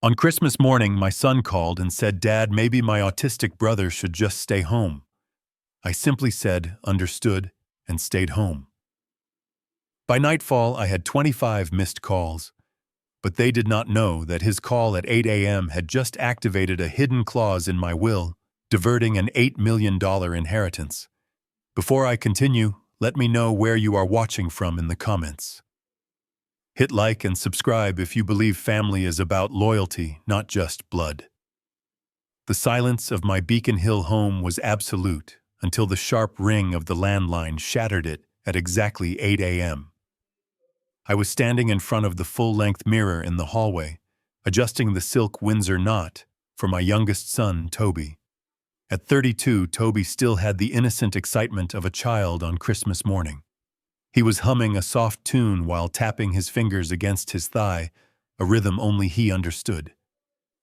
On Christmas morning, my son called and said, "Dad, maybe my autistic brother should just stay home." I simply said, "Understood," and stayed home. By nightfall, I had 25 missed calls, but they did not know that his call at 8 a.m. had just activated a hidden clause in my will, diverting an $8 million inheritance. Before I continue, let me know where you are watching from in the comments. Hit like and subscribe if you believe family is about loyalty, not just blood. The silence of my Beacon Hill home was absolute until the sharp ring of the landline shattered it at exactly 8 a.m. I was standing in front of the full-length mirror in the hallway, adjusting the silk Windsor knot for my youngest son, Toby. At 32, Toby still had the innocent excitement of a child on Christmas morning. He was humming a soft tune while tapping his fingers against his thigh, a rhythm only he understood.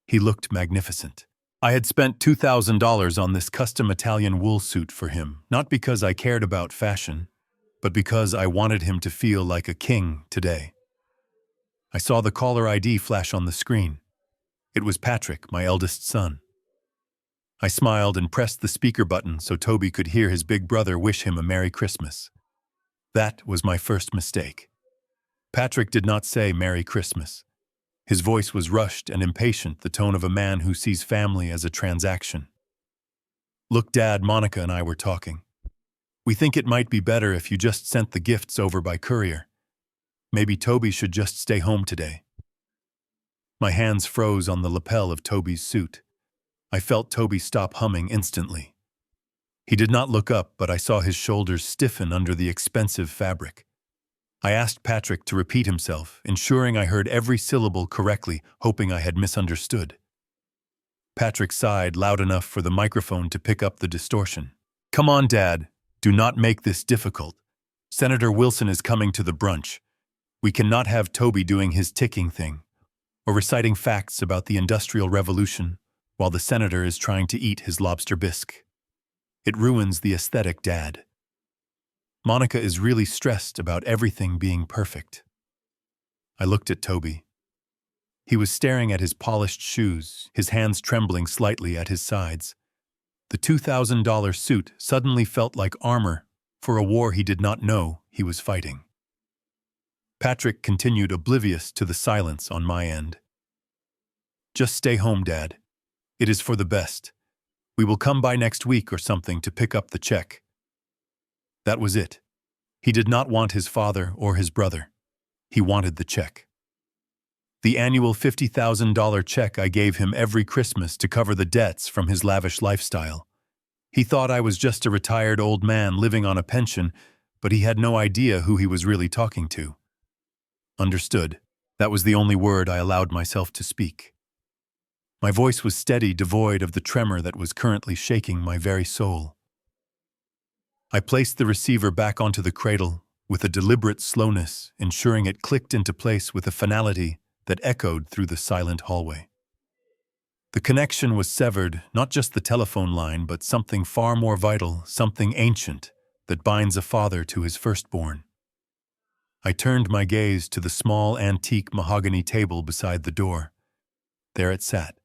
He looked magnificent. I had spent $2,000 on this custom Italian wool suit for him, not because I cared about fashion, but because I wanted him to feel like a king today. I saw the caller ID flash on the screen. It was Patrick, my eldest son. I smiled and pressed the speaker button so Toby could hear his big brother wish him a Merry Christmas. That was my first mistake. Patrick did not say Merry Christmas. His voice was rushed and impatient, the tone of a man who sees family as a transaction. "Look, Dad, Monica and I were talking. We think it might be better if you just sent the gifts over by courier. Maybe Toby should just stay home today." My hands froze on the lapel of Toby's suit. I felt Toby stop humming instantly. He did not look up, but I saw his shoulders stiffen under the expensive fabric. I asked Patrick to repeat himself, ensuring I heard every syllable correctly, hoping I had misunderstood. Patrick sighed loud enough for the microphone to pick up the distortion. "Come on, Dad. Do not make this difficult. Senator Wilson is coming to the brunch. We cannot have Toby doing his ticking thing, or reciting facts about the Industrial Revolution while the senator is trying to eat his lobster bisque. It ruins the aesthetic, Dad. Monica is really stressed about everything being perfect." I looked at Toby. He was staring at his polished shoes, his hands trembling slightly at his sides. The $2,000 suit suddenly felt like armor for a war he did not know he was fighting. Patrick continued, oblivious to the silence on my end. "Just stay home, Dad. It is for the best. We will come by next week or something to pick up the check." That was it. He did not want his father or his brother. He wanted the check. The annual $50,000 check I gave him every Christmas to cover the debts from his lavish lifestyle. He thought I was just a retired old man living on a pension, but he had no idea who he was really talking to. Understood. That was the only word I allowed myself to speak. My voice was steady, devoid of the tremor that was currently shaking my very soul. I placed the receiver back onto the cradle with a deliberate slowness, ensuring it clicked into place with a finality that echoed through the silent hallway. The connection was severed, not just the telephone line, but something far more vital, something ancient that binds a father to his firstborn. I turned my gaze to the small antique mahogany table beside the door. There it sat.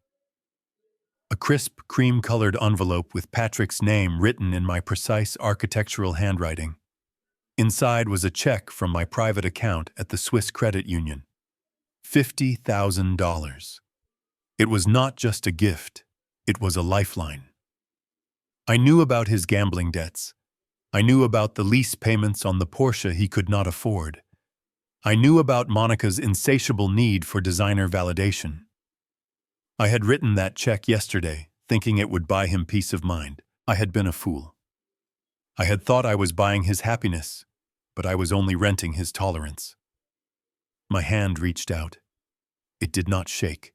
A crisp, cream-colored envelope with Patrick's name written in my precise architectural handwriting. Inside was a check from my private account at the Swiss Credit Union. $50,000. It was not just a gift, it was a lifeline. I knew about his gambling debts. I knew about the lease payments on the Porsche he could not afford. I knew about Monica's insatiable need for designer validation. I had written that check yesterday, thinking it would buy him peace of mind. I had been a fool. I had thought I was buying his happiness, but I was only renting his tolerance. My hand reached out. It did not shake.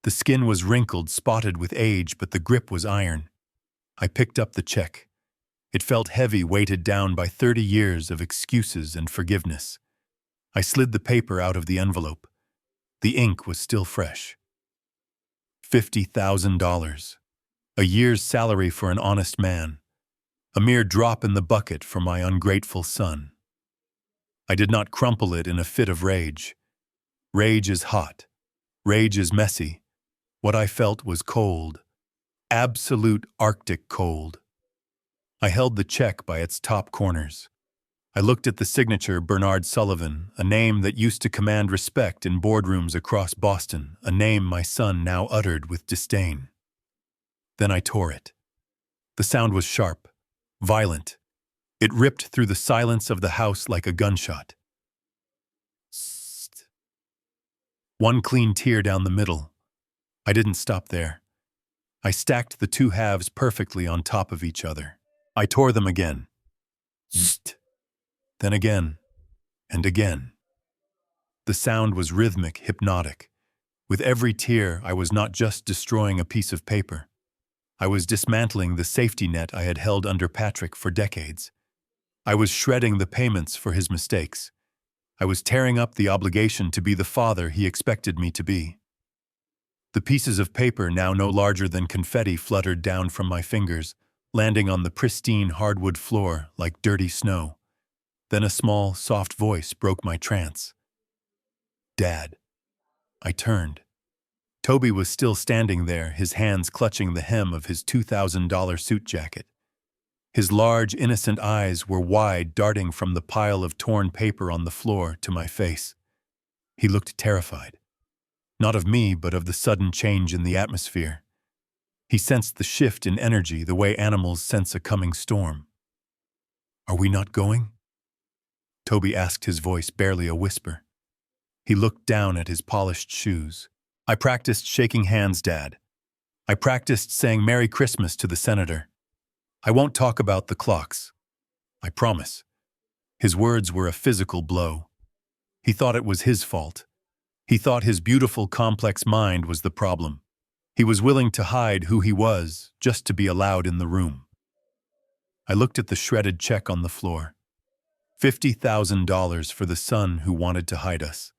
The skin was wrinkled, spotted with age, but the grip was iron. I picked up the check. It felt heavy, weighted down by 30 years of excuses and forgiveness. I slid the paper out of the envelope. The ink was still fresh. $50,000. A year's salary for an honest man. A mere drop in the bucket for my ungrateful son. I did not crumple it in a fit of rage. Rage is hot. Rage is messy. What I felt was cold. Absolute Arctic cold. I held the check by its top corners. I looked at the signature Bernard Sullivan, a name that used to command respect in boardrooms across Boston, a name my son now uttered with disdain. Then I tore it. The sound was sharp, violent. It ripped through the silence of the house like a gunshot. Sst. One clean tear down the middle. I didn't stop there. I stacked the two halves perfectly on top of each other. I tore them again. Zzzt. Then again, and again. The sound was rhythmic, hypnotic. With every tear, I was not just destroying a piece of paper. I was dismantling the safety net I had held under Patrick for decades. I was shredding the payments for his mistakes. I was tearing up the obligation to be the father he expected me to be. The pieces of paper, now no larger than confetti, fluttered down from my fingers, landing on the pristine hardwood floor like dirty snow. Then a small, soft voice broke my trance. Dad. I turned. Toby was still standing there, his hands clutching the hem of his $2,000 suit jacket. His large, innocent eyes were wide, darting from the pile of torn paper on the floor to my face. He looked terrified. Not of me, but of the sudden change in the atmosphere. He sensed the shift in energy the way animals sense a coming storm. Are we not going? Toby asked, his voice barely a whisper. He looked down at his polished shoes. I practiced shaking hands, Dad. I practiced saying Merry Christmas to the senator. I won't talk about the clocks. I promise. His words were a physical blow. He thought it was his fault. He thought his beautiful, complex mind was the problem. He was willing to hide who he was just to be allowed in the room. I looked at the shredded check on the floor. $50,000 for the son who wanted to hide us.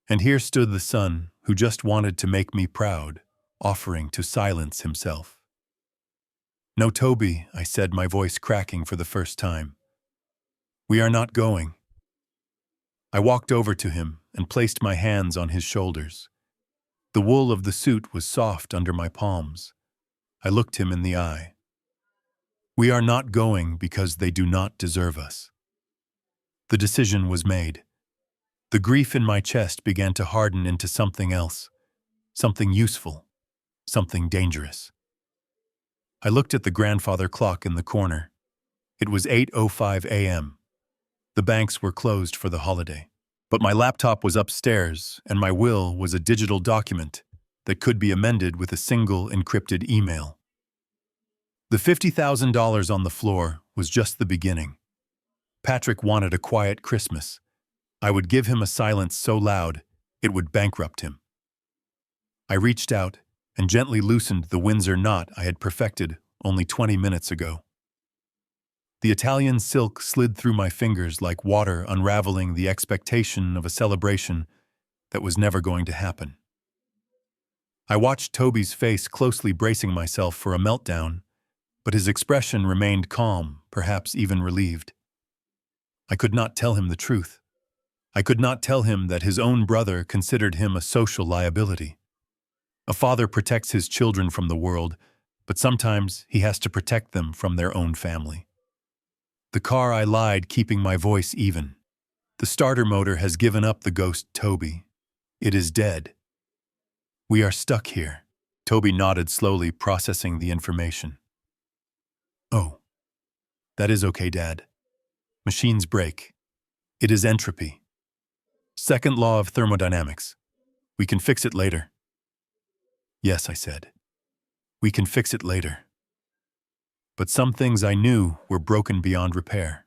And here stood the son who just wanted to make me proud, offering to silence himself. No, Toby, I said, my voice cracking for the first time. We are not going. I walked over to him and placed my hands on his shoulders. The wool of the suit was soft under my palms. I looked him in the eye. We are not going because they do not deserve us. The decision was made. The grief in my chest began to harden into something else, something useful, something dangerous. I looked at the grandfather clock in the corner. It was 8:05 a.m. The banks were closed for the holiday. But my laptop was upstairs, and my will was a digital document that could be amended with a single encrypted email. The $50,000 on the floor was just the beginning. Patrick wanted a quiet Christmas. I would give him a silence so loud it would bankrupt him. I reached out and gently loosened the Windsor knot I had perfected only 20 minutes ago. The Italian silk slid through my fingers like water unraveling the expectation of a celebration that was never going to happen. I watched Toby's face, closely bracing myself for a meltdown, but his expression remained calm, perhaps even relieved. I could not tell him the truth. I could not tell him that his own brother considered him a social liability. A father protects his children from the world, but sometimes he has to protect them from their own family. The car, I lied, keeping my voice even. The starter motor has given up the ghost Toby. It is dead. We are stuck here. Toby nodded slowly, processing the information. Oh, that is okay, Dad. Machines break. It is entropy. Second law of thermodynamics. We can fix it later. Yes, I said. We can fix it later. But some things I knew were broken beyond repair.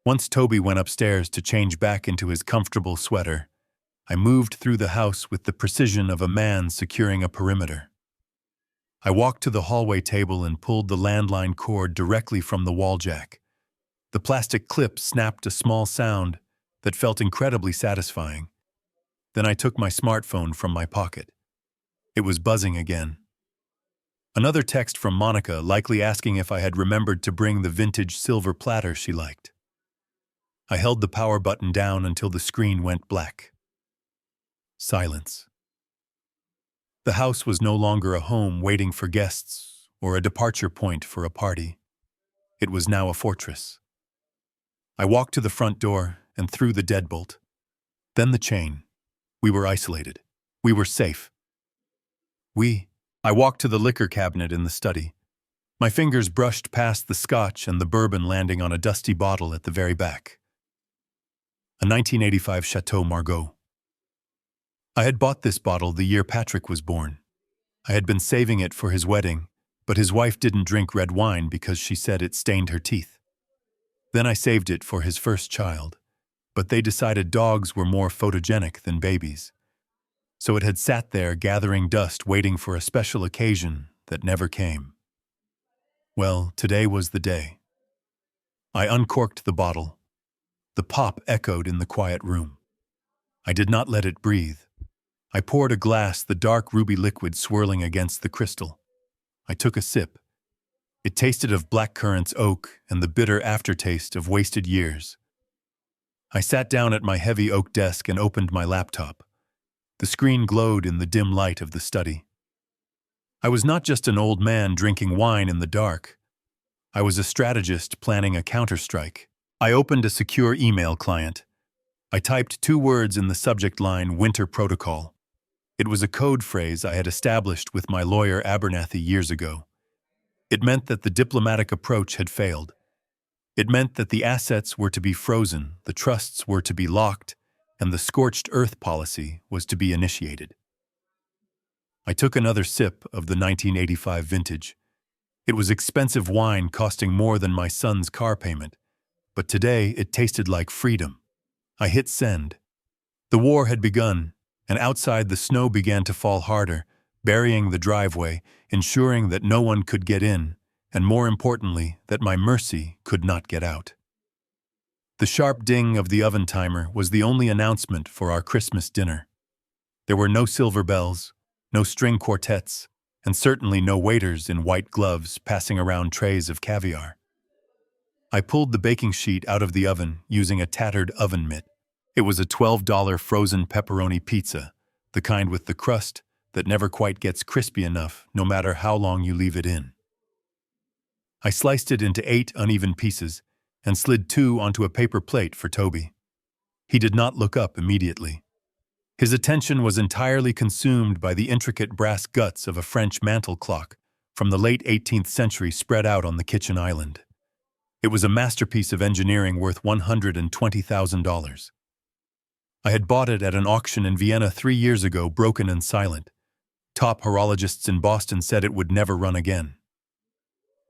Once Toby went upstairs to change back into his comfortable sweater, I moved through the house with the precision of a man securing a perimeter. I walked to the hallway table and pulled the landline cord directly from the wall jack. The plastic clip snapped a small sound that felt incredibly satisfying. Then I took my smartphone from my pocket. It was buzzing again. Another text from Monica, likely asking if I had remembered to bring the vintage silver platter she liked. I held the power button down until the screen went black. Silence. The house was no longer a home waiting for guests or a departure point for a party. It was now a fortress. I walked to the front door and threw the deadbolt. Then the chain. We were isolated. We were safe. I walked to the liquor cabinet in the study. My fingers brushed past the scotch and the bourbon, landing on a dusty bottle at the very back. A 1985 Chateau Margaux. I had bought this bottle the year Patrick was born. I had been saving it for his wedding, but his wife didn't drink red wine because she said it stained her teeth. Then I saved it for his first child, but they decided dogs were more photogenic than babies. So it had sat there gathering dust, waiting for a special occasion that never came. Well, today was the day. I uncorked the bottle. The pop echoed in the quiet room. I did not let it breathe. I poured a glass, the dark ruby liquid swirling against the crystal. I took a sip. It tasted of blackcurrant's oak and the bitter aftertaste of wasted years. I sat down at my heavy oak desk and opened my laptop. The screen glowed in the dim light of the study. I was not just an old man drinking wine in the dark. I was a strategist planning a counterstrike. I opened a secure email client. I typed 2 words in the subject line, Winter Protocol. It was a code phrase I had established with my lawyer Abernathy years ago. It meant that the diplomatic approach had failed. It meant that the assets were to be frozen, the trusts were to be locked, and the scorched earth policy was to be initiated. I took another sip of the 1985 vintage. It was expensive wine, costing more than my son's car payment, but today it tasted like freedom. I hit send. The war had begun, and outside the snow began to fall harder, burying the driveway, ensuring that no one could get in, and more importantly, that my Mercy could not get out. The sharp ding of the oven timer was the only announcement for our Christmas dinner. There were no silver bells, no string quartets, and certainly no waiters in white gloves passing around trays of caviar. I pulled the baking sheet out of the oven using a tattered oven mitt. It was a $12 frozen pepperoni pizza, the kind with the crust that never quite gets crispy enough no matter how long you leave it in. I sliced it into 8 uneven pieces and slid 2 onto a paper plate for Toby. He did not look up immediately. His attention was entirely consumed by the intricate brass guts of a French mantel clock from the late 18th century spread out on the kitchen island. It was a masterpiece of engineering worth $120,000. I had bought it at an auction in Vienna 3 years ago, broken and silent. Top horologists in Boston said it would never run again.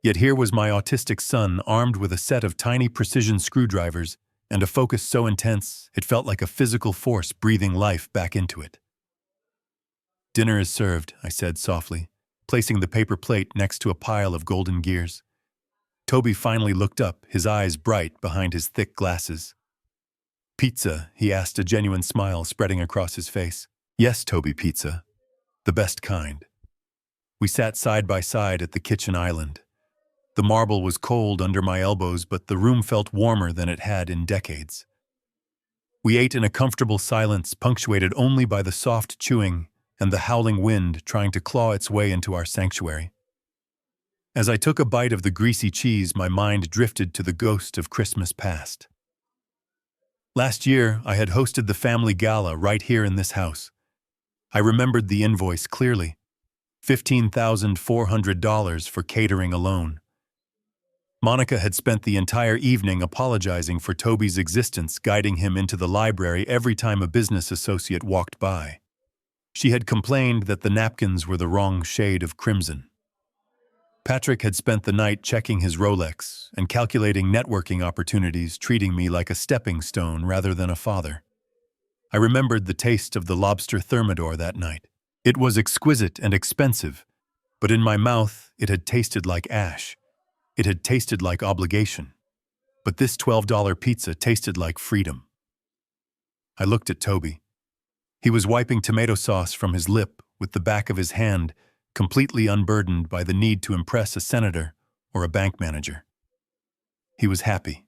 Yet here was my autistic son armed with a set of tiny precision screwdrivers and a focus so intense it felt like a physical force breathing life back into it. "Dinner is served," I said softly, placing the paper plate next to a pile of golden gears. Toby finally looked up, his eyes bright behind his thick glasses. "Pizza?" he asked, a genuine smile spreading across his face. "Yes, Toby, pizza. The best kind." We sat side by side at the kitchen island. The marble was cold under my elbows, but the room felt warmer than it had in decades. We ate in a comfortable silence, punctuated only by the soft chewing and the howling wind trying to claw its way into our sanctuary. As I took a bite of the greasy cheese, my mind drifted to the ghost of Christmas past. Last year, I had hosted the family gala right here in this house. I remembered the invoice clearly. $15,400 for catering alone. Monica had spent the entire evening apologizing for Toby's existence, guiding him into the library every time a business associate walked by. She had complained that the napkins were the wrong shade of crimson. Patrick had spent the night checking his Rolex and calculating networking opportunities, treating me like a stepping stone rather than a father. I remembered the taste of the lobster thermidor that night. It was exquisite and expensive, but in my mouth it had tasted like ash. It had tasted like obligation. But this $12 pizza tasted like freedom. I looked at Toby. He was wiping tomato sauce from his lip with the back of his hand, completely unburdened by the need to impress a senator or a bank manager. He was happy.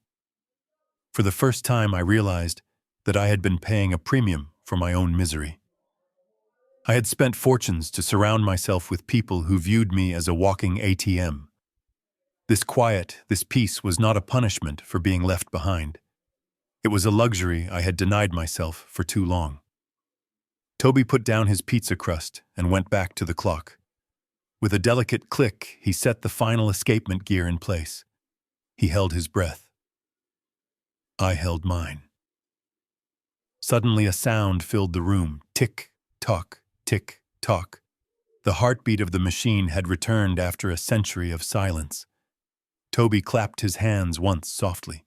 For the first time, I realized that I had been paying a premium for my own misery. I had spent fortunes to surround myself with people who viewed me as a walking ATM. This quiet, this peace was not a punishment for being left behind. It was a luxury I had denied myself for too long. Toby put down his pizza crust and went back to the clock. With a delicate click, he set the final escapement gear in place. He held his breath. I held mine. Suddenly a sound filled the room. Tick-tock, tick-tock. The heartbeat of the machine had returned after a century of silence. Toby clapped his hands once softly.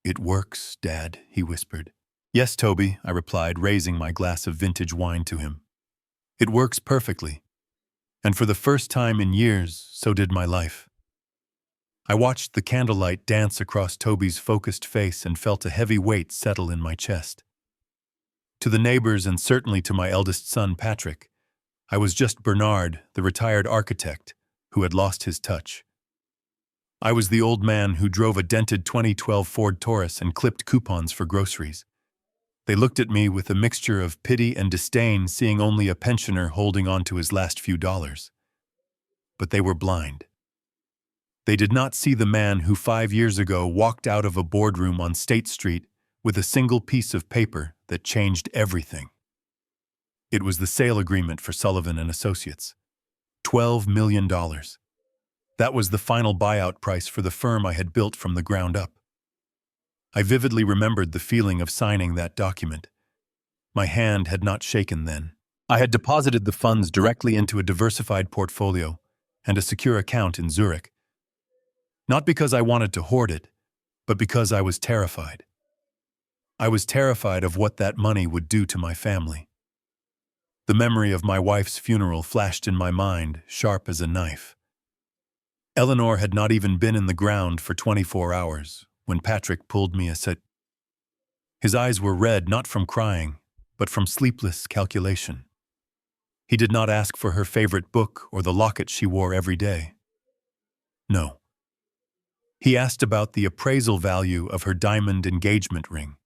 "It works, Dad," he whispered. "Yes, Toby," I replied, raising my glass of vintage wine to him. "It works perfectly. And for the first time in years, so did my life." I watched the candlelight dance across Toby's focused face and felt a heavy weight settle in my chest. To the neighbors and certainly to my eldest son, Patrick, I was just Bernard, the retired architect, who had lost his touch. I was the old man who drove a dented 2012 Ford Taurus and clipped coupons for groceries. They looked at me with a mixture of pity and disdain, seeing only a pensioner holding on to his last few dollars. But they were blind. They did not see the man who 5 years ago walked out of a boardroom on State Street with a single piece of paper that changed everything. It was the sale agreement for Sullivan and Associates. $12 million. That was the final buyout price for the firm I had built from the ground up. I vividly remembered the feeling of signing that document. My hand had not shaken then. I had deposited the funds directly into a diversified portfolio and a secure account in Zurich. Not because I wanted to hoard it, but because I was terrified. I was terrified of what that money would do to my family. The memory of my wife's funeral flashed in my mind, sharp as a knife. Eleanor had not even been in the ground for 24 hours when Patrick pulled me aside. His eyes were red not from crying, but from sleepless calculation. He did not ask for her favorite book or the locket she wore every day. No. He asked about the appraisal value of her diamond engagement ring.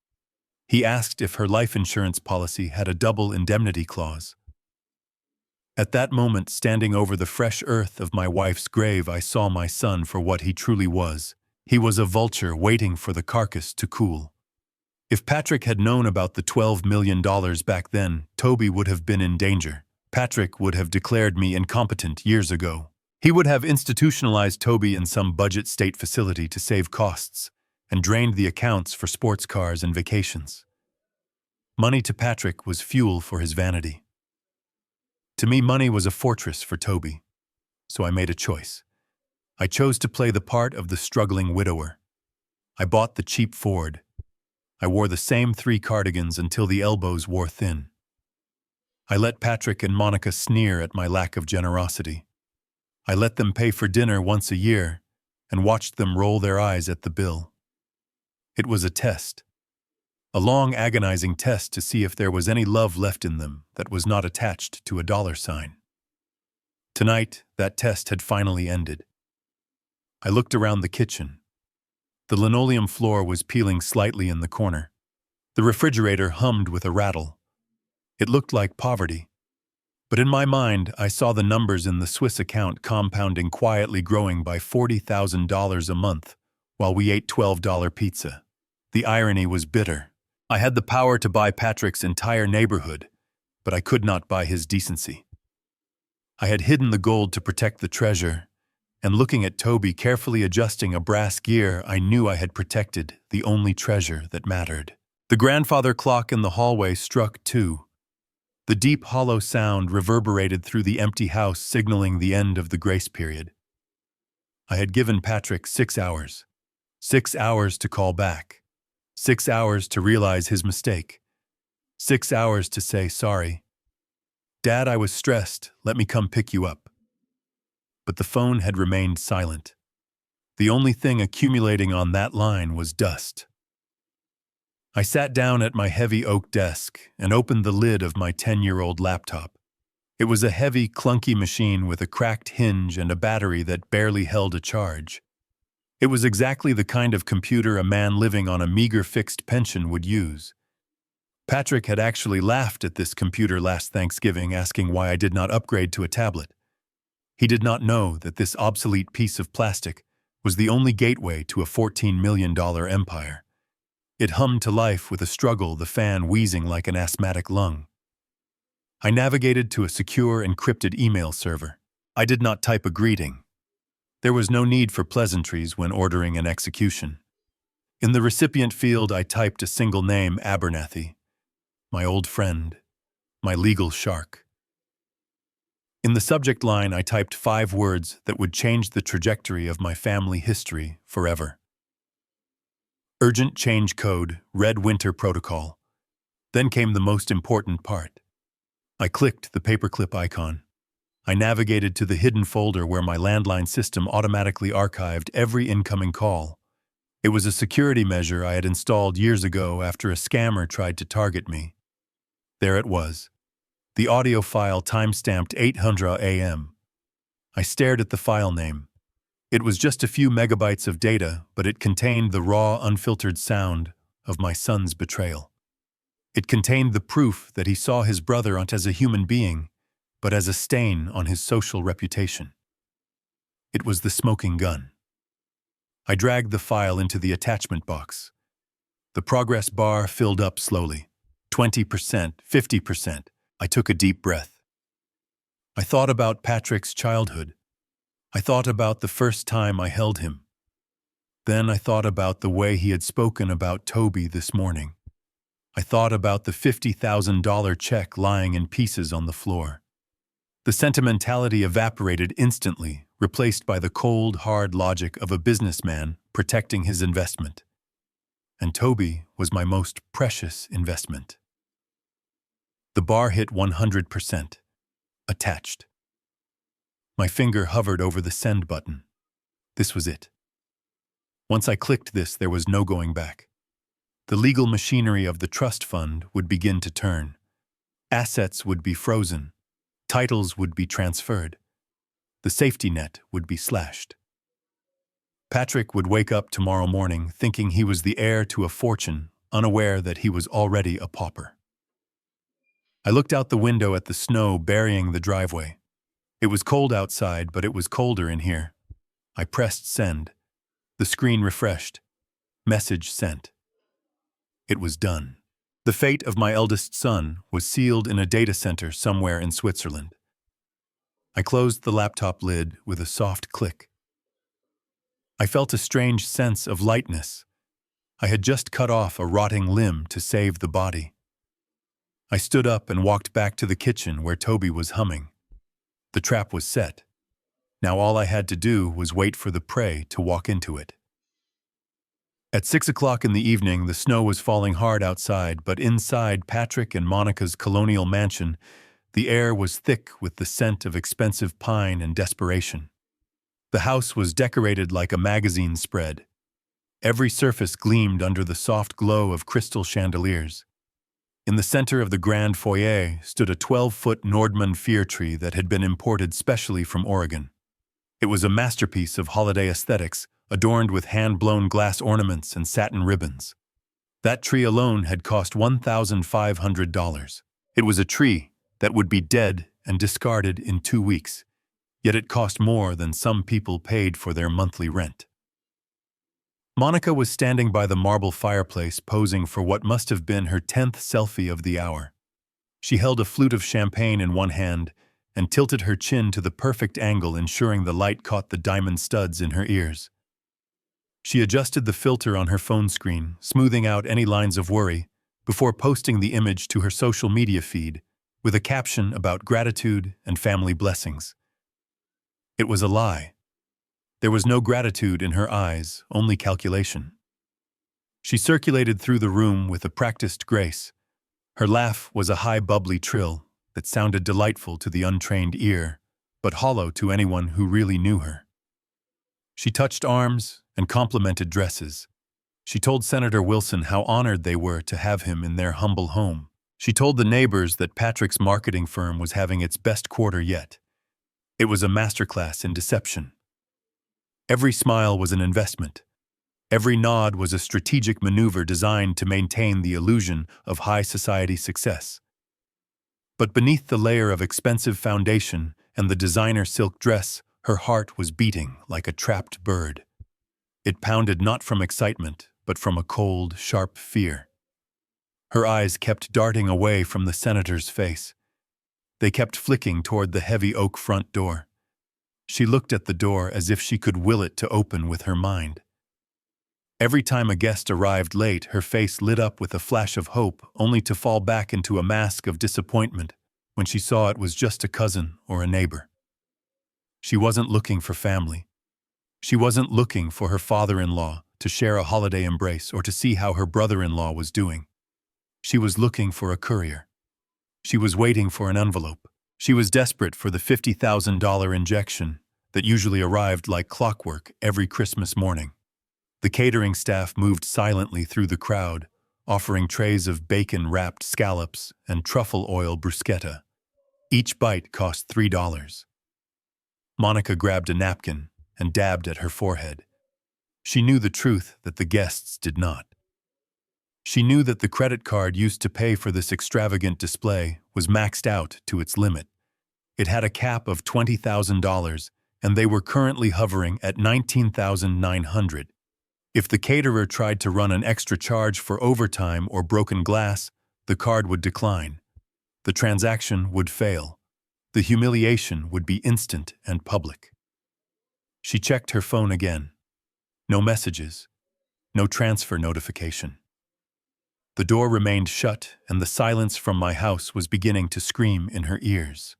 He asked if her life insurance policy had a double indemnity clause. At that moment, standing over the fresh earth of my wife's grave, I saw my son for what he truly was. He was a vulture waiting for the carcass to cool. If Patrick had known about the $12 million back then, Toby would have been in danger. Patrick would have declared me incompetent years ago. He would have institutionalized Toby in some budget state facility to save costs and drained the accounts for sports cars and vacations. Money to Patrick was fuel for his vanity. To me, money was a fortress for Toby, so I made a choice. I chose to play the part of the struggling widower. I bought the cheap Ford. I wore the same 3 cardigans until the elbows wore thin. I let Patrick and Monica sneer at my lack of generosity. I let them pay for dinner once a year and watched them roll their eyes at the bill. It was a test. A long, agonizing test to see if there was any love left in them that was not attached to a dollar sign. Tonight, that test had finally ended. I looked around the kitchen. The linoleum floor was peeling slightly in the corner. The refrigerator hummed with a rattle. It looked like poverty. But in my mind, I saw the numbers in the Swiss account compounding, quietly growing by $40,000 a month while we ate $12 pizza. The irony was bitter. I had the power to buy Patrick's entire neighborhood, but I could not buy his decency. I had hidden the gold to protect the treasure, and looking at Toby carefully adjusting a brass gear, I knew I had protected the only treasure that mattered. The grandfather clock in the hallway struck 2. The deep, hollow sound reverberated through the empty house, signaling the end of the grace period. I had given Patrick 6 hours. 6 hours to call back. 6 hours to realize his mistake. 6 hours to say sorry. "Dad, I was stressed. Let me come pick you up." But the phone had remained silent. The only thing accumulating on that line was dust. I sat down at my heavy oak desk and opened the lid of my 10-year-old laptop. It was a heavy, clunky machine with a cracked hinge and a battery that barely held a charge. It was exactly the kind of computer a man living on a meager fixed pension would use. Patrick had actually laughed at this computer last Thanksgiving, asking why I did not upgrade to a tablet. He did not know that this obsolete piece of plastic was the only gateway to a $14 million empire. It hummed to life with a struggle, the fan wheezing like an asthmatic lung. I navigated to a secure, encrypted email server. I did not type a greeting. There was no need for pleasantries when ordering an execution. In the recipient field, I typed a single name, Abernathy, my old friend, my legal shark. In the subject line, I typed 5 words that would change the trajectory of my family history forever. Urgent change code, red winter protocol. Then came the most important part. I clicked the paperclip icon. I navigated to the hidden folder where my landline system automatically archived every incoming call. It was a security measure I had installed years ago after a scammer tried to target me. There it was. The audio file timestamped 800 AM. I stared at the file name. It was just a few megabytes of data, but it contained the raw, unfiltered sound of my son's betrayal. It contained the proof that he saw his brother not as a human being, but as a stain on his social reputation. It was the smoking gun. I dragged the file into the attachment box. The progress bar filled up slowly. 20%, 50%. I took a deep breath. I thought about Patrick's childhood. I thought about the first time I held him. Then I thought about the way he had spoken about Toby this morning. I thought about the $50,000 check lying in pieces on the floor. The sentimentality evaporated instantly, replaced by the cold, hard logic of a businessman protecting his investment. And Toby was my most precious investment. The bar hit 100%. Attached. My finger hovered over the send button. This was it. Once I clicked this, there was no going back. The legal machinery of the trust fund would begin to turn. Assets would be frozen. Titles would be transferred. The safety net would be slashed. Patrick would wake up tomorrow morning thinking he was the heir to a fortune, unaware that he was already a pauper. I looked out the window at the snow burying the driveway. It was cold outside, but it was colder in here. I pressed send. The screen refreshed. Message sent. It was done. The fate of my eldest son was sealed in a data center somewhere in Switzerland. I closed the laptop lid with a soft click. I felt a strange sense of lightness. I had just cut off a rotting limb to save the body. I stood up and walked back to the kitchen where Toby was humming. The trap was set. Now all I had to do was wait for the prey to walk into it. At 6 o'clock in the evening, the snow was falling hard outside, but inside Patrick and Monica's colonial mansion, the air was thick with the scent of expensive pine and desperation. The house was decorated like a magazine spread. Every surface gleamed under the soft glow of crystal chandeliers. In the center of the grand foyer stood a 12-foot Nordmann fir tree that had been imported specially from Oregon. It was a masterpiece of holiday aesthetics, adorned with hand-blown glass ornaments and satin ribbons. That tree alone had cost $1,500. It was a tree that would be dead and discarded in 2 weeks, yet it cost more than some people paid for their monthly rent. Monica was standing by the marble fireplace posing for what must have been her 10th selfie of the hour. She held a flute of champagne in one hand and tilted her chin to the perfect angle, ensuring the light caught the diamond studs in her ears. She adjusted the filter on her phone screen, smoothing out any lines of worry, before posting the image to her social media feed with a caption about gratitude and family blessings. It was a lie. There was no gratitude in her eyes, only calculation. She circulated through the room with a practiced grace. Her laugh was a high, bubbly trill that sounded delightful to the untrained ear, but hollow to anyone who really knew her. She touched arms and complimented dresses. She told Senator Wilson how honored they were to have him in their humble home. She told the neighbors that Patrick's marketing firm was having its best quarter yet. It was a masterclass in deception. Every smile was an investment. Every nod was a strategic maneuver designed to maintain the illusion of high society success. But beneath the layer of expensive foundation and the designer silk dress, her heart was beating like a trapped bird. It pounded not from excitement, but from a cold, sharp fear. Her eyes kept darting away from the senator's face. They kept flicking toward the heavy oak front door. She looked at the door as if she could will it to open with her mind. Every time a guest arrived late, her face lit up with a flash of hope, only to fall back into a mask of disappointment when she saw it was just a cousin or a neighbor. She wasn't looking for family. She wasn't looking for her father-in-law to share a holiday embrace or to see how her brother-in-law was doing. She was looking for a courier. She was waiting for an envelope. She was desperate for the $50,000 injection that usually arrived like clockwork every Christmas morning. The catering staff moved silently through the crowd, offering trays of bacon-wrapped scallops and truffle oil bruschetta. Each bite cost $3. Monica grabbed a napkin and dabbed at her forehead. She knew the truth that the guests did not. She knew that the credit card used to pay for this extravagant display was maxed out to its limit. It had a cap of $20,000, and they were currently hovering at $19,900. If the caterer tried to run an extra charge for overtime or broken glass, the card would decline. The transaction would fail. The humiliation would be instant and public. She checked her phone again. No messages. No transfer notification. The door remained shut, and the silence from my house was beginning to scream in her ears.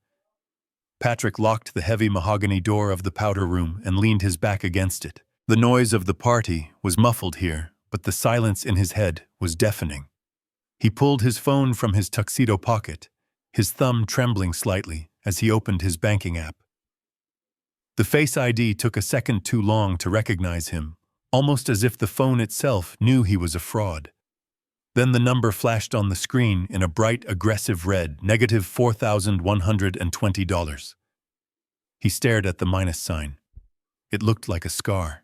Patrick locked the heavy mahogany door of the powder room and leaned his back against it. The noise of the party was muffled here, but the silence in his head was deafening. He pulled his phone from his tuxedo pocket, his thumb trembling slightly as he opened his banking app. The Face ID took a second too long to recognize him, almost as if the phone itself knew he was a fraud. Then the number flashed on the screen in a bright, aggressive red, -$4,120. He stared at the minus sign. It looked like a scar.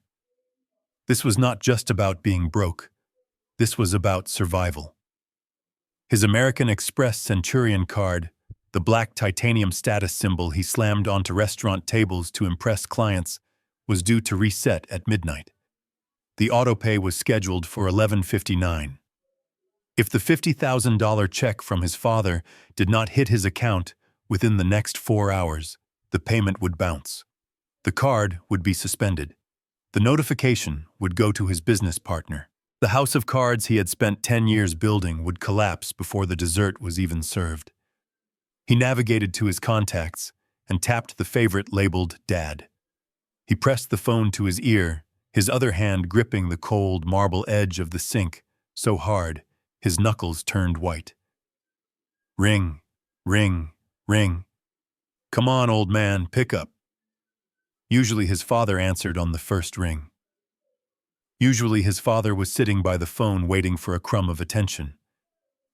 This was not just about being broke. This was about survival. His American Express Centurion card, the black titanium status symbol he slammed onto restaurant tables to impress clients, was due to reset at midnight. The autopay was scheduled for 11:59. If the $50,000 check from his father did not hit his account within the next 4 hours, the payment would bounce. The card would be suspended. The notification would go to his business partner. The house of cards he had spent 10 years building would collapse before the dessert was even served. He navigated to his contacts and tapped the favorite labeled Dad. He pressed the phone to his ear, his other hand gripping the cold marble edge of the sink so hard his knuckles turned white. Ring, ring, ring. Come on, old man, pick up. Usually his father answered on the first ring. Usually his father was sitting by the phone waiting for a crumb of attention.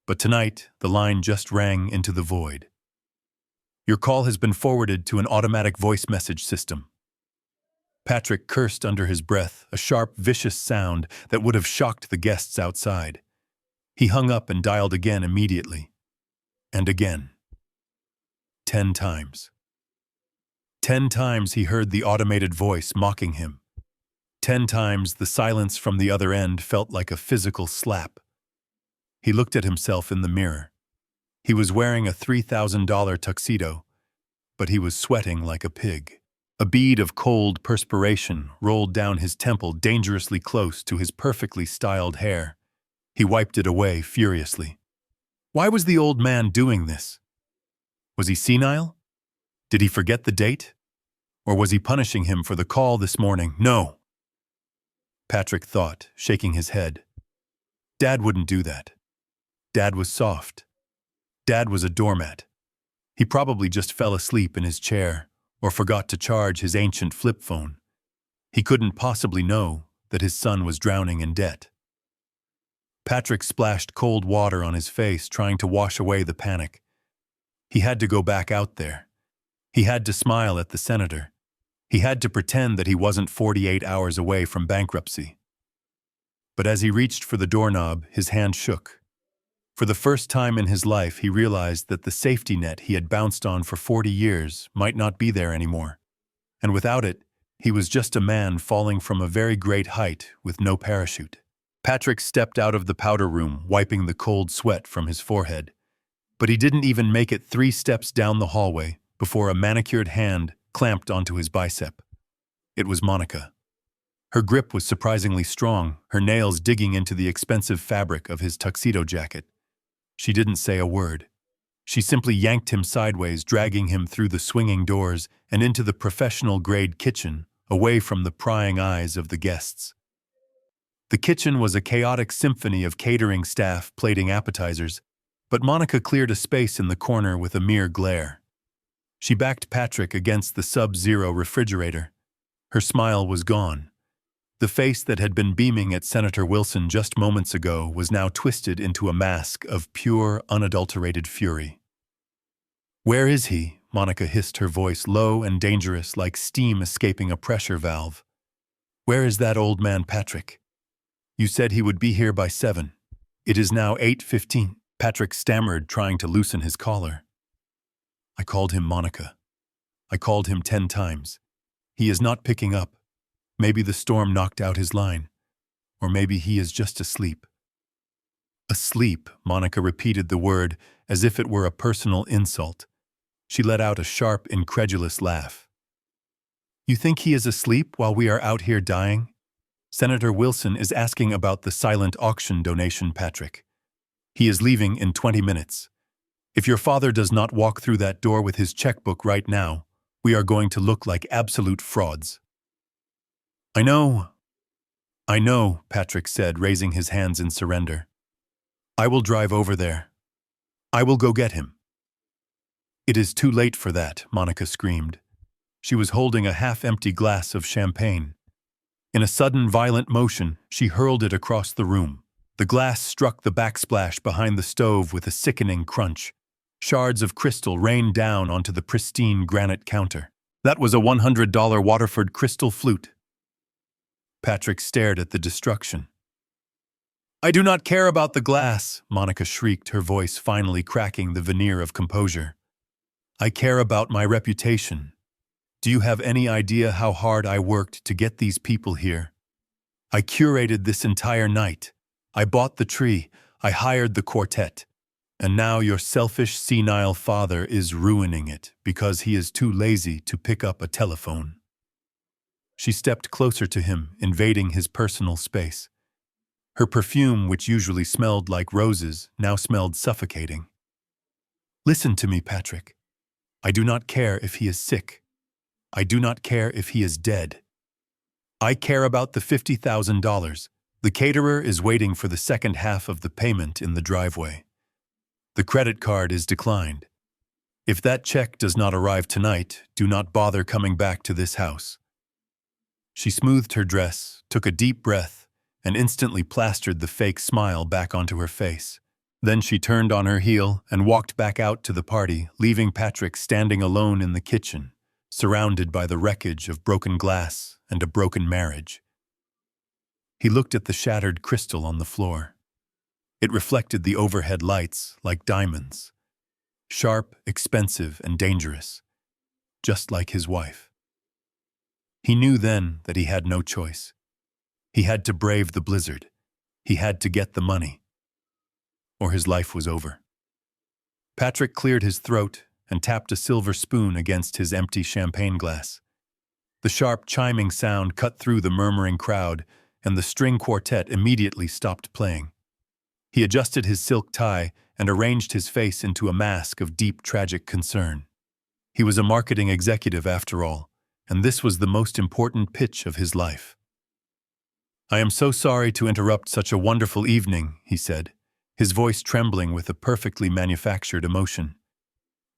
But tonight, the line just rang into the void. Your call has been forwarded to an automatic voice message system. Patrick cursed under his breath, a sharp, vicious sound that would have shocked the guests outside. He hung up and dialed again immediately. And again. 10 times. 10 times he heard the automated voice mocking him. 10 times the silence from the other end felt like a physical slap. He looked at himself in the mirror. He was wearing a $3,000 tuxedo, but he was sweating like a pig. A bead of cold perspiration rolled down his temple dangerously close to his perfectly styled hair. He wiped it away furiously. Why was the old man doing this? Was he senile? Did he forget the date? Or was he punishing him for the call this morning? No. Patrick thought, shaking his head. Dad wouldn't do that. Dad was soft. Dad was a doormat. He probably just fell asleep in his chair or forgot to charge his ancient flip phone. He couldn't possibly know that his son was drowning in debt. Patrick splashed cold water on his face, trying to wash away the panic. He had to go back out there. He had to smile at the senator. He had to pretend that he wasn't 48 hours away from bankruptcy. But as he reached for the doorknob, his hand shook. For the first time in his life, he realized that the safety net he had bounced on for 40 years might not be there anymore. And without it, he was just a man falling from a very great height with no parachute. Patrick stepped out of the powder room, wiping the cold sweat from his forehead. But he didn't even make it 3 steps down the hallway before a manicured hand clamped onto his bicep. It was Monica. Her grip was surprisingly strong, her nails digging into the expensive fabric of his tuxedo jacket. She didn't say a word. She simply yanked him sideways, dragging him through the swinging doors and into the professional-grade kitchen, away from the prying eyes of the guests. The kitchen was a chaotic symphony of catering staff plating appetizers, but Monica cleared a space in the corner with a mere glare. She backed Patrick against the sub-zero refrigerator. Her smile was gone. The face that had been beaming at Senator Wilson just moments ago was now twisted into a mask of pure, unadulterated fury. "Where is he?" Monica hissed, her voice low and dangerous like steam escaping a pressure valve. "Where is that old man Patrick? You said he would be here by 7. It is now 8:15. Patrick stammered, trying to loosen his collar. "I called him, Monica. I called him 10 times. He is not picking up. Maybe the storm knocked out his line. Or maybe he is just asleep." "Asleep," Monica repeated the word as if it were a personal insult. She let out a sharp, incredulous laugh. "You think he is asleep while we are out here dying? Senator Wilson is asking about the silent auction donation, Patrick. He is leaving in 20 minutes. If your father does not walk through that door with his checkbook right now, we are going to look like absolute frauds." I know, Patrick said, raising his hands in surrender. "I will drive over there. I will go get him." "It is too late for that," Monica screamed. She was holding a half-empty glass of champagne. In a sudden, violent motion, she hurled it across the room. The glass struck the backsplash behind the stove with a sickening crunch. Shards of crystal rained down onto the pristine granite counter. That was a $100 Waterford crystal flute. Patrick stared at the destruction. "I do not care about the glass," Monica shrieked, her voice finally cracking the veneer of composure. "I care about my reputation. Do you have any idea how hard I worked to get these people here? I curated this entire night. I bought the tree. I hired the quartet. And now your selfish, senile father is ruining it because he is too lazy to pick up a telephone." She stepped closer to him, invading his personal space. Her perfume, which usually smelled like roses, now smelled suffocating. "Listen to me, Patrick. I do not care if he is sick. I do not care if he is dead. I care about the $50,000. The caterer is waiting for the second half of the payment in the driveway. The credit card is declined. If that check does not arrive tonight, do not bother coming back to this house." She smoothed her dress, took a deep breath, and instantly plastered the fake smile back onto her face. Then she turned on her heel and walked back out to the party, leaving Patrick standing alone in the kitchen, surrounded by the wreckage of broken glass and a broken marriage. He looked at the shattered crystal on the floor. It reflected the overhead lights like diamonds. Sharp, expensive, and dangerous, just like his wife. He knew then that he had no choice. He had to brave the blizzard. He had to get the money. Or his life was over. Patrick cleared his throat and tapped a silver spoon against his empty champagne glass. The sharp chiming sound cut through the murmuring crowd, and the string quartet immediately stopped playing. He adjusted his silk tie and arranged his face into a mask of deep, tragic concern. He was a marketing executive after all, and this was the most important pitch of his life. "I am so sorry to interrupt such a wonderful evening," he said, his voice trembling with a perfectly manufactured emotion.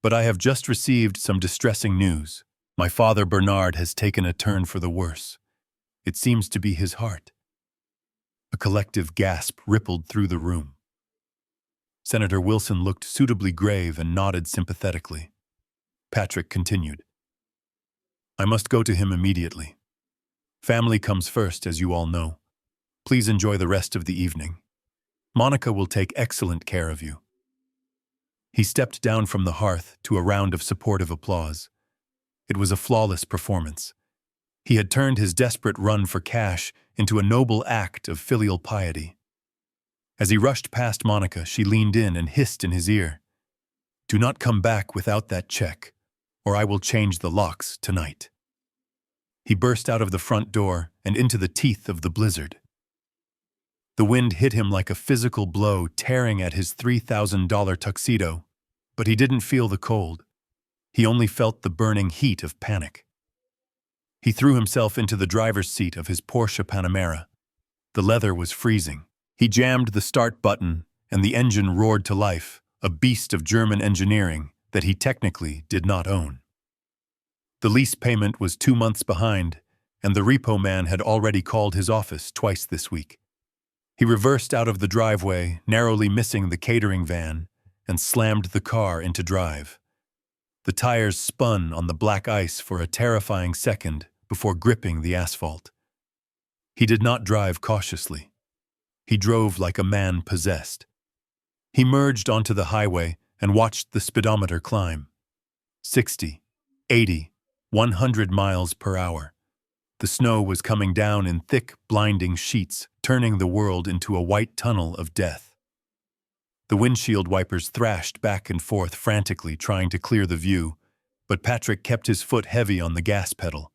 "But I have just received some distressing news. My father Bernard has taken a turn for the worse. It seems to be his heart." A collective gasp rippled through the room. Senator Wilson looked suitably grave and nodded sympathetically. Patrick continued. "I must go to him immediately. Family comes first, as you all know. Please enjoy the rest of the evening. Monica will take excellent care of you." He stepped down from the hearth to a round of supportive applause. It was a flawless performance. He had turned his desperate run for cash into a noble act of filial piety. As he rushed past Monica, she leaned in and hissed in his ear, "Do not come back without that check, or I will change the locks tonight." He burst out of the front door and into the teeth of the blizzard. The wind hit him like a physical blow, tearing at his $3,000 tuxedo, but he didn't feel the cold. He only felt the burning heat of panic. He threw himself into the driver's seat of his Porsche Panamera. The leather was freezing. He jammed the start button, and the engine roared to life, a beast of German engineering that he technically did not own. The lease payment was 2 months behind, and the repo man had already called his office twice this week. He reversed out of the driveway, narrowly missing the catering van, and slammed the car into drive. The tires spun on the black ice for a terrifying second before gripping the asphalt. He did not drive cautiously. He drove like a man possessed. He merged onto the highway and watched the speedometer climb. 60, 80, 100 miles per hour. The snow was coming down in thick, blinding sheets, turning the world into a white tunnel of death. The windshield wipers thrashed back and forth frantically, trying to clear the view, but Patrick kept his foot heavy on the gas pedal.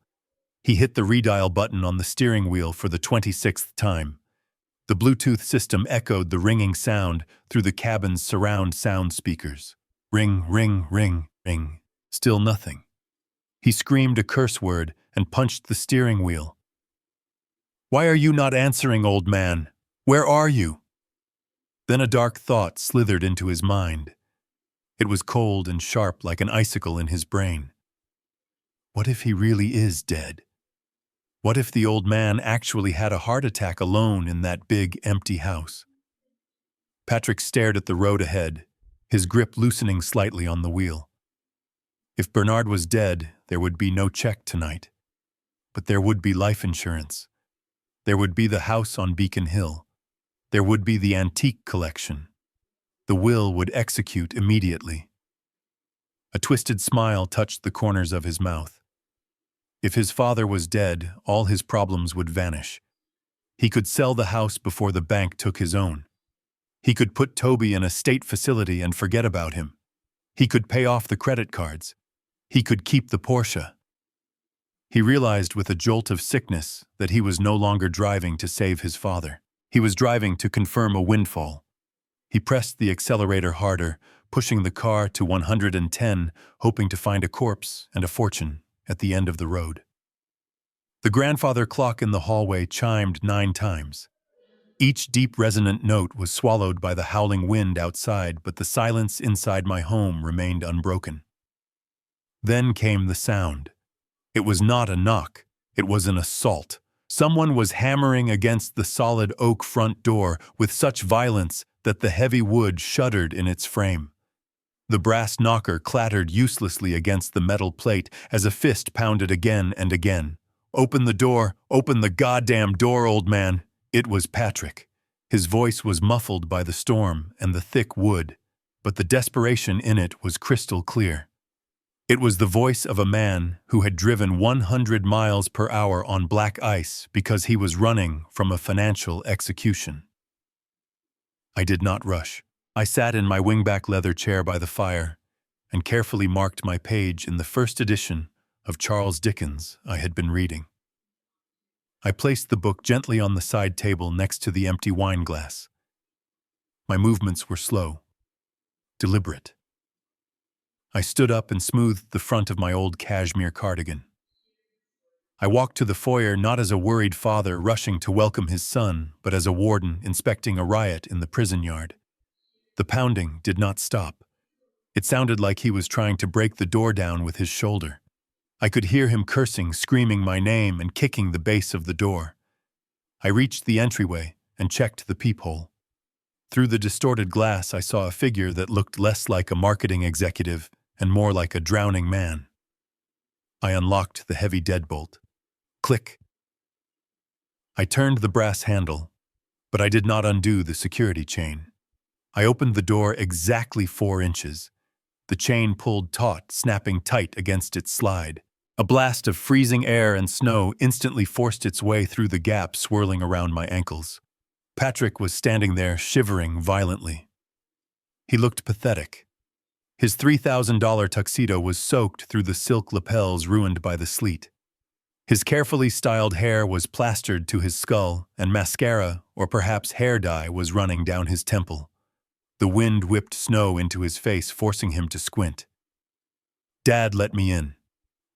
He hit the redial button on the steering wheel for the 26th time. The Bluetooth system echoed the ringing sound through the cabin's surround sound speakers. Ring, ring, ring, ring. Still nothing. He screamed a curse word and punched the steering wheel. "Why are you not answering, old man? Where are you?" Then a dark thought slithered into his mind. It was cold and sharp like an icicle in his brain. What if he really is dead? What if the old man actually had a heart attack alone in that big, empty house? Patrick stared at the road ahead, his grip loosening slightly on the wheel. If Bernard was dead, there would be no check tonight. But there would be life insurance. There would be the house on Beacon Hill. There would be the antique collection. The will would execute immediately. A twisted smile touched the corners of his mouth. If his father was dead, all his problems would vanish. He could sell the house before the bank took his own. He could put Toby in a state facility and forget about him. He could pay off the credit cards. He could keep the Porsche. He realized with a jolt of sickness that he was no longer driving to save his father. He was driving to confirm a windfall. He pressed the accelerator harder, pushing the car to 110, hoping to find a corpse and a fortune at the end of the road. The grandfather clock in the hallway chimed 9 times. Each deep resonant note was swallowed by the howling wind outside, but the silence inside my home remained unbroken. Then came the sound. It was not a knock, it was an assault. Someone was hammering against the solid oak front door with such violence that the heavy wood shuddered in its frame. The brass knocker clattered uselessly against the metal plate as a fist pounded again and again. "Open the door! Open the goddamn door, old man!" It was Patrick. His voice was muffled by the storm and the thick wood, but the desperation in it was crystal clear. It was the voice of a man who had driven 100 miles per hour on black ice because he was running from a financial execution. I did not rush. I sat in my wingback leather chair by the fire and carefully marked my page in the first edition of Charles Dickens I had been reading. I placed the book gently on the side table next to the empty wine glass. My movements were slow, deliberate. I stood up and smoothed the front of my old cashmere cardigan. I walked to the foyer not as a worried father rushing to welcome his son, but as a warden inspecting a riot in the prison yard. The pounding did not stop. It sounded like he was trying to break the door down with his shoulder. I could hear him cursing, screaming my name, and kicking the base of the door. I reached the entryway and checked the peephole. Through the distorted glass, I saw a figure that looked less like a marketing executive and more like a drowning man. I unlocked the heavy deadbolt. Click. I turned the brass handle, But I did not undo the security chain. I opened the door exactly 4 inches. The chain pulled taut, snapping tight against its slide. A blast of freezing air and snow instantly forced its way through the gap swirling around my ankles. Patrick was standing there, shivering violently. He looked pathetic. His $3,000 tuxedo was soaked through the silk lapels ruined by the sleet. His carefully styled hair was plastered to his skull, and mascara, or perhaps hair dye, was running down his temple. The wind whipped snow into his face, forcing him to squint. Dad let me in.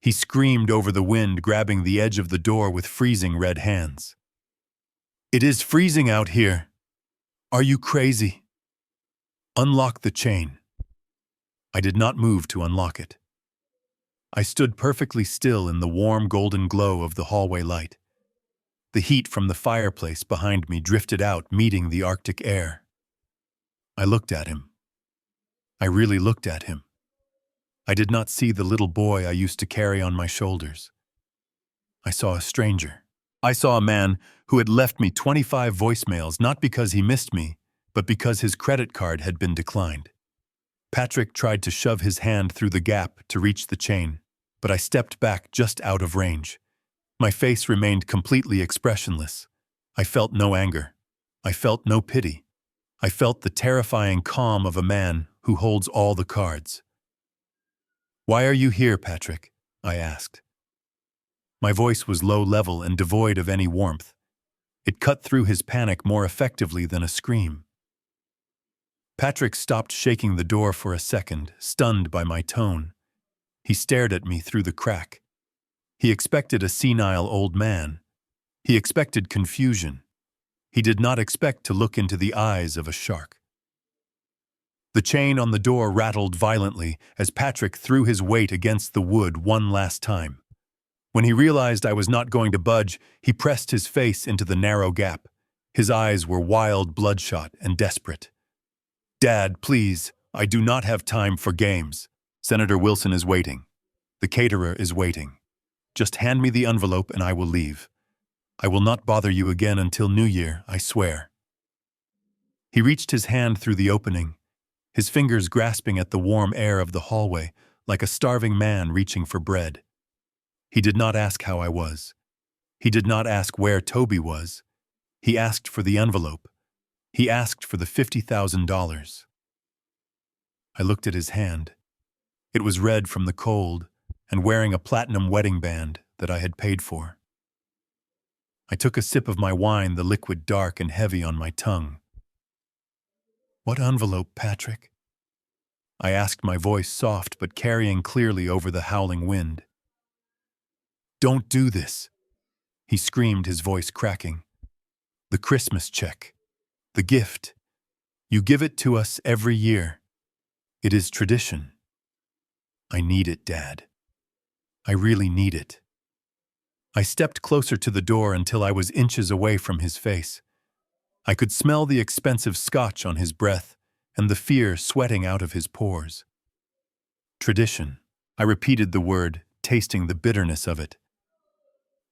He screamed over the wind, grabbing the edge of the door with freezing red hands. "It is freezing out here. Are you crazy? Unlock the chain." I did not move to unlock it. I stood perfectly still in the warm golden glow of the hallway light. The heat from the fireplace behind me drifted out, meeting the Arctic air. I looked at him. I really looked at him. I did not see the little boy I used to carry on my shoulders. I saw a stranger. I saw a man who had left me 25 voicemails, not because he missed me, but because his credit card had been declined. Patrick tried to shove his hand through the gap to reach the chain, but I stepped back just out of range. My face remained completely expressionless. I felt no anger. I felt no pity. I felt the terrifying calm of a man who holds all the cards. "Why are you here, Patrick?" I asked. My voice was low-level and devoid of any warmth. It cut through his panic more effectively than a scream. Patrick stopped shaking the door for a second, stunned by my tone. He stared at me through the crack. He expected a senile old man. He expected confusion. He did not expect to look into the eyes of a shark. The chain on the door rattled violently as Patrick threw his weight against the wood one last time. When he realized I was not going to budge, he pressed his face into the narrow gap. His eyes were wild, bloodshot, and desperate. "Dad, please, I do not have time for games. Senator Wilson is waiting. The caterer is waiting. Just hand me the envelope and I will leave. I will not bother you again until New Year, I swear." He reached his hand through the opening, his fingers grasping at the warm air of the hallway, like a starving man reaching for bread. He did not ask how I was. He did not ask where Toby was. He asked for the envelope. He asked for the $50,000. I looked at his hand. It was red from the cold and wearing a platinum wedding band that I had paid for. I took a sip of my wine, the liquid dark and heavy on my tongue. "What envelope, Patrick?" I asked, my voice soft but carrying clearly over the howling wind. "Don't do this," he screamed, his voice cracking. "The Christmas check. The gift. You give it to us every year. It is tradition. I need it, Dad. I really need it." I stepped closer to the door until I was inches away from his face. I could smell the expensive scotch on his breath and the fear sweating out of his pores. Tradition. I repeated the word, tasting the bitterness of it.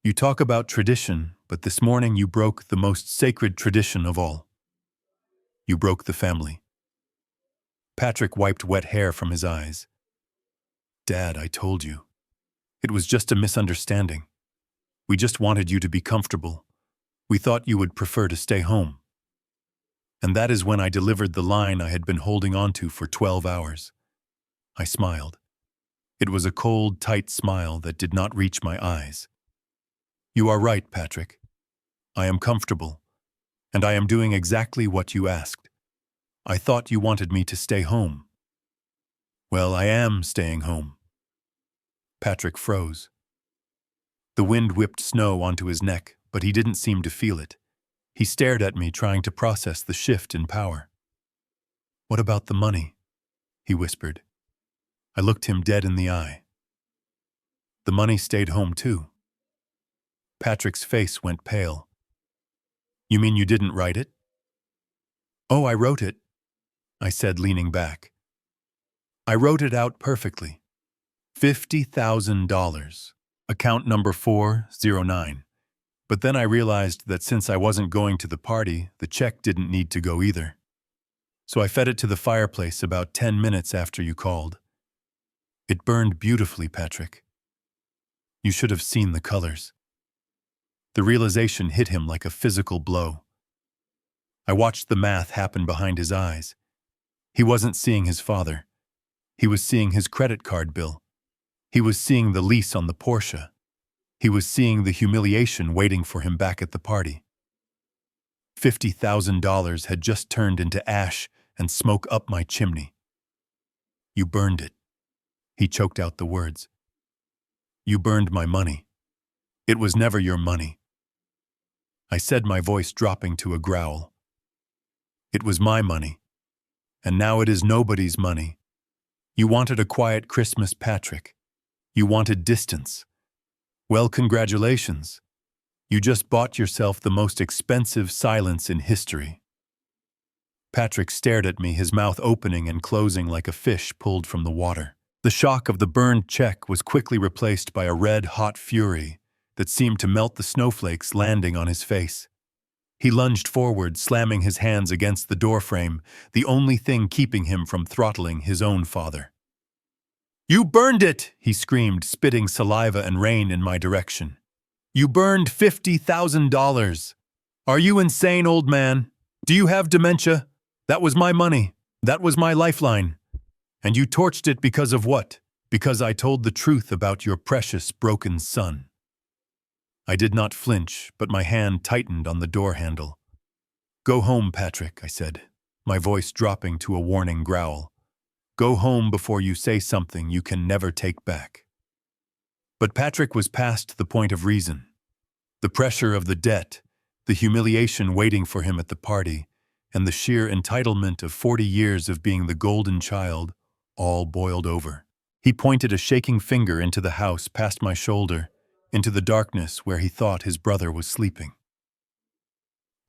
"You talk about tradition, but this morning you broke the most sacred tradition of all. You broke the family." Patrick wiped wet hair from his eyes. "Dad, I told you. It was just a misunderstanding. We just wanted you to be comfortable. We thought you would prefer to stay home." And that is when I delivered the line I had been holding on to for 12 hours. I smiled. It was a cold, tight smile that did not reach my eyes. "You are right, Patrick. I am comfortable, and I am doing exactly what you asked. I thought you wanted me to stay home. Well, I am staying home." Patrick froze. The wind whipped snow onto his neck, but he didn't seem to feel it. He stared at me, trying to process the shift in power. "What about the money?" he whispered. I looked him dead in the eye. "The money stayed home too." Patrick's face went pale. "You mean you didn't write it?" "Oh, I wrote it," I said, leaning back. "I wrote it out perfectly. $50,000. Account number 409. But then I realized that since I wasn't going to the party, the check didn't need to go either. So I fed it to the fireplace about 10 minutes after you called. It burned beautifully, Patrick. You should have seen the colors. The realization hit him like a physical blow. I watched the math happen behind his eyes. He wasn't seeing his father. He was seeing his credit card bill. He was seeing the lease on the Porsche. He was seeing the humiliation waiting for him back at the party. $50,000 had just turned into ash and smoke up my chimney. You burned it. He choked out the words. You burned my money. It was never your money. I said, my voice dropping to a growl. It was my money, and now it is nobody's money. You wanted a quiet Christmas, Patrick. You wanted distance. Well, congratulations. You just bought yourself the most expensive silence in history. Patrick stared at me, his mouth opening and closing like a fish pulled from the water. The shock of the burned check was quickly replaced by a red-hot fury that seemed to melt the snowflakes landing on his face. He lunged forward, slamming his hands against the doorframe, the only thing keeping him from throttling his own father. You burned it, he screamed, spitting saliva and rain in my direction. You burned $50,000. Are you insane, old man? Do you have dementia? That was my money. That was my lifeline. And you torched it because of what? Because I told the truth about your precious broken son. I did not flinch, but my hand tightened on the door handle. Go home, Patrick, I said, my voice dropping to a warning growl. Go home before you say something you can never take back. But Patrick was past the point of reason. The pressure of the debt, the humiliation waiting for him at the party, and the sheer entitlement of 40 years of being the golden child all boiled over. He pointed a shaking finger into the house past my shoulder, into the darkness where he thought his brother was sleeping.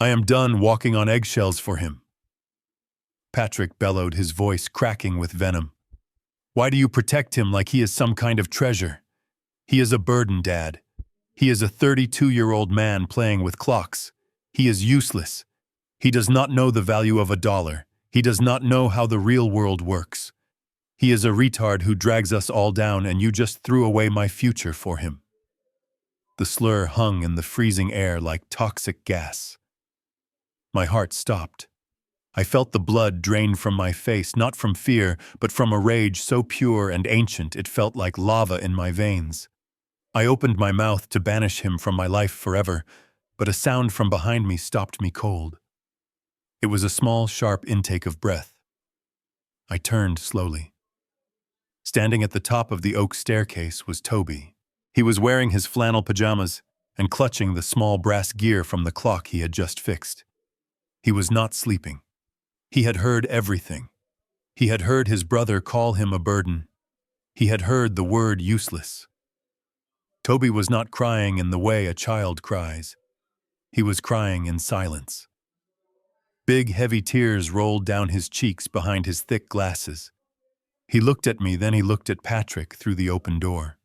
I am done walking on eggshells for him. Patrick bellowed, his voice cracking with venom. Why do you protect him like he is some kind of treasure? He is a burden, Dad. He is a 32-year-old man playing with clocks. He is useless. He does not know the value of $1. He does not know how the real world works. He is a retard who drags us all down, and you just threw away my future for him. The slur hung in the freezing air like toxic gas. My heart stopped. I felt the blood drain from my face, not from fear, but from a rage so pure and ancient it felt like lava in my veins. I opened my mouth to banish him from my life forever, but a sound from behind me stopped me cold. It was a small, sharp intake of breath. I turned slowly. Standing at the top of the oak staircase was Toby. He was wearing his flannel pajamas and clutching the small brass gear from the clock he had just fixed. He was not sleeping. He had heard everything. He had heard his brother call him a burden. He had heard the word useless. Toby was not crying in the way a child cries. He was crying in silence. Big, heavy tears rolled down his cheeks behind his thick glasses. He looked at me, then he looked at Patrick through the open door.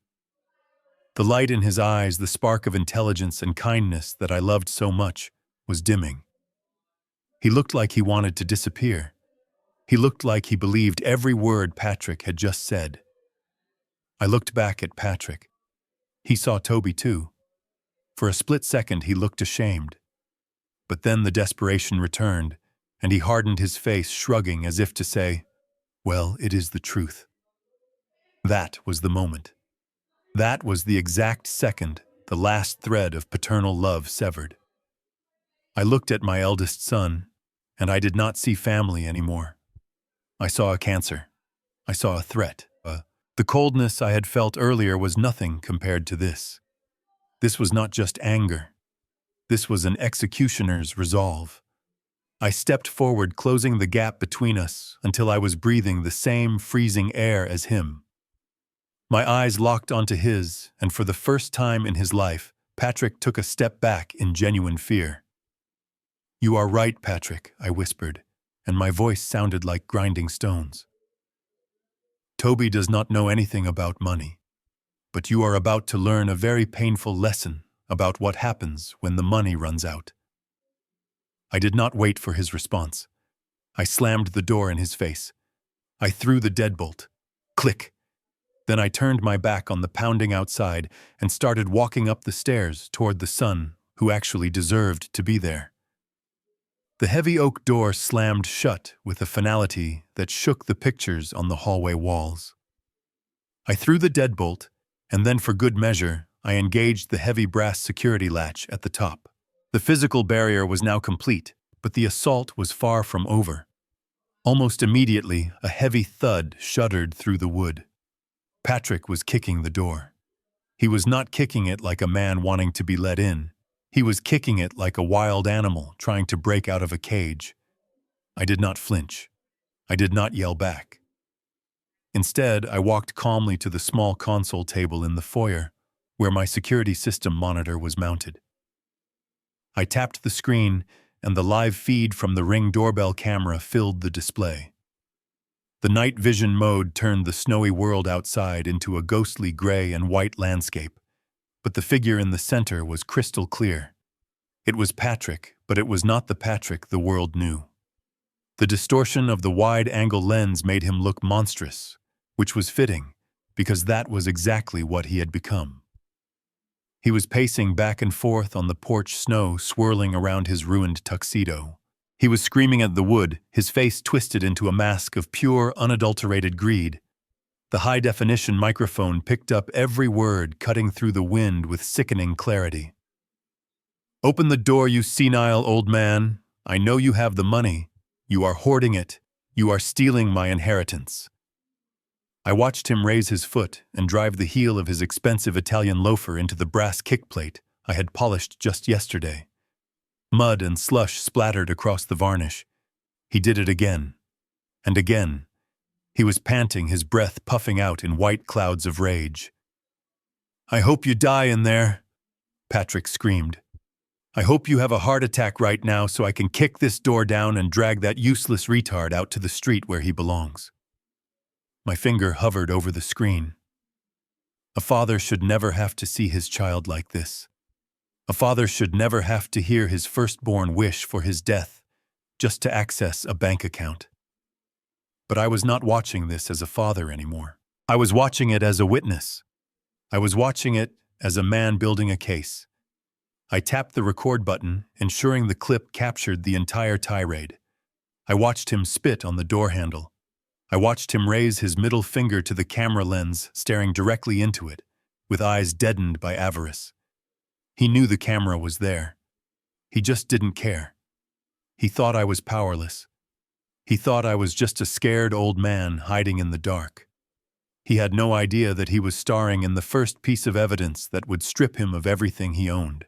The light in his eyes, the spark of intelligence and kindness that I loved so much, was dimming. He looked like he wanted to disappear. He looked like he believed every word Patrick had just said. I looked back at Patrick. He saw Toby too. For a split second he looked ashamed. But then the desperation returned, and he hardened his face, shrugging as if to say, well, it is the truth. That was the moment. That was the exact second the last thread of paternal love severed. I looked at my eldest son, and I did not see family anymore. I saw a cancer. I saw a threat. The coldness I had felt earlier was nothing compared to this. This was not just anger. This was an executioner's resolve. I stepped forward, closing the gap between us until I was breathing the same freezing air as him. My eyes locked onto his, and for the first time in his life, Patrick took a step back in genuine fear. You are right, Patrick, I whispered, and my voice sounded like grinding stones. Toby does not know anything about money, but you are about to learn a very painful lesson about what happens when the money runs out. I did not wait for his response. I slammed the door in his face. I threw the deadbolt. Click! Then I turned my back on the pounding outside and started walking up the stairs toward the son who actually deserved to be there. The heavy oak door slammed shut with a finality that shook the pictures on the hallway walls. I threw the deadbolt, and then for good measure, I engaged the heavy brass security latch at the top. The physical barrier was now complete, but the assault was far from over. Almost immediately, a heavy thud shuddered through the wood. Patrick was kicking the door. He was not kicking it like a man wanting to be let in. He was kicking it like a wild animal trying to break out of a cage. I did not flinch. I did not yell back. Instead, I walked calmly to the small console table in the foyer, where my security system monitor was mounted. I tapped the screen, and the live feed from the Ring doorbell camera filled the display. The night vision mode turned the snowy world outside into a ghostly gray and white landscape, but the figure in the center was crystal clear. It was Patrick, but it was not the Patrick the world knew. The distortion of the wide-angle lens made him look monstrous, which was fitting, because that was exactly what he had become. He was pacing back and forth on the porch, snow swirling around his ruined tuxedo. He was screaming at the wood, his face twisted into a mask of pure, unadulterated greed. The high-definition microphone picked up every word, cutting through the wind with sickening clarity. "Open the door, you senile old man. I know you have the money. You are hoarding it. You are stealing my inheritance." I watched him raise his foot and drive the heel of his expensive Italian loafer into the brass kickplate I had polished just yesterday. Mud and slush splattered across the varnish. He did it again. And again. He was panting, his breath puffing out in white clouds of rage. "I hope you die in there," Patrick screamed. "I hope you have a heart attack right now so I can kick this door down and drag that useless retard out to the street where he belongs." My finger hovered over the screen. A father should never have to see his child like this. A father should never have to hear his firstborn wish for his death just to access a bank account. But I was not watching this as a father anymore. I was watching it as a witness. I was watching it as a man building a case. I tapped the record button, ensuring the clip captured the entire tirade. I watched him spit on the door handle. I watched him raise his middle finger to the camera lens, staring directly into it, with eyes deadened by avarice. He knew the camera was there. He just didn't care. He thought I was powerless. He thought I was just a scared old man hiding in the dark. He had no idea that he was starring in the first piece of evidence that would strip him of everything he owned.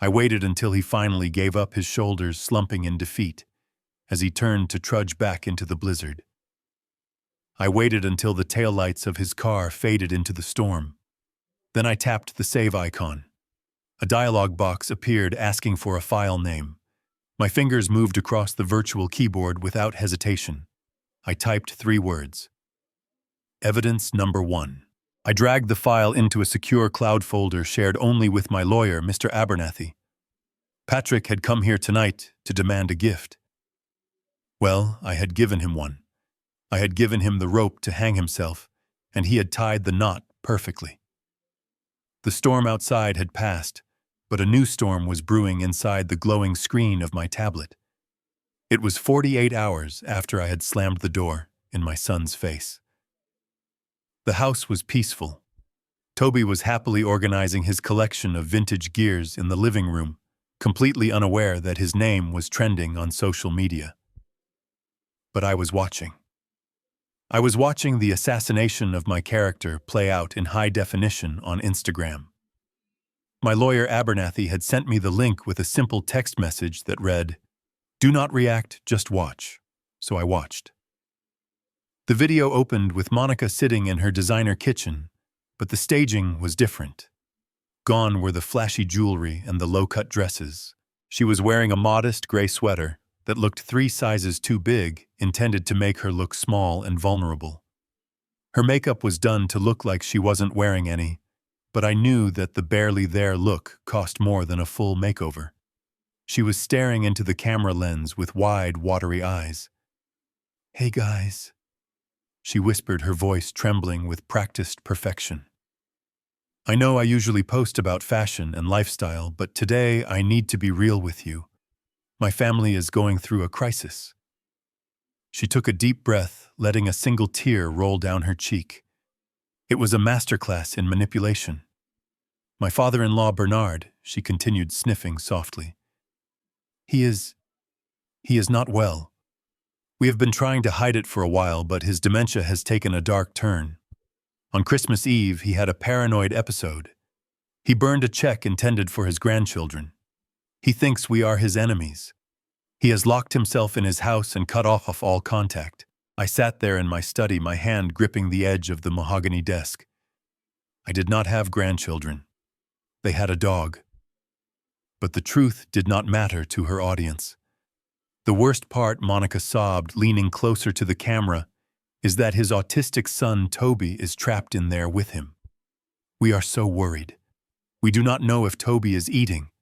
I waited until he finally gave up, his shoulders slumping in defeat, as he turned to trudge back into the blizzard. I waited until the taillights of his car faded into the storm. Then I tapped the save icon. A dialog box appeared asking for a file name. My fingers moved across the virtual keyboard without hesitation. I typed 3 words. Evidence number 1. I dragged the file into a secure cloud folder shared only with my lawyer, Mr. Abernathy. Patrick had come here tonight to demand a gift. Well, I had given him one. I had given him the rope to hang himself, and he had tied the knot perfectly. The storm outside had passed, but a new storm was brewing inside the glowing screen of my tablet. It was 48 hours after I had slammed the door in my son's face. The house was peaceful. Toby was happily organizing his collection of vintage gears in the living room, completely unaware that his name was trending on social media. But I was watching. I was watching the assassination of my character play out in high definition on Instagram. My lawyer Abernathy had sent me the link with a simple text message that read, "Do not react, just watch." So I watched. The video opened with Monica sitting in her designer kitchen, but the staging was different. Gone were the flashy jewelry and the low-cut dresses. She was wearing a modest gray sweater that looked 3 sizes too big, intended to make her look small and vulnerable. Her makeup was done to look like she wasn't wearing any, but I knew that the barely there look cost more than a full makeover. She was staring into the camera lens with wide, watery eyes. "Hey guys," she whispered, her voice trembling with practiced perfection. "I know I usually post about fashion and lifestyle, but today I need to be real with you. My family is going through a crisis." She took a deep breath, letting a single tear roll down her cheek. It was a masterclass in manipulation. "My father-in-law Bernard," she continued, sniffing softly. He is not well. We have been trying to hide it for a while, but his dementia has taken a dark turn. On Christmas Eve, he had a paranoid episode. He burned a check intended for his grandchildren. He thinks we are his enemies. He has locked himself in his house and cut off all contact." I sat there in my study, my hand gripping the edge of the mahogany desk. I did not have grandchildren. They had a dog. But the truth did not matter to her audience. "The worst part," Monica sobbed, leaning closer to the camera, "is that his autistic son, Toby, is trapped in there with him. We are so worried. We do not know if Toby is eating.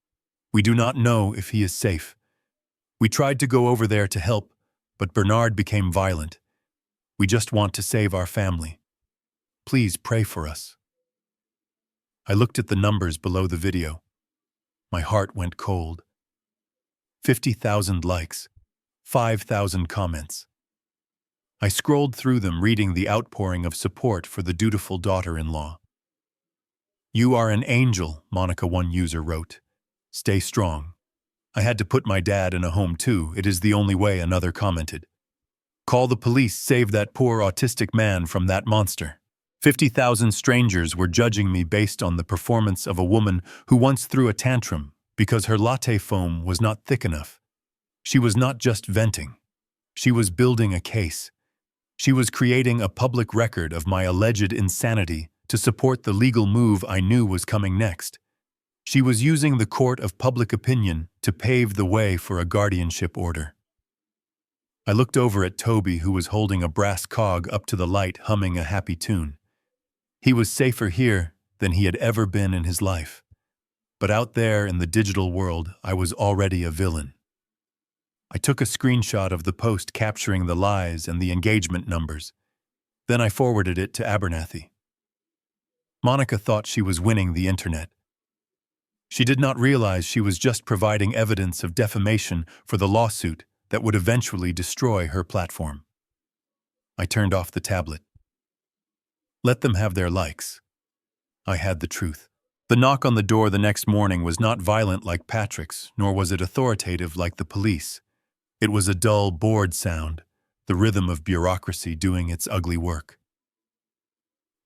We do not know if he is safe. We tried to go over there to help, but Bernard became violent. We just want to save our family. Please pray for us." I looked at the numbers below the video. My heart went cold. 50,000 likes, 5,000 comments. I scrolled through them, reading the outpouring of support for the dutiful daughter-in-law. "You are an angel," Monica, one user, wrote. "Stay strong." "I had to put my dad in a home too. It is the only way," another commented. "Call the police, save that poor autistic man from that monster." 50,000 strangers were judging me based on the performance of a woman who once threw a tantrum because her latte foam was not thick enough. She was not just venting. She was building a case. She was creating a public record of my alleged insanity to support the legal move I knew was coming next. She was using the court of public opinion to pave the way for a guardianship order. I looked over at Toby, who was holding a brass cog up to the light, humming a happy tune. He was safer here than he had ever been in his life. But out there in the digital world, I was already a villain. I took a screenshot of the post capturing the lies and the engagement numbers. Then I forwarded it to Abernathy. Monica thought she was winning the internet. She did not realize she was just providing evidence of defamation for the lawsuit that would eventually destroy her platform. I turned off the tablet. Let them have their likes. I had the truth. The knock on the door the next morning was not violent like Patrick's, nor was it authoritative like the police. It was a dull, bored sound, the rhythm of bureaucracy doing its ugly work.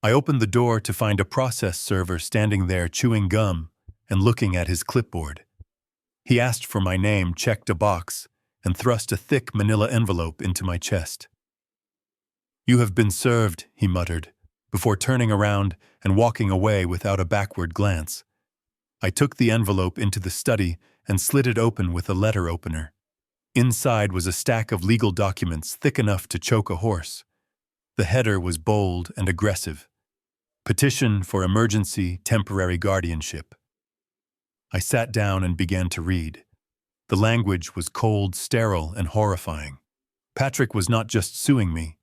I opened the door to find a process server standing there chewing gum and looking at his clipboard. He asked for my name, checked a box, and thrust a thick manila envelope into my chest. "You have been served," he muttered, before turning around and walking away without a backward glance. I took the envelope into the study and slid it open with a letter opener. Inside was a stack of legal documents thick enough to choke a horse. The header was bold and aggressive. "Petition for emergency temporary guardianship." I sat down and began to read. The language was cold, sterile, and horrifying. Patrick was not just suing me.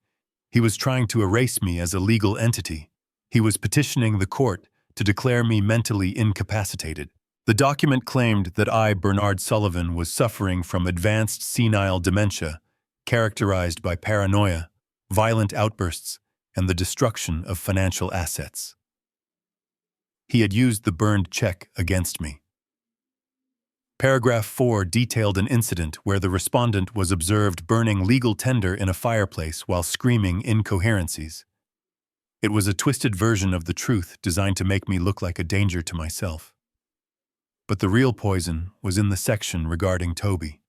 He was trying to erase me as a legal entity. He was petitioning the court to declare me mentally incapacitated. The document claimed that I, Bernard Sullivan, was suffering from advanced senile dementia, characterized by paranoia, violent outbursts, and the destruction of financial assets. He had used the burned check against me. Paragraph 4 detailed an incident where the respondent was observed burning legal tender in a fireplace while screaming incoherencies. It was a twisted version of the truth designed to make me look like a danger to myself. But the real poison was in the section regarding Toby.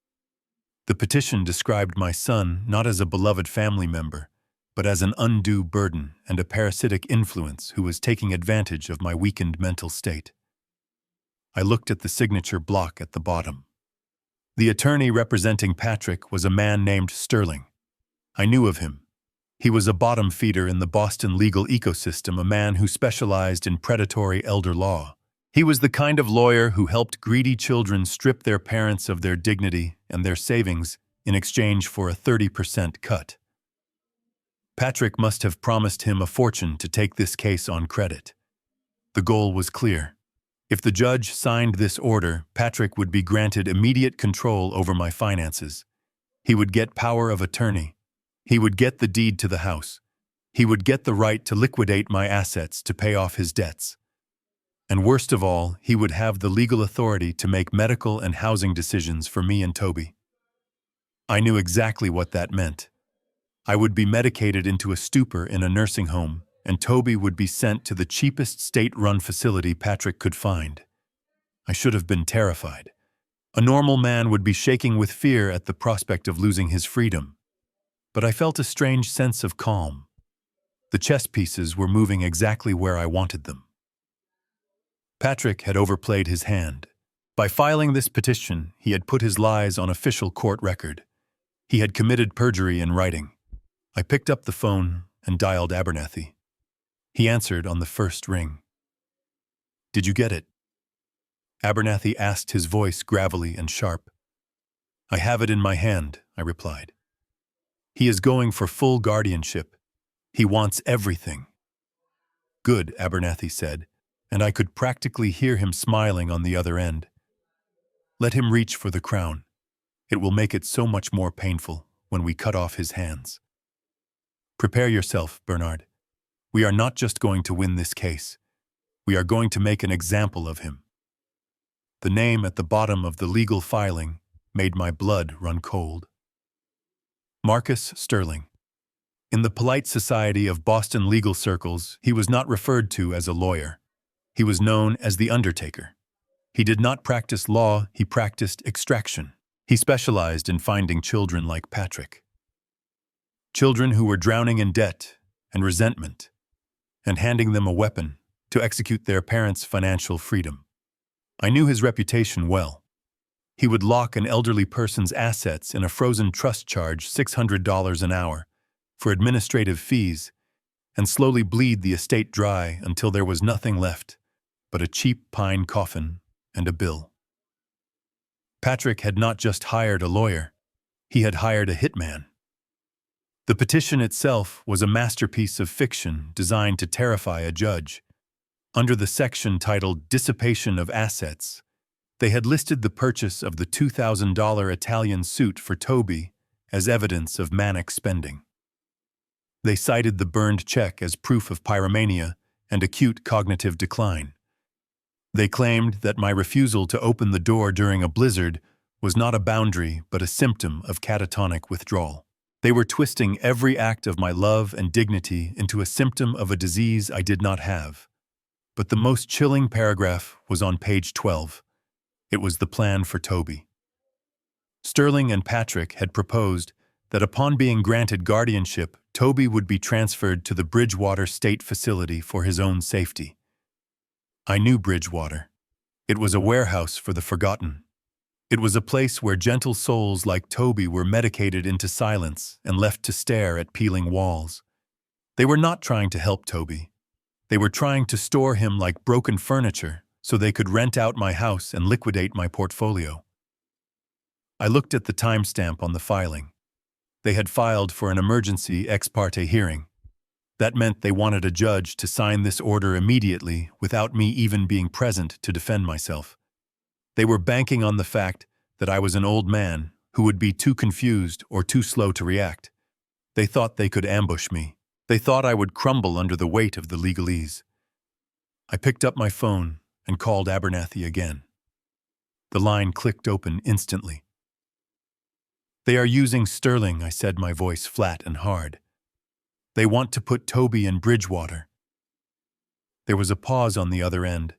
The petition described my son not as a beloved family member, but as an undue burden and a parasitic influence who was taking advantage of my weakened mental state. I looked at the signature block at the bottom. The attorney representing Patrick was a man named Sterling. I knew of him. He was a bottom feeder in the Boston legal ecosystem, a man who specialized in predatory elder law. He was the kind of lawyer who helped greedy children strip their parents of their dignity and their savings in exchange for a 30% cut. Patrick must have promised him a fortune to take this case on credit. The goal was clear. If the judge signed this order, Patrick would be granted immediate control over my finances. He would get power of attorney. He would get the deed to the house. He would get the right to liquidate my assets to pay off his debts. And worst of all, he would have the legal authority to make medical and housing decisions for me and Toby. I knew exactly what that meant. I would be medicated into a stupor in a nursing home, and Toby would be sent to the cheapest state-run facility Patrick could find. I should have been terrified. A normal man would be shaking with fear at the prospect of losing his freedom. But I felt a strange sense of calm. The chess pieces were moving exactly where I wanted them. Patrick had overplayed his hand. By filing this petition, he had put his lies on official court record. He had committed perjury in writing. I picked up the phone and dialed Abernathy. He answered on the first ring. "Did you get it?" Abernathy asked, his voice gravelly and sharp. "I have it in my hand," I replied. "He is going for full guardianship. He wants everything." "Good," Abernathy said, and I could practically hear him smiling on the other end. "Let him reach for the crown. It will make it so much more painful when we cut off his hands. Prepare yourself, Bernard. We are not just going to win this case. We are going to make an example of him." The name at the bottom of the legal filing made my blood run cold. Marcus Sterling. In the polite society of Boston legal circles, he was not referred to as a lawyer. He was known as the Undertaker. He did not practice law, he practiced extraction. He specialized in finding children like Patrick. Children who were drowning in debt and resentment, and handing them a weapon to execute their parents' financial freedom. I knew his reputation well. He would lock an elderly person's assets in a frozen trust, charge $600 an hour for administrative fees, and slowly bleed the estate dry until there was nothing left but a cheap pine coffin and a bill. Patrick had not just hired a lawyer, he had hired a hitman. The petition itself was a masterpiece of fiction designed to terrify a judge. Under the section titled Dissipation of Assets, they had listed the purchase of the $2,000 Italian suit for Toby as evidence of manic spending. They cited the burned check as proof of pyromania and acute cognitive decline. They claimed that my refusal to open the door during a blizzard was not a boundary but a symptom of catatonic withdrawal. They were twisting every act of my love and dignity into a symptom of a disease I did not have. But the most chilling paragraph was on page 12. It was the plan for Toby. Sterling and Patrick had proposed that upon being granted guardianship, Toby would be transferred to the Bridgewater State Facility for his own safety. I knew Bridgewater. It was a warehouse for the forgotten. It was a place where gentle souls like Toby were medicated into silence and left to stare at peeling walls. They were not trying to help Toby. They were trying to store him like broken furniture so they could rent out my house and liquidate my portfolio. I looked at the timestamp on the filing. They had filed for an emergency ex parte hearing. That meant they wanted a judge to sign this order immediately without me even being present to defend myself. They were banking on the fact that I was an old man who would be too confused or too slow to react. They thought they could ambush me. They thought I would crumble under the weight of the legalese. I picked up my phone and called Abernathy again. The line clicked open instantly. "They are using Sterling," I said, my voice flat and hard. "They want to put Toby in Bridgewater." There was a pause on the other end,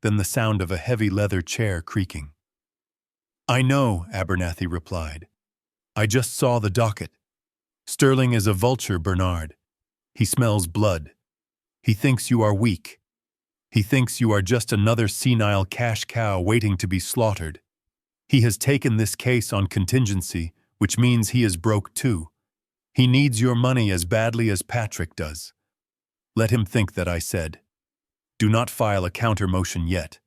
then the sound of a heavy leather chair creaking. "I know," Abernathy replied. "I just saw the docket. Sterling is a vulture, Bernard. He smells blood. He thinks you are weak. He thinks you are just another senile cash cow waiting to be slaughtered. He has taken this case on contingency, which means he is broke too. He needs your money as badly as Patrick does. Let him think that I said. Do not file a counter motion yet.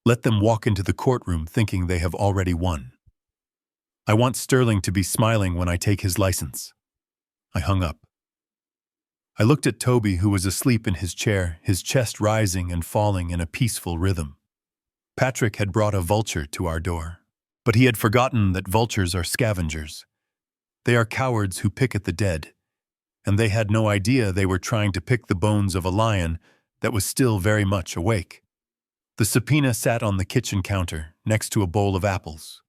Let them walk into the courtroom thinking they have already won. I want Sterling to be smiling when I take his license. I hung up. I looked at Toby, who was asleep in his chair, his chest rising and falling in a peaceful rhythm. Patrick had brought a vulture to our door, but he had forgotten that vultures are scavengers. They are cowards who pick at the dead, and they had no idea they were trying to pick the bones of a lion that was still very much awake. The subpoena sat on the kitchen counter, next to a bowl of apples.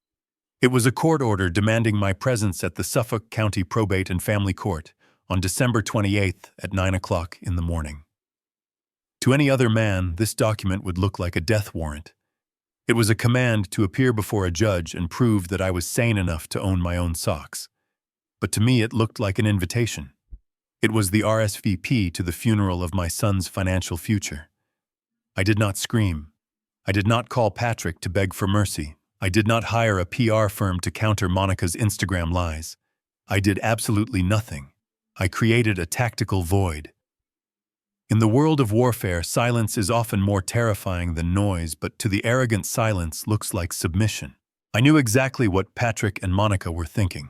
It was a court order demanding my presence at the Suffolk County Probate and Family Court on December 28th at 9 o'clock in the morning. To any other man, this document would look like a death warrant. It was a command to appear before a judge and prove that I was sane enough to own my own socks. But to me it looked like an invitation. It was the RSVP to the funeral of my son's financial future. I did not scream. I did not call Patrick to beg for mercy. I did not hire a PR firm to counter Monica's Instagram lies. I did absolutely nothing. I created a tactical void. In the world of warfare, silence is often more terrifying than noise, but to the arrogant, silence looks like submission. I knew exactly what Patrick and Monica were thinking.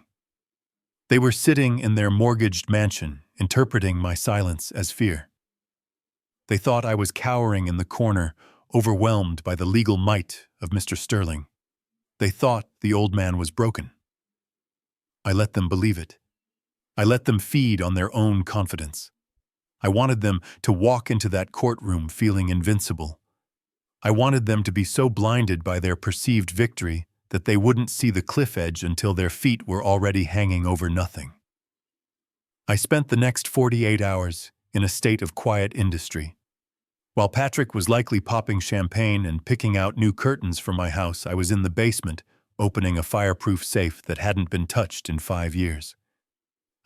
They were sitting in their mortgaged mansion, interpreting my silence as fear. They thought I was cowering in the corner, overwhelmed by the legal might of Mr. Sterling. They thought the old man was broken. I let them believe it. I let them feed on their own confidence. I wanted them to walk into that courtroom feeling invincible. I wanted them to be so blinded by their perceived victory that they wouldn't see the cliff edge until their feet were already hanging over nothing. I spent the next 48 hours in a state of quiet industry. While Patrick was likely popping champagne and picking out new curtains for my house, I was in the basement, opening a fireproof safe that hadn't been touched in 5 years.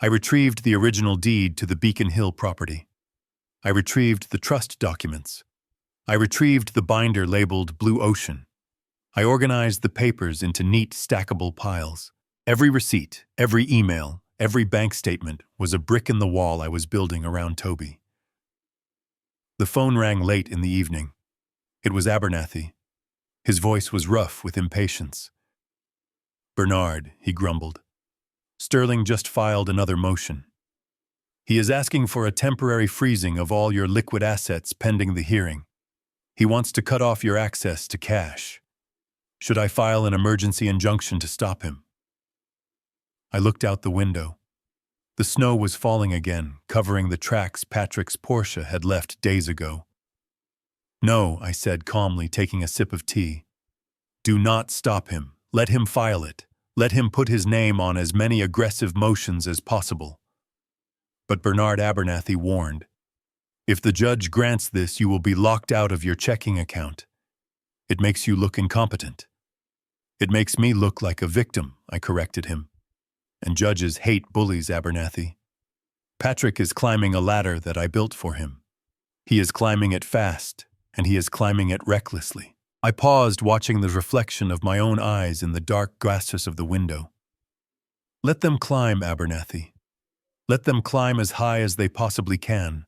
I retrieved the original deed to the Beacon Hill property. I retrieved the trust documents. I retrieved the binder labeled Blue Ocean. I organized the papers into neat, stackable piles. Every receipt, every email, every bank statement was a brick in the wall I was building around Toby. The phone rang late in the evening. It was Abernathy. His voice was rough with impatience. "Bernard," he grumbled. "Sterling just filed another motion. He is asking for a temporary freezing of all your liquid assets pending the hearing. He wants to cut off your access to cash. Should I file an emergency injunction to stop him?" I looked out the window. The snow was falling again, covering the tracks Patrick's Porsche had left days ago. "No," I said calmly, taking a sip of tea. "Do not stop him. Let him file it. Let him put his name on as many aggressive motions as possible." But Bernard Abernathy warned, "If the judge grants this, you will be locked out of your checking account. It makes you look incompetent." "It makes me look like a victim," I corrected him. "And judges hate bullies, Abernathy. Patrick is climbing a ladder that I built for him. He is climbing it fast, and he is climbing it recklessly." I paused, watching the reflection of my own eyes in the dark glacis of the window. "Let them climb, Abernathy. Let them climb as high as they possibly can.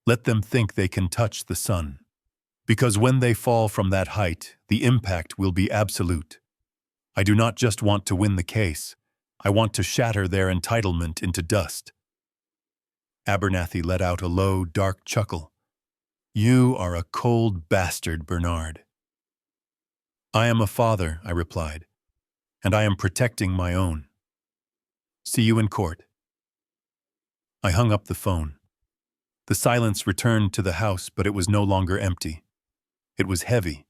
Let them think they can touch the sun. Because when they fall from that height, the impact will be absolute. I do not just want to win the case. I want to shatter their entitlement into dust." Abernathy let out a low, dark chuckle. "You are a cold bastard, Bernard." "I am a father," I replied, "and I am protecting my own. See you in court." I hung up the phone. The silence returned to the house, but it was no longer empty. It was heavy.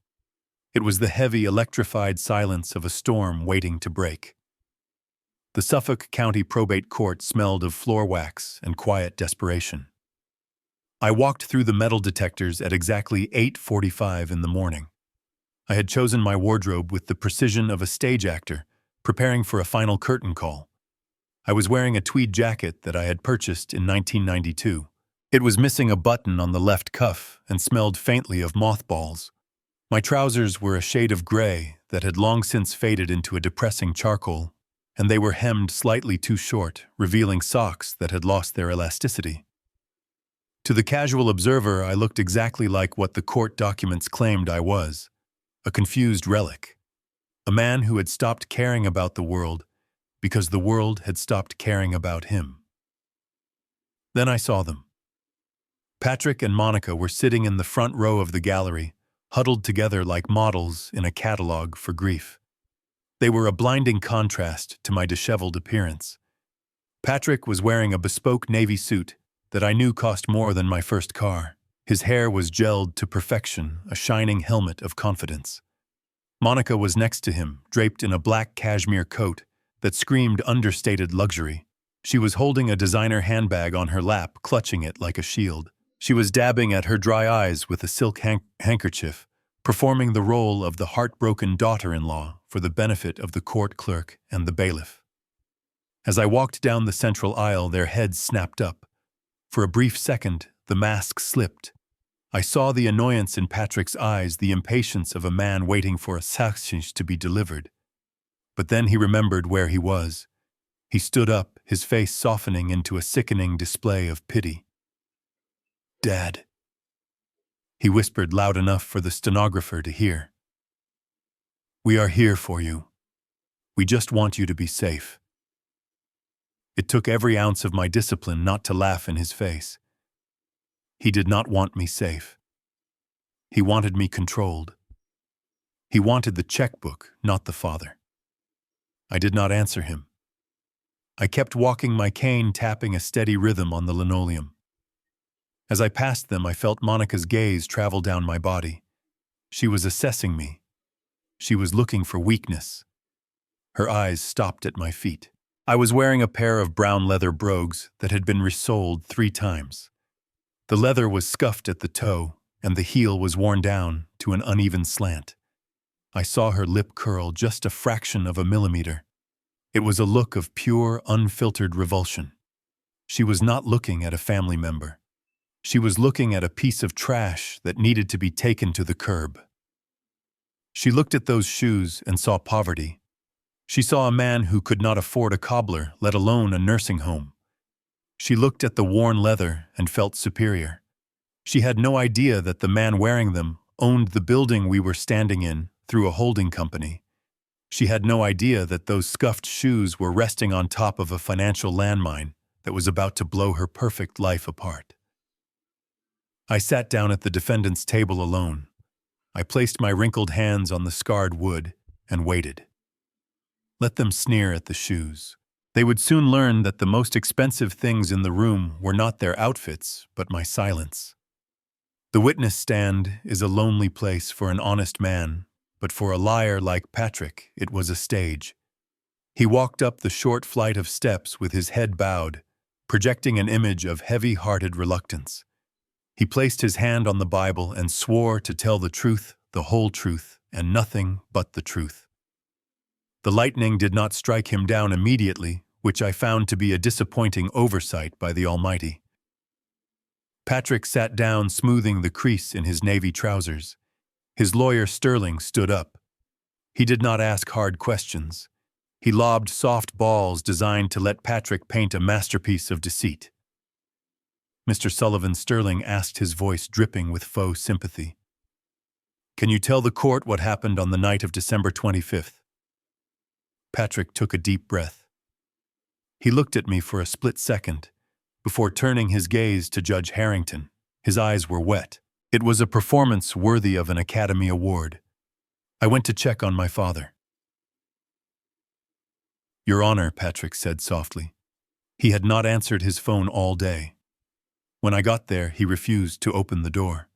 It was the heavy, electrified silence of a storm waiting to break. The Suffolk County Probate Court smelled of floor wax and quiet desperation. I walked through the metal detectors at exactly 8:45 in the morning. I had chosen my wardrobe with the precision of a stage actor, preparing for a final curtain call. I was wearing a tweed jacket that I had purchased in 1992. It was missing a button on the left cuff and smelled faintly of mothballs. My trousers were a shade of gray that had long since faded into a depressing charcoal, and they were hemmed slightly too short, revealing socks that had lost their elasticity. To the casual observer, I looked exactly like what the court documents claimed I was, a confused relic, a man who had stopped caring about the world because the world had stopped caring about him. Then I saw them. Patrick and Monica were sitting in the front row of the gallery, huddled together like models in a catalog for grief. They were a blinding contrast to my disheveled appearance. Patrick was wearing a bespoke navy suit that I knew cost more than my first car. His hair was gelled to perfection, a shining helmet of confidence. Monica was next to him, draped in a black cashmere coat that screamed understated luxury. She was holding a designer handbag on her lap, clutching it like a shield. She was dabbing at her dry eyes with a silk handkerchief, performing the role of the heartbroken daughter-in-law for the benefit of the court clerk and the bailiff. As I walked down the central aisle, their heads snapped up. For a brief second, the mask slipped. I saw the annoyance in Patrick's eyes, the impatience of a man waiting for a sausage to be delivered. But then he remembered where he was. He stood up, his face softening into a sickening display of pity. "Dad," he whispered loud enough for the stenographer to hear. "We are here for you. We just want you to be safe." It took every ounce of my discipline not to laugh in his face. He did not want me safe. He wanted me controlled. He wanted the checkbook, not the father. I did not answer him. I kept walking, my cane tapping a steady rhythm on the linoleum. As I passed them, I felt Monica's gaze travel down my body. She was assessing me. She was looking for weakness. Her eyes stopped at my feet. I was wearing a pair of brown leather brogues that had been resoled 3 times. The leather was scuffed at the toe, and the heel was worn down to an uneven slant. I saw her lip curl just a fraction of a millimeter. It was a look of pure, unfiltered revulsion. She was not looking at a family member. She was looking at a piece of trash that needed to be taken to the curb. She looked at those shoes and saw poverty. She saw a man who could not afford a cobbler, let alone a nursing home. She looked at the worn leather and felt superior. She had no idea that the man wearing them owned the building we were standing in through a holding company. She had no idea that those scuffed shoes were resting on top of a financial landmine that was about to blow her perfect life apart. I sat down at the defendant's table alone. I placed my wrinkled hands on the scarred wood and waited. Let them sneer at the shoes. They would soon learn that the most expensive things in the room were not their outfits, but my silence. The witness stand is a lonely place for an honest man, but for a liar like Patrick, it was a stage. He walked up the short flight of steps with his head bowed, projecting an image of heavy-hearted reluctance. He placed his hand on the Bible and swore to tell the truth, the whole truth, and nothing but the truth. The lightning did not strike him down immediately, which I found to be a disappointing oversight by the Almighty. Patrick sat down, smoothing the crease in his navy trousers. His lawyer Sterling stood up. He did not ask hard questions. He lobbed soft balls designed to let Patrick paint a masterpiece of deceit. Mr. Sullivan, Sterling asked, his voice dripping with faux sympathy. "Can you tell the court what happened on the night of December 25th? Patrick took a deep breath. He looked at me for a split second, before turning his gaze to Judge Harrington. His eyes were wet. It was a performance worthy of an Academy Award. I went to check on my father. "Your Honor," Patrick said softly. He had not answered his phone all day. When I got there, he refused to open the door.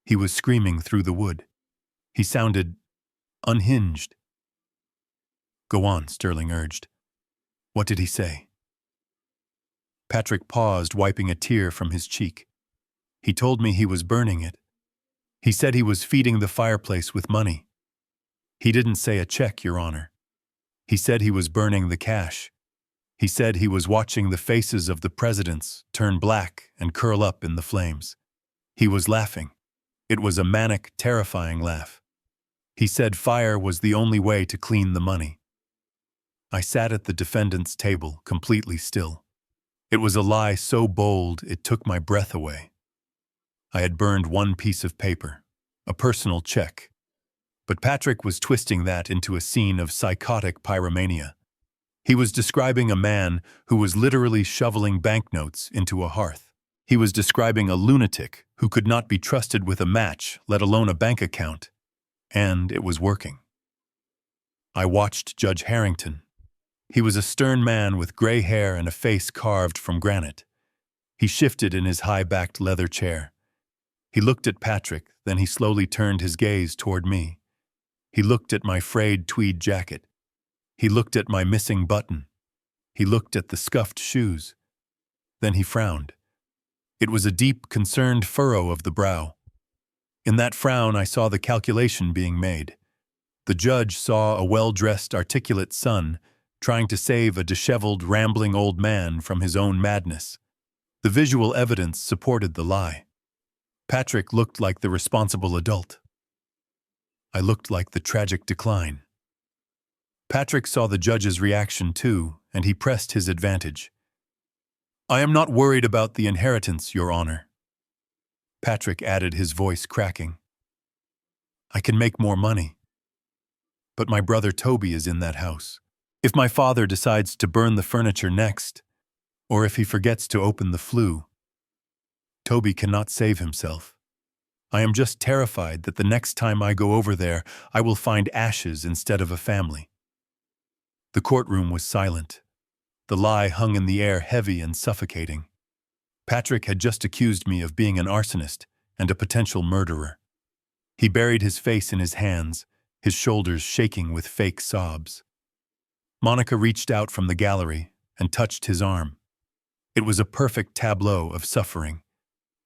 He was screaming through the wood. He sounded unhinged. "Go on," Sterling urged. "What did he say?" Patrick paused, wiping a tear from his cheek. "He told me he was burning it. He said he was feeding the fireplace with money. He didn't say a check, Your Honor. He said he was burning the cash. He said he was watching the faces of the presidents turn black and curl up in the flames. He was laughing. It was a manic, terrifying laugh. He said fire was the only way to clean the money." I sat at the defendant's table, completely still. It was a lie so bold it took my breath away. I had burned one piece of paper, a personal check. But Patrick was twisting that into a scene of psychotic pyromania. He was describing a man who was literally shoveling banknotes into a hearth. He was describing a lunatic who could not be trusted with a match, let alone a bank account. And it was working. I watched Judge Harrington. He was a stern man with gray hair and a face carved from granite. He shifted in his high-backed leather chair. He looked at Patrick, then he slowly turned his gaze toward me. He looked at my frayed tweed jacket. He looked at my missing button. He looked at the scuffed shoes. Then he frowned. It was a deep, concerned furrow of the brow. In that frown, I saw the calculation being made. The judge saw a well-dressed, articulate son trying to save a disheveled, rambling old man from his own madness. The visual evidence supported the lie. Patrick looked like the responsible adult. I looked like the tragic decline. Patrick saw the judge's reaction too, and he pressed his advantage. "I am not worried about the inheritance, Your Honor." Patrick added, his voice cracking. "I can make more money. But my brother Toby is in that house. If my father decides to burn the furniture next, or if he forgets to open the flue, Toby cannot save himself. I am just terrified that the next time I go over there, I will find ashes instead of a family." The courtroom was silent. The lie hung in the air, heavy and suffocating. Patrick had just accused me of being an arsonist and a potential murderer. He buried his face in his hands, his shoulders shaking with fake sobs. Monica reached out from the gallery and touched his arm. It was a perfect tableau of suffering,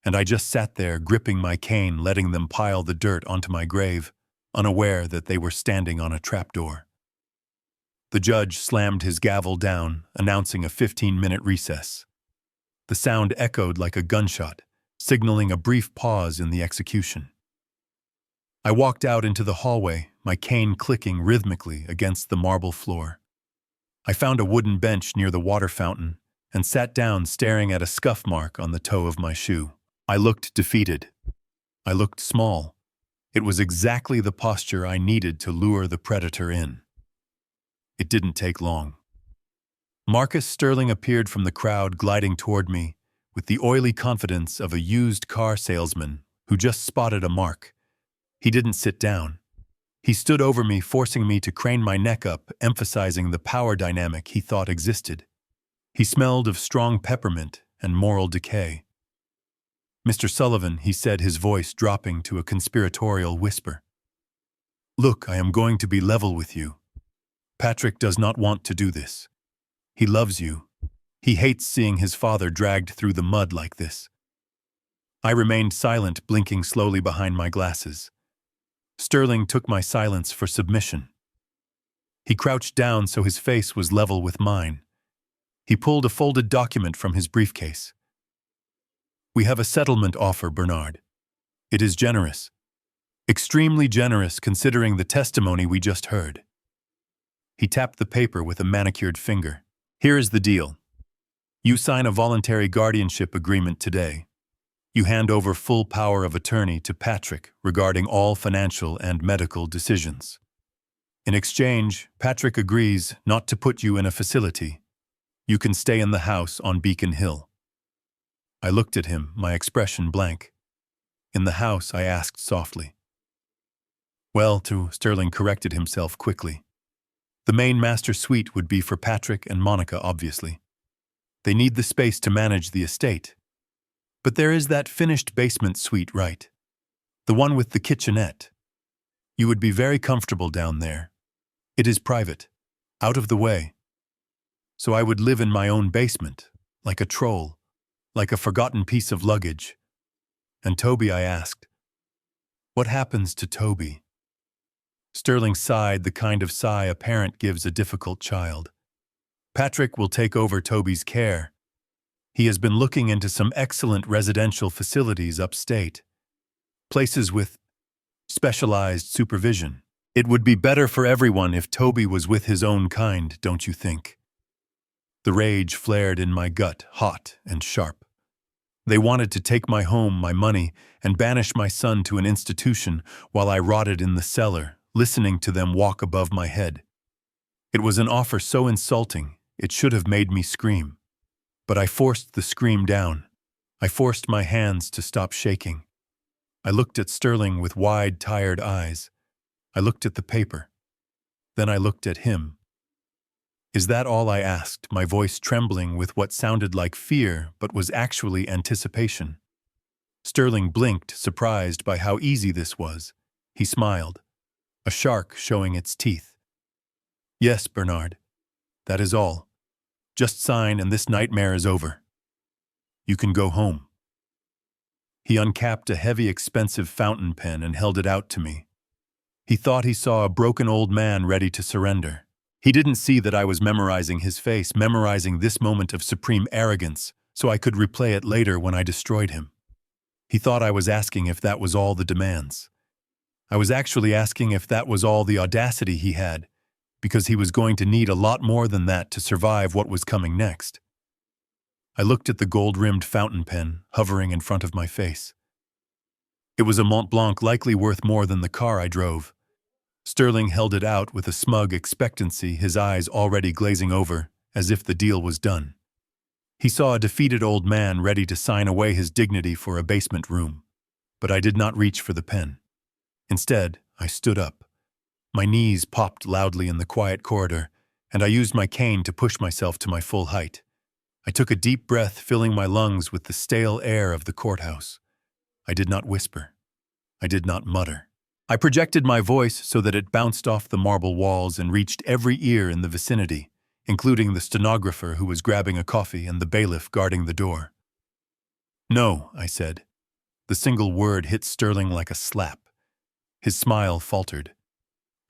and I just sat there gripping my cane, letting them pile the dirt onto my grave, unaware that they were standing on a trapdoor. The judge slammed his gavel down, announcing a 15-minute recess. The sound echoed like a gunshot, signaling a brief pause in the execution. I walked out into the hallway, my cane clicking rhythmically against the marble floor. I found a wooden bench near the water fountain and sat down, staring at a scuff mark on the toe of my shoe. I looked defeated. I looked small. It was exactly the posture I needed to lure the predator in. It didn't take long. Marcus Sterling appeared from the crowd, gliding toward me with the oily confidence of a used car salesman who just spotted a mark. He didn't sit down. He stood over me, forcing me to crane my neck up, emphasizing the power dynamic he thought existed. He smelled of strong peppermint and moral decay. "Mr. Sullivan," he said, his voice dropping to a conspiratorial whisper. "Look, I am going to be level with you. Patrick does not want to do this. He loves you. He hates seeing his father dragged through the mud like this." I remained silent, blinking slowly behind my glasses. Sterling took my silence for submission. He crouched down so his face was level with mine. He pulled a folded document from his briefcase. "We have a settlement offer, Bernard. It is generous. Extremely generous considering the testimony we just heard." He tapped the paper with a manicured finger. "Here is the deal. You sign a voluntary guardianship agreement today. You hand over full power of attorney to Patrick regarding all financial and medical decisions. In exchange, Patrick agrees not to put you in a facility. You can stay in the house on Beacon Hill." I looked at him, my expression blank. "In the house?" I asked softly. "Well, Sterling corrected himself quickly. The main master suite would be for Patrick and Monica, obviously. They need the space to manage the estate. But there is that finished basement suite, right? The one with the kitchenette. You would be very comfortable down there. It is private, out of the way. So I would live in my own basement, like a troll, like a forgotten piece of luggage." "And Toby?" I asked. "What happens to Toby?" Sterling sighed, the kind of sigh a parent gives a difficult child. "Patrick will take over Toby's care. He has been looking into some excellent residential facilities upstate. Places with specialized supervision. It would be better for everyone if Toby was with his own kind, don't you think? The rage flared in my gut, hot and sharp. They wanted to take my home, my money, and banish my son to an institution while I rotted in the cellar, listening to them walk above my head. It was an offer so insulting, it should have made me scream. But I forced the scream down. I forced my hands to stop shaking. I looked at Sterling with wide, tired eyes. I looked at the paper. Then I looked at him. Is that all I asked, my voice trembling with what sounded like fear but was actually anticipation? Sterling blinked, surprised by how easy this was. He smiled, a shark showing its teeth. Yes, Bernard. That is all. Just sign and this nightmare is over. You can go home. He uncapped a heavy, expensive fountain pen and held it out to me. He thought he saw a broken old man ready to surrender. He didn't see that I was memorizing his face, memorizing this moment of supreme arrogance, so I could replay it later when I destroyed him. He thought I was asking if that was all the demands. I was actually asking if that was all the audacity he had, because he was going to need a lot more than that to survive what was coming next. I looked at the gold-rimmed fountain pen hovering in front of my face. It was a Mont Blanc likely worth more than the car I drove. Sterling held it out with a smug expectancy, his eyes already glazing over, as if the deal was done. He saw a defeated old man ready to sign away his dignity for a basement room. But I did not reach for the pen. Instead, I stood up. My knees popped loudly in the quiet corridor, and I used my cane to push myself to my full height. I took a deep breath, filling my lungs with the stale air of the courthouse. I did not whisper. I did not mutter. I projected my voice so that it bounced off the marble walls and reached every ear in the vicinity, including the stenographer who was grabbing a coffee and the bailiff guarding the door. No, I said. The single word hit Sterling like a slap. His smile faltered.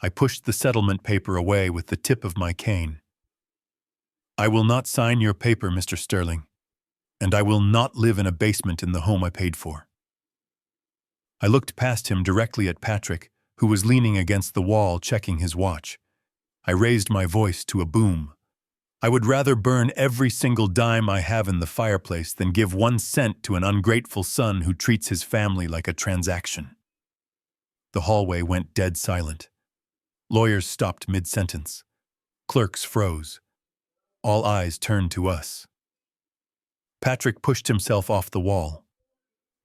I pushed the settlement paper away with the tip of my cane. I will not sign your paper, Mr. Sterling, and I will not live in a basement in the home I paid for. I looked past him directly at Patrick, who was leaning against the wall checking his watch. I raised my voice to a boom. I would rather burn every single dime I have in the fireplace than give 1 cent to an ungrateful son who treats his family like a transaction. The hallway went dead silent. Lawyers stopped mid-sentence. Clerks froze. All eyes turned to us. Patrick pushed himself off the wall.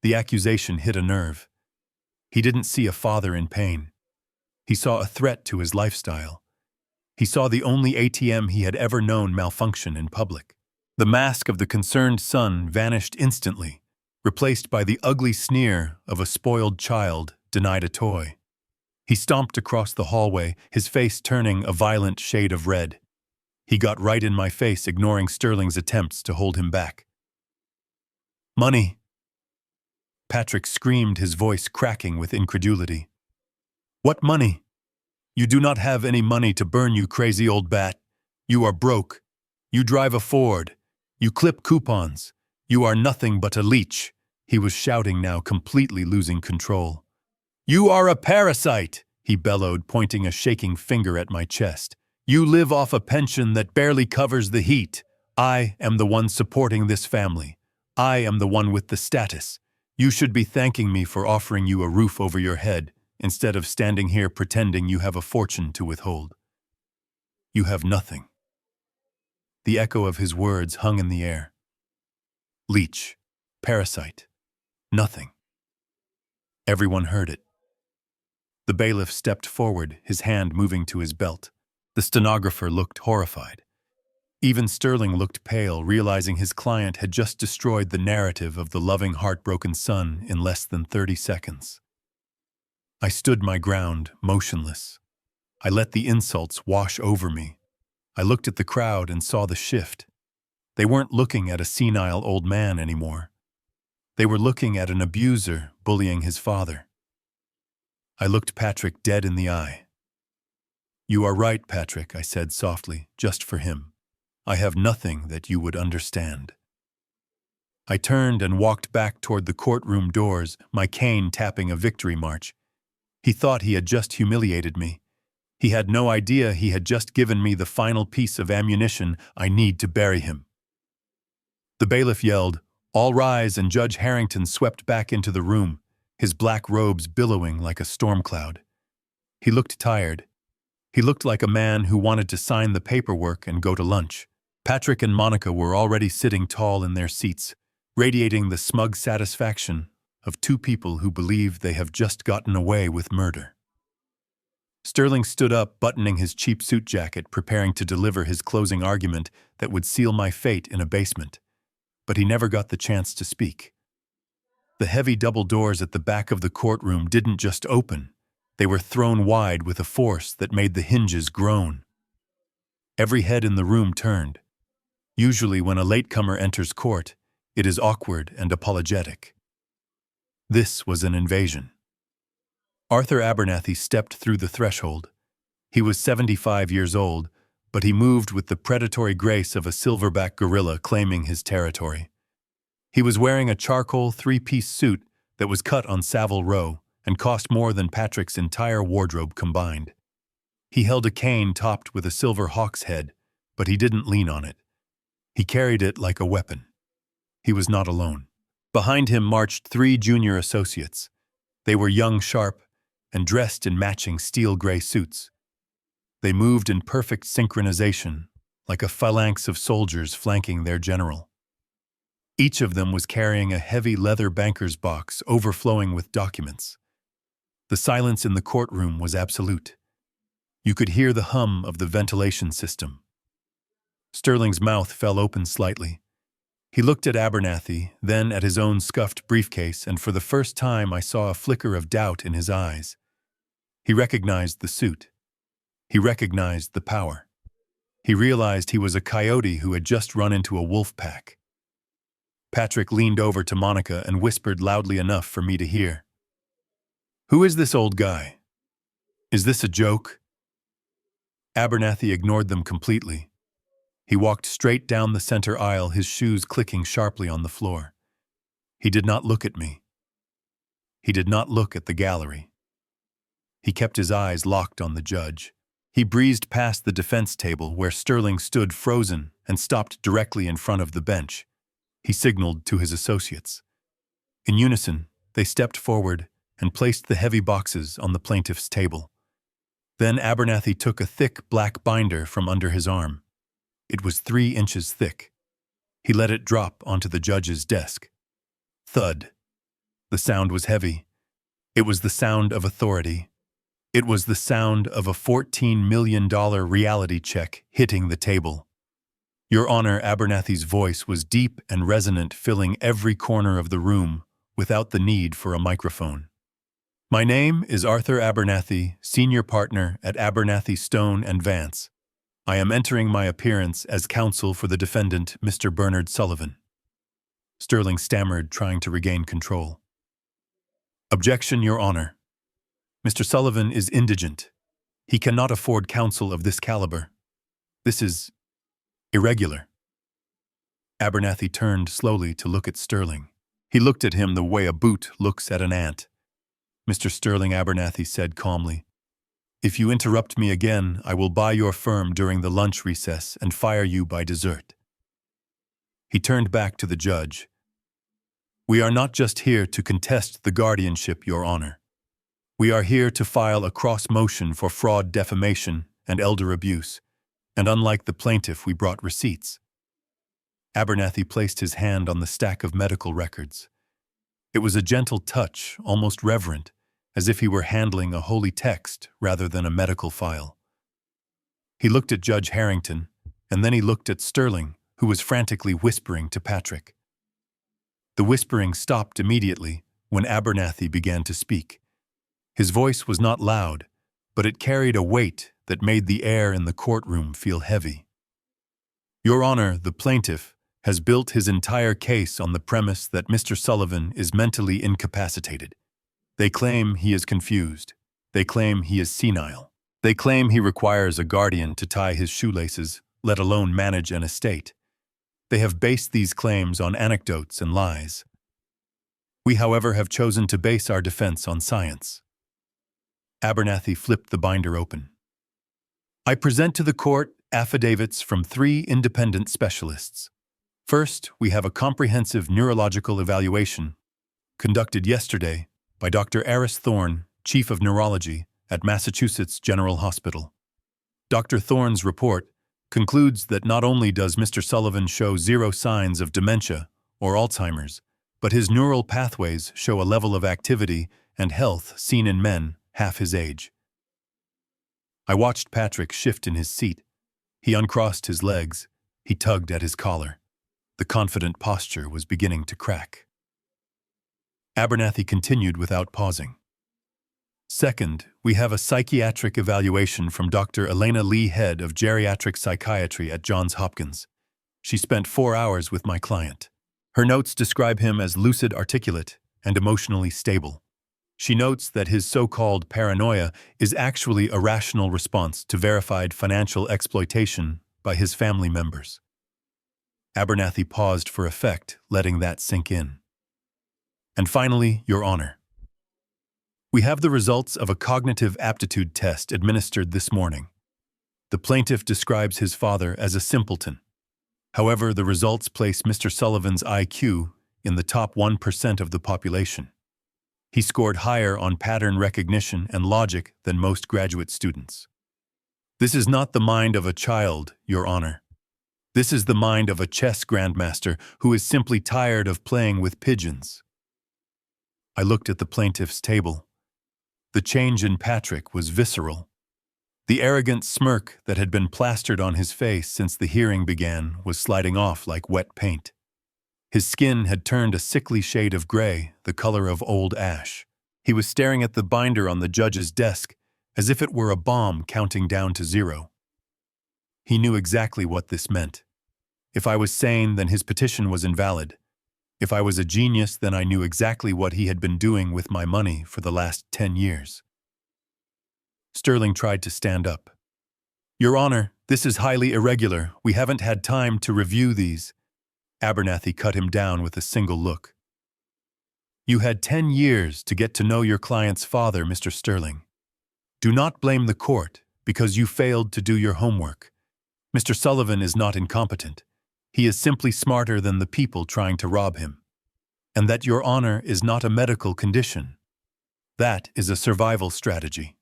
The accusation hit a nerve. He didn't see a father in pain. He saw a threat to his lifestyle. He saw the only ATM he had ever known malfunction in public. The mask of the concerned son vanished instantly, replaced by the ugly sneer of a spoiled child denied a toy. He stomped across the hallway, his face turning a violent shade of red. He got right in my face, ignoring Sterling's attempts to hold him back. Money! Patrick screamed, his voice cracking with incredulity. What money? You do not have any money to burn, you crazy old bat. You are broke. You drive a Ford. You clip coupons. You are nothing but a leech. He was shouting now, completely losing control. You are a parasite, he bellowed, pointing a shaking finger at my chest. You live off a pension that barely covers the heat. I am the one supporting this family. I am the one with the status. You should be thanking me for offering you a roof over your head, instead of standing here pretending you have a fortune to withhold. You have nothing. The echo of his words hung in the air. Leech, parasite, nothing. Everyone heard it. The bailiff stepped forward, his hand moving to his belt. The stenographer looked horrified. Even Sterling looked pale, realizing his client had just destroyed the narrative of the loving, heartbroken son in less than 30 seconds. I stood my ground, motionless. I let the insults wash over me. I looked at the crowd and saw the shift. They weren't looking at a senile old man anymore. They were looking at an abuser bullying his father. I looked Patrick dead in the eye. You are right, Patrick, I said softly, just for him. I have nothing that you would understand. I turned and walked back toward the courtroom doors, my cane tapping a victory march. He thought he had just humiliated me. He had no idea he had just given me the final piece of ammunition I need to bury him. The bailiff yelled, "All rise," and Judge Harrington swept back into the room, his black robes billowing like a storm cloud. He looked tired. He looked like a man who wanted to sign the paperwork and go to lunch. Patrick and Monica were already sitting tall in their seats, radiating the smug satisfaction of two people who believe they have just gotten away with murder. Sterling stood up, buttoning his cheap suit jacket, preparing to deliver his closing argument that would seal my fate in a basement. But he never got the chance to speak. The heavy double doors at the back of the courtroom didn't just open. They were thrown wide with a force that made the hinges groan. Every head in the room turned. Usually when a latecomer enters court, it is awkward and apologetic. This was an invasion. Arthur Abernathy stepped through the threshold. He was 75 years old, but he moved with the predatory grace of a silverback gorilla claiming his territory. He was wearing a charcoal three-piece suit that was cut on Savile Row and cost more than Patrick's entire wardrobe combined. He held a cane topped with a silver hawk's head, but he didn't lean on it. He carried it like a weapon. He was not alone. Behind him marched 3 junior associates. They were young, sharp, and dressed in matching steel-gray suits. They moved in perfect synchronization, like a phalanx of soldiers flanking their general. Each of them was carrying a heavy leather banker's box overflowing with documents. The silence in the courtroom was absolute. You could hear the hum of the ventilation system. Sterling's mouth fell open slightly. He looked at Abernathy, then at his own scuffed briefcase, and for the first time I saw a flicker of doubt in his eyes. He recognized the suit. He recognized the power. He realized he was a coyote who had just run into a wolf pack. Patrick leaned over to Monica and whispered loudly enough for me to hear. "Who is this old guy? Is this a joke?" Abernathy ignored them completely. He walked straight down the center aisle, his shoes clicking sharply on the floor. He did not look at me. He did not look at the gallery. He kept his eyes locked on the judge. He breezed past the defense table where Sterling stood frozen and stopped directly in front of the bench. He signaled to his associates. In unison, they stepped forward and placed the heavy boxes on the plaintiff's table. Then Abernathy took a thick black binder from under his arm. It was 3 inches thick. He let it drop onto the judge's desk. Thud. The sound was heavy. It was the sound of authority. It was the sound of a $14 million reality check hitting the table. "Your Honor," Abernathy's voice was deep and resonant, filling every corner of the room without the need for a microphone. "My name is Arthur Abernathy, senior partner at Abernathy, Stone & Vance. I am entering my appearance as counsel for the defendant, Mr. Bernard Sullivan." Sterling stammered, trying to regain control. "Objection, Your Honor. Mr. Sullivan is indigent. He cannot afford counsel of this caliber. This is irregular." Abernathy turned slowly to look at Sterling. He looked at him the way a boot looks at an ant. "Mr. Sterling," Abernathy said calmly, "if you interrupt me again, I will buy your firm during the lunch recess and fire you by dessert." He turned back to the judge. "We are not just here to contest the guardianship, Your Honor. We are here to file a cross-motion for fraud, defamation, and elder abuse, and unlike the plaintiff, we brought receipts." Abernathy placed his hand on the stack of medical records. It was a gentle touch, almost reverent, as if he were handling a holy text rather than a medical file. He looked at Judge Harrington, and then he looked at Sterling, who was frantically whispering to Patrick. The whispering stopped immediately when Abernathy began to speak. His voice was not loud, but it carried a weight that made the air in the courtroom feel heavy. "Your Honor, the plaintiff has built his entire case on the premise that Mr. Sullivan is mentally incapacitated. They claim he is confused. They claim he is senile. They claim he requires a guardian to tie his shoelaces, let alone manage an estate. They have based these claims on anecdotes and lies. We, however, have chosen to base our defense on science." Abernathy flipped the binder open. I present to the court affidavits from 3 independent specialists. First, we have a comprehensive neurological evaluation conducted yesterday by Dr. Aris Thorne, Chief of Neurology at Massachusetts General Hospital. Dr. Thorne's report concludes that not only does Mr. Sullivan show 0 signs of dementia or Alzheimer's, but his neural pathways show a level of activity and health seen in men half his age. I watched Patrick shift in his seat. He uncrossed his legs. He tugged at his collar. The confident posture was beginning to crack. Abernathy continued without pausing. Second, we have a psychiatric evaluation from Dr. Elena Lee Head of Geriatric Psychiatry at Johns Hopkins. She spent 4 hours with my client. Her notes describe him as lucid articulate and emotionally stable. She notes that his so-called paranoia is actually a rational response to verified financial exploitation by his family members. Abernathy paused for effect, letting that sink in. And finally, Your Honor, we have the results of a cognitive aptitude test administered this morning. The plaintiff describes his father as a simpleton. However, the results place Mr. Sullivan's IQ in the top 1% of the population. He scored higher on pattern recognition and logic than most graduate students. This is not the mind of a child, Your Honor. This is the mind of a chess grandmaster who is simply tired of playing with pigeons. I looked at the plaintiff's table. The change in Patrick was visceral. The arrogant smirk that had been plastered on his face since the hearing began was sliding off like wet paint. His skin had turned a sickly shade of gray, the color of old ash. He was staring at the binder on the judge's desk as if it were a bomb counting down to 0. He knew exactly what this meant. If I was sane, then his petition was invalid. If I was a genius, then I knew exactly what he had been doing with my money for the last 10 years. Sterling tried to stand up. Your Honor, this is highly irregular. We haven't had time to review these. Abernathy cut him down with a single look. You had 10 years to get to know your client's father, Mr. Sterling. Do not blame the court because you failed to do your homework. Mr. Sullivan is not incompetent. He is simply smarter than the people trying to rob him. And that Your Honor is not a medical condition. That is a survival strategy.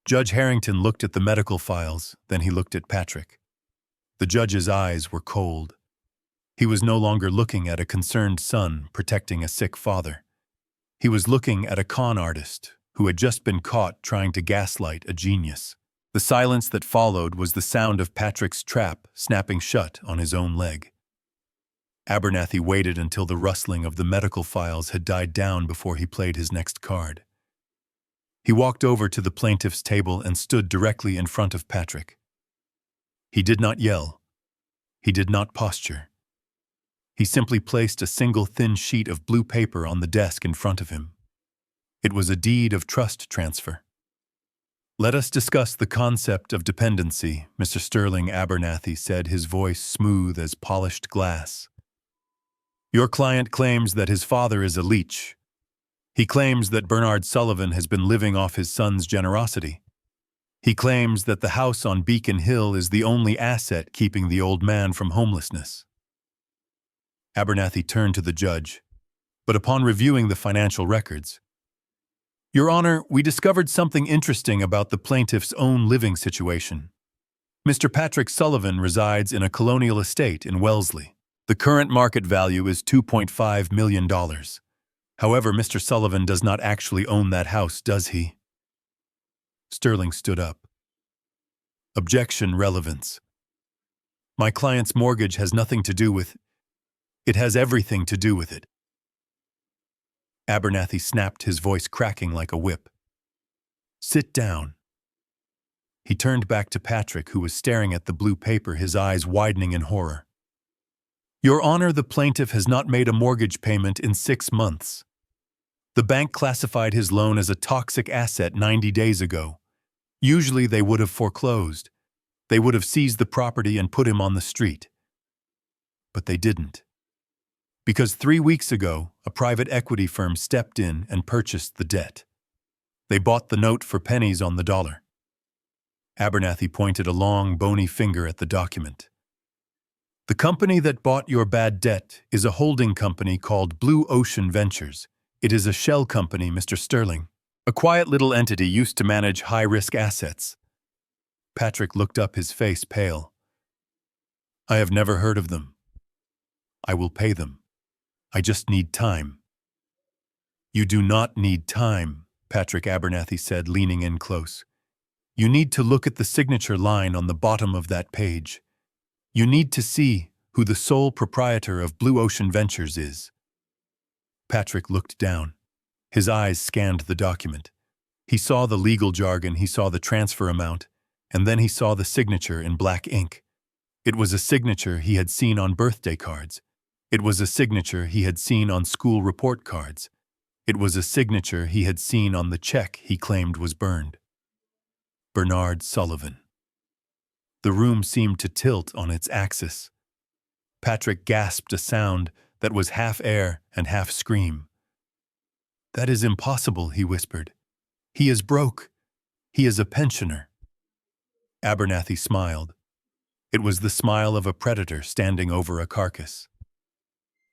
Judge Harrington looked at the medical files, then he looked at Patrick. The judge's eyes were cold. He was no longer looking at a concerned son protecting a sick father. He was looking at a con artist who had just been caught trying to gaslight a genius. The silence that followed was the sound of Patrick's trap snapping shut on his own leg. Abernathy waited until the rustling of the medical files had died down before he played his next card. He walked over to the plaintiff's table and stood directly in front of Patrick. He did not yell. He did not posture. He simply placed a single thin sheet of blue paper on the desk in front of him. It was a deed of trust transfer. Let us discuss the concept of dependency, Mr. Sterling, Abernathy said, his voice smooth as polished glass. Your client claims that his father is a leech. He claims that Bernard Sullivan has been living off his son's generosity. He claims that the house on Beacon Hill is the only asset keeping the old man from homelessness. Abernathy turned to the judge, but upon reviewing the financial records, Your Honor, we discovered something interesting about the plaintiff's own living situation. Mr. Patrick Sullivan resides in a colonial estate in Wellesley. The current market value is $2.5 million. However, Mr. Sullivan does not actually own that house, does he? Sterling stood up. Objection, relevance. My client's mortgage has nothing to do with... It has everything to do with it. Abernathy snapped, his voice cracking like a whip. Sit down. He turned back to Patrick, who was staring at the blue paper, his eyes widening in horror. Your Honor, the plaintiff has not made a mortgage payment in 6 months. The bank classified his loan as a toxic asset 90 days ago. Usually they would have foreclosed. They would have seized the property and put him on the street. But they didn't. Because 3 weeks ago, a private equity firm stepped in and purchased the debt. They bought the note for pennies on the dollar. Abernathy pointed a long, bony finger at the document. The company that bought your bad debt is a holding company called Blue Ocean Ventures. It is a shell company, Mr. Sterling. A quiet little entity used to manage high-risk assets. Patrick looked up, his face pale. I have never heard of them. I will pay them. I just need time. You do not need time, Patrick Abernathy said, leaning in close. You need to look at the signature line on the bottom of that page. You need to see who the sole proprietor of Blue Ocean Ventures is. Patrick looked down. His eyes scanned the document. He saw the legal jargon, he saw the transfer amount, and then he saw the signature in black ink. It was a signature he had seen on birthday cards. It was a signature he had seen on school report cards. It was a signature he had seen on the check he claimed was burned. Bernard Sullivan. The room seemed to tilt on its axis. Patrick gasped a sound that was half air and half scream. That is impossible, he whispered. He is broke. He is a pensioner. Abernathy smiled. It was the smile of a predator standing over a carcass.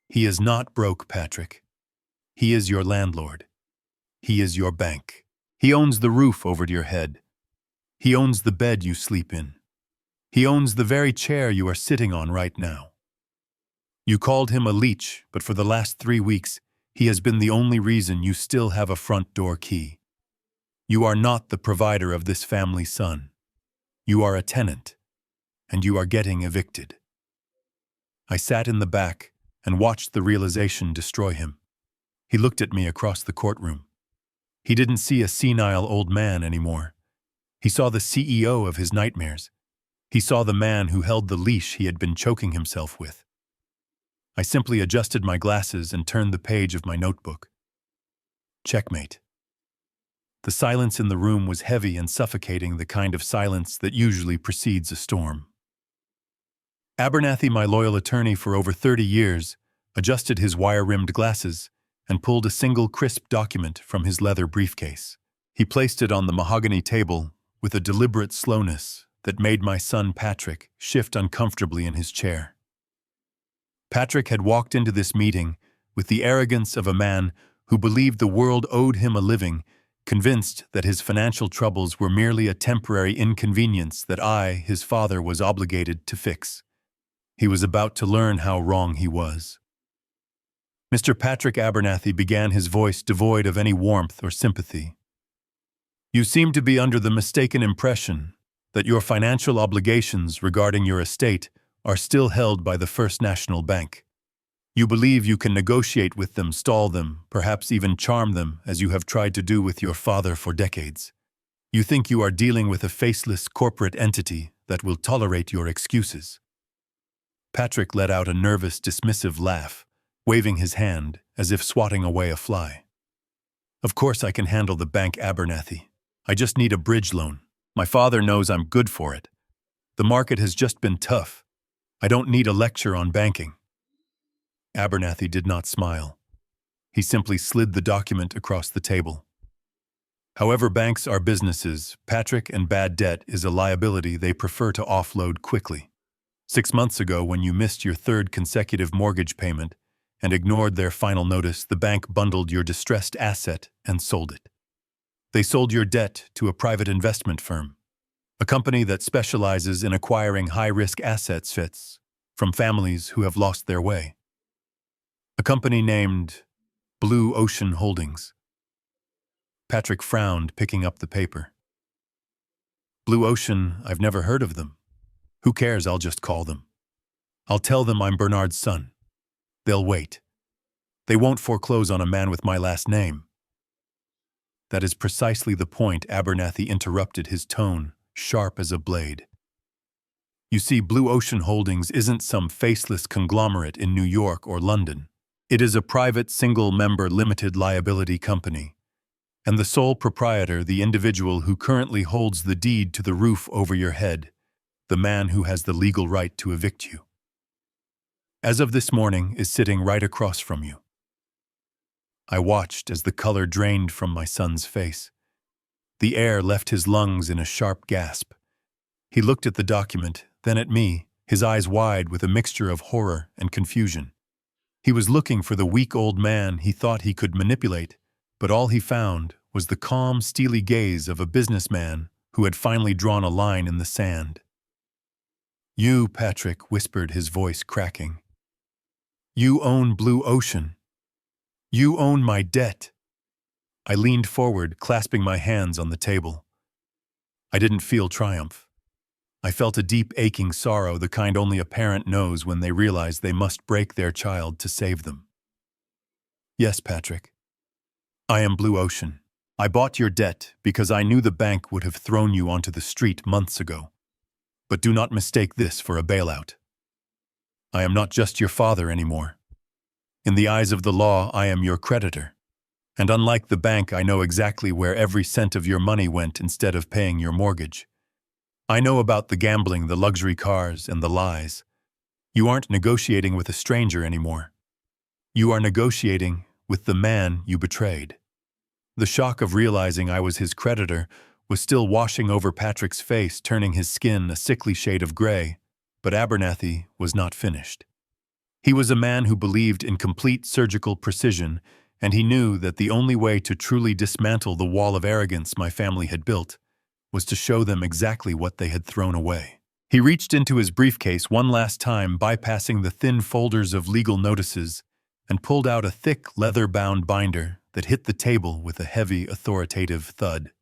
He is not broke, Patrick. He is your landlord. He is your bank. He owns the roof over your head. He owns the bed you sleep in. He owns the very chair you are sitting on right now. You called him a leech, but for the last 3 weeks, he has been the only reason you still have a front door key. You are not the provider of this family's son. You are a tenant, and you are getting evicted. I sat in the back and watched the realization destroy him. He looked at me across the courtroom. He didn't see a senile old man anymore. He saw the CEO of his nightmares. He saw the man who held the leash he had been choking himself with. I simply adjusted my glasses and turned the page of my notebook. Checkmate. The silence in the room was heavy and suffocating, the kind of silence that usually precedes a storm. Abernathy, my loyal attorney for over 30 years, adjusted his wire-rimmed glasses and pulled a single crisp document from his leather briefcase. He placed it on the mahogany table with a deliberate slowness that made my son Patrick shift uncomfortably in his chair. Patrick had walked into this meeting with the arrogance of a man who believed the world owed him a living, convinced that his financial troubles were merely a temporary inconvenience that I, his father, was obligated to fix. He was about to learn how wrong he was. Mr. Patrick Abernathy began, his voice devoid of any warmth or sympathy. You seem to be under the mistaken impression that your financial obligations regarding your estate are still held by the First National Bank. You believe you can negotiate with them, stall them, perhaps even charm them, as you have tried to do with your father for decades. You think you are dealing with a faceless corporate entity that will tolerate your excuses. Patrick let out a nervous, dismissive laugh, waving his hand as if swatting away a fly. Of course I can handle the bank, Abernathy. I just need a bridge loan. My father knows I'm good for it. The market has just been tough. I don't need a lecture on banking. Abernathy did not smile. He simply slid the document across the table. However, banks are businesses, Patrick, and bad debt is a liability they prefer to offload quickly. 6 months ago, when you missed your 3rd consecutive mortgage payment and ignored their final notice, the bank bundled your distressed asset and sold it. They sold your debt to a private investment firm, a company that specializes in acquiring high-risk assets from families who have lost their way. A company named Blue Ocean Holdings. Patrick frowned, picking up the paper. Blue Ocean, I've never heard of them. Who cares, I'll just call them. I'll tell them I'm Bernard's son. They'll wait. They won't foreclose on a man with my last name. That is precisely the point, Abernathy interrupted, his tone sharp as a blade. You see, Blue Ocean Holdings isn't some faceless conglomerate in New York or London. It is a private, single-member, limited liability company, and the sole proprietor, the individual who currently holds the deed to the roof over your head, the man who has the legal right to evict you, as of this morning, is sitting right across from you. I watched as the color drained from my son's face. The air left his lungs in a sharp gasp, He looked at the document, then at me, his eyes wide with a mixture of horror and confusion. He was looking for the weak old man he thought he could manipulate, but all he found was the calm, steely gaze of a businessman who had finally drawn a line in the sand. "You, Patrick," whispered his voice cracking. "You own Blue Ocean. You own my debt." I leaned forward, clasping my hands on the table. I didn't feel triumph. I felt a deep, aching sorrow, the kind only a parent knows when they realize they must break their child to save them. "Yes, Patrick. I am Blue Ocean. I bought your debt because I knew the bank would have thrown you onto the street months ago. But do not mistake this for a bailout. I am not just your father anymore. In the eyes of the law, I am your creditor. And unlike the bank, I know exactly where every cent of your money went instead of paying your mortgage. I know about the gambling, the luxury cars, and the lies. You aren't negotiating with a stranger anymore. You are negotiating with the man you betrayed." The shock of realizing I was his creditor was still washing over Patrick's face, turning his skin a sickly shade of gray, but Abernathy was not finished. He was a man who believed in complete surgical precision, and he knew that the only way to truly dismantle the wall of arrogance my family had built was to show them exactly what they had thrown away. He reached into his briefcase one last time, bypassing the thin folders of legal notices, and pulled out a thick, leather-bound binder that hit the table with a heavy, authoritative thud.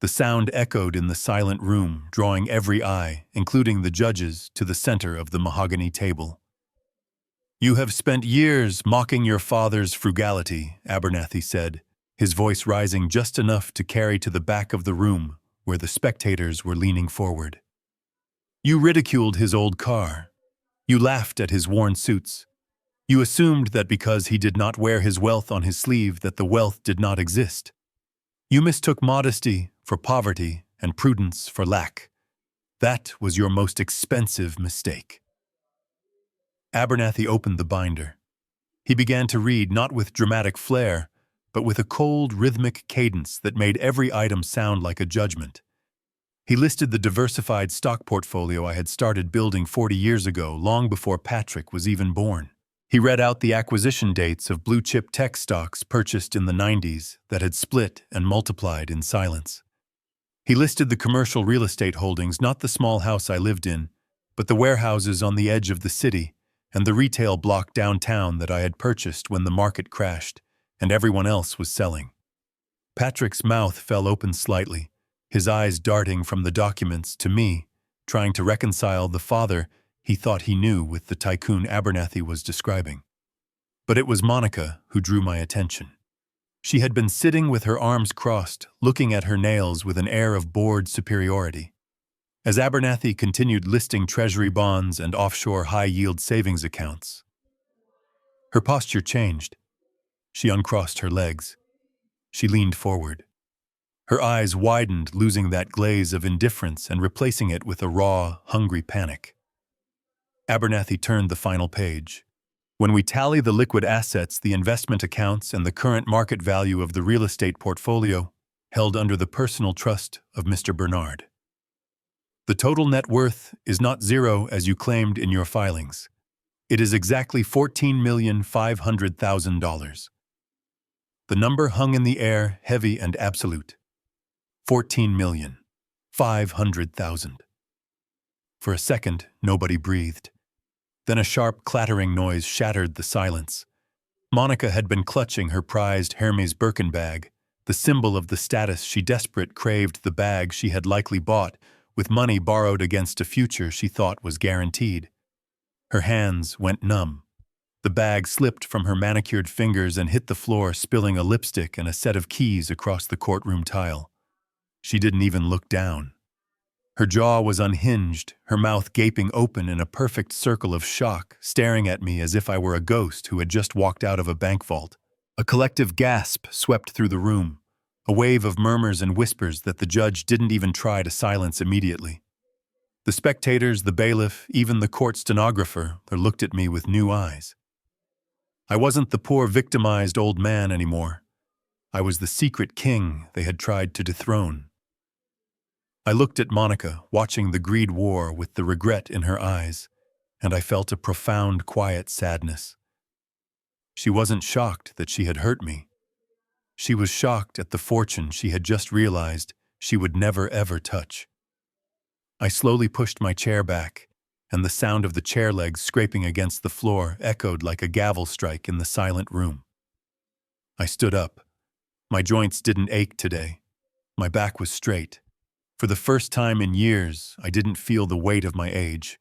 The sound echoed in the silent room, drawing every eye, including the judge's, to the center of the mahogany table. "You have spent years mocking your father's frugality," Abernathy said, his voice rising just enough to carry to the back of the room where the spectators were leaning forward. "You ridiculed his old car. You laughed at his worn suits. You assumed that because he did not wear his wealth on his sleeve that the wealth did not exist. You mistook modesty for poverty and prudence for lack. That was your most expensive mistake." Abernathy opened the binder. He began to read, not with dramatic flair, but with a cold, rhythmic cadence that made every item sound like a judgment. He listed the diversified stock portfolio I had started building 40 years ago, long before Patrick was even born. He read out the acquisition dates of blue-chip tech stocks purchased in the 90s that had split and multiplied in silence. He listed the commercial real estate holdings, not the small house I lived in, but the warehouses on the edge of the city and the retail block downtown that I had purchased when the market crashed and everyone else was selling. Patrick's mouth fell open slightly, his eyes darting from the documents to me, trying to reconcile the father he thought he knew with the tycoon Abernathy was describing. But it was Monica who drew my attention. She had been sitting with her arms crossed, looking at her nails with an air of bored superiority. As Abernathy continued listing treasury bonds and offshore high-yield savings accounts, her posture changed. She uncrossed her legs. She leaned forward. Her eyes widened, losing that glaze of indifference and replacing it with a raw, hungry panic. Abernathy turned the final page. "When we tally the liquid assets, the investment accounts, and the current market value of the real estate portfolio held under the personal trust of Mr. Bernard, the total net worth is not zero as you claimed in your filings. It is exactly $14,500,000. The number hung in the air, heavy and absolute. 14,500,000. For a second, nobody breathed. Then a sharp, clattering noise shattered the silence. Monica had been clutching her prized Hermes Birkin bag, the symbol of the status she desperate craved, the bag she had likely bought with money borrowed against a future she thought was guaranteed. Her hands went numb. The bag slipped from her manicured fingers and hit the floor, spilling a lipstick and a set of keys across the courtroom tile. She didn't even look down. Her jaw was unhinged, her mouth gaping open in a perfect circle of shock, staring at me as if I were a ghost who had just walked out of a bank vault. A collective gasp swept through the room, a wave of murmurs and whispers that the judge didn't even try to silence immediately. The spectators, the bailiff, even the court stenographer, they looked at me with new eyes. I wasn't the poor victimized old man anymore. I was the secret king they had tried to dethrone. I looked at Monica, watching the greed war with the regret in her eyes, and I felt a profound, quiet sadness. She wasn't shocked that she had hurt me. She was shocked at the fortune she had just realized she would never ever touch. I slowly pushed my chair back, and the sound of the chair legs scraping against the floor echoed like a gavel strike in the silent room. I stood up. My joints didn't ache today. My back was straight. For the first time in years, I didn't feel the weight of my age.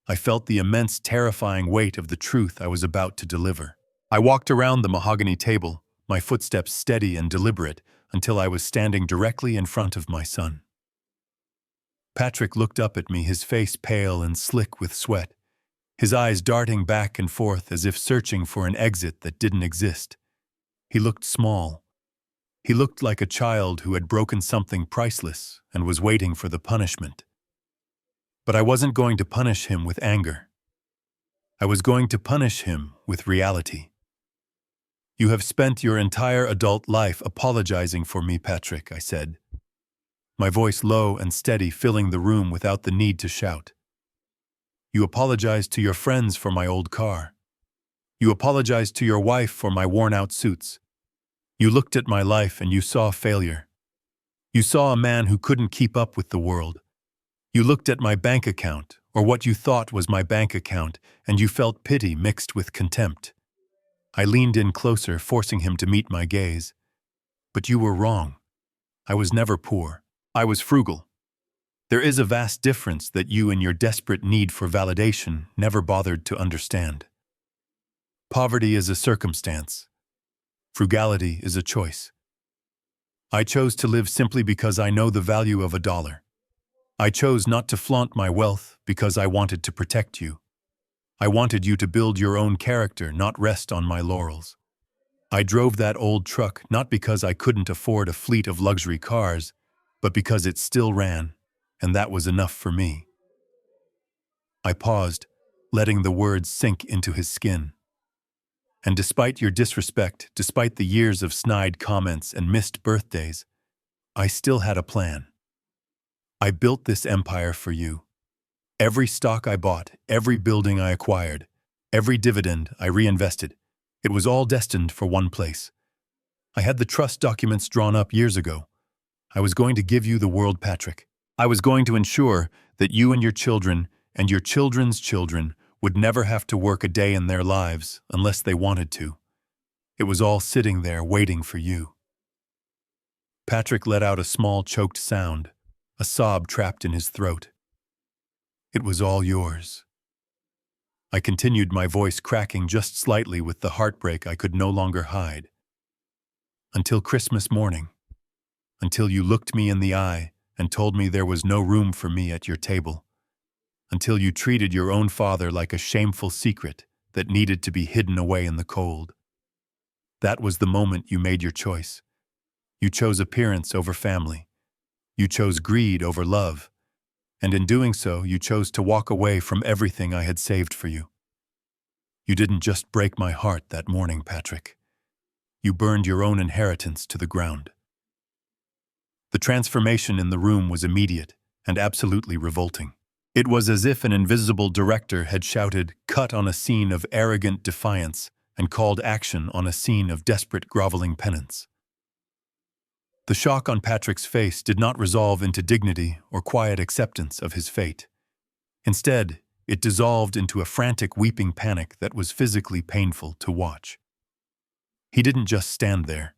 I felt the immense, terrifying weight of the truth I was about to deliver. I walked around the mahogany table, my footsteps steady and deliberate, until I was standing directly in front of my son. Patrick looked up at me, his face pale and slick with sweat, his eyes darting back and forth as if searching for an exit that didn't exist. He looked small. He looked like a child who had broken something priceless and was waiting for the punishment. But I wasn't going to punish him with anger. I was going to punish him with reality. "You have spent your entire adult life apologizing for me, Patrick," I said, my voice low and steady, filling the room without the need to shout. "You apologized to your friends for my old car. You apologized to your wife for my worn-out suits. You looked at my life and you saw failure. You saw a man who couldn't keep up with the world. You looked at my bank account, or what you thought was my bank account, and you felt pity mixed with contempt." I leaned in closer, forcing him to meet my gaze. "But you were wrong. I was never poor. I was frugal. There is a vast difference that you, in your desperate need for validation, never bothered to understand. Poverty is a circumstance. Frugality is a choice. I chose to live simply because I know the value of $1. I chose not to flaunt my wealth because I wanted to protect you. I wanted you to build your own character, not rest on my laurels. I drove that old truck not because I couldn't afford a fleet of luxury cars, but because it still ran, and that was enough for me." I paused, letting the words sink into his skin. "And despite your disrespect, despite the years of snide comments and missed birthdays, I still had a plan. I built this empire for you. Every stock I bought, every building I acquired, every dividend I reinvested, it was all destined for one place. I had the trust documents drawn up years ago. I was going to give you the world, Patrick. I was going to ensure that you and your children and your children's children would never have to work a day in their lives unless they wanted to. It was all sitting there waiting for you." Patrick let out a small choked sound, a sob trapped in his throat. "It was all yours." I continued, my voice cracking just slightly with the heartbreak I could no longer hide. "Until Christmas morning. Until you looked me in the eye and told me there was no room for me at your table. Until you treated your own father like a shameful secret that needed to be hidden away in the cold. That was the moment you made your choice. You chose appearance over family. You chose greed over love. And in doing so, you chose to walk away from everything I had saved for you. You didn't just break my heart that morning, Patrick. You burned your own inheritance to the ground." The transformation in the room was immediate and absolutely revolting. It was as if an invisible director had shouted, "Cut" on a scene of arrogant defiance and called action on a scene of desperate groveling penance. The shock on Patrick's face did not resolve into dignity or quiet acceptance of his fate. Instead, it dissolved into a frantic weeping panic that was physically painful to watch. He didn't just stand there.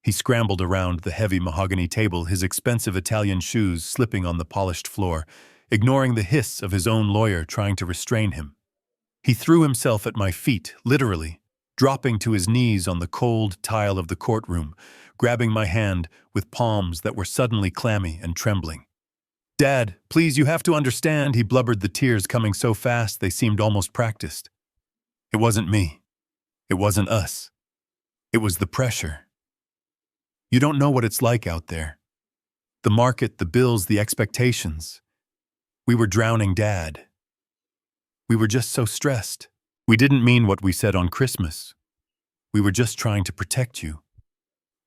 He scrambled around the heavy mahogany table, his expensive Italian shoes slipping on the polished floor, ignoring the hiss of his own lawyer trying to restrain him. He threw himself at my feet, literally, dropping to his knees on the cold tile of the courtroom, grabbing my hand with palms that were suddenly clammy and trembling. "Dad, please, you have to understand," he blubbered, the tears coming so fast they seemed almost practiced. "It wasn't me. It wasn't us. It was the pressure. You don't know what it's like out there. The market, the bills, the expectations. We were drowning, Dad. We were just so stressed. We didn't mean what we said on Christmas. We were just trying to protect you.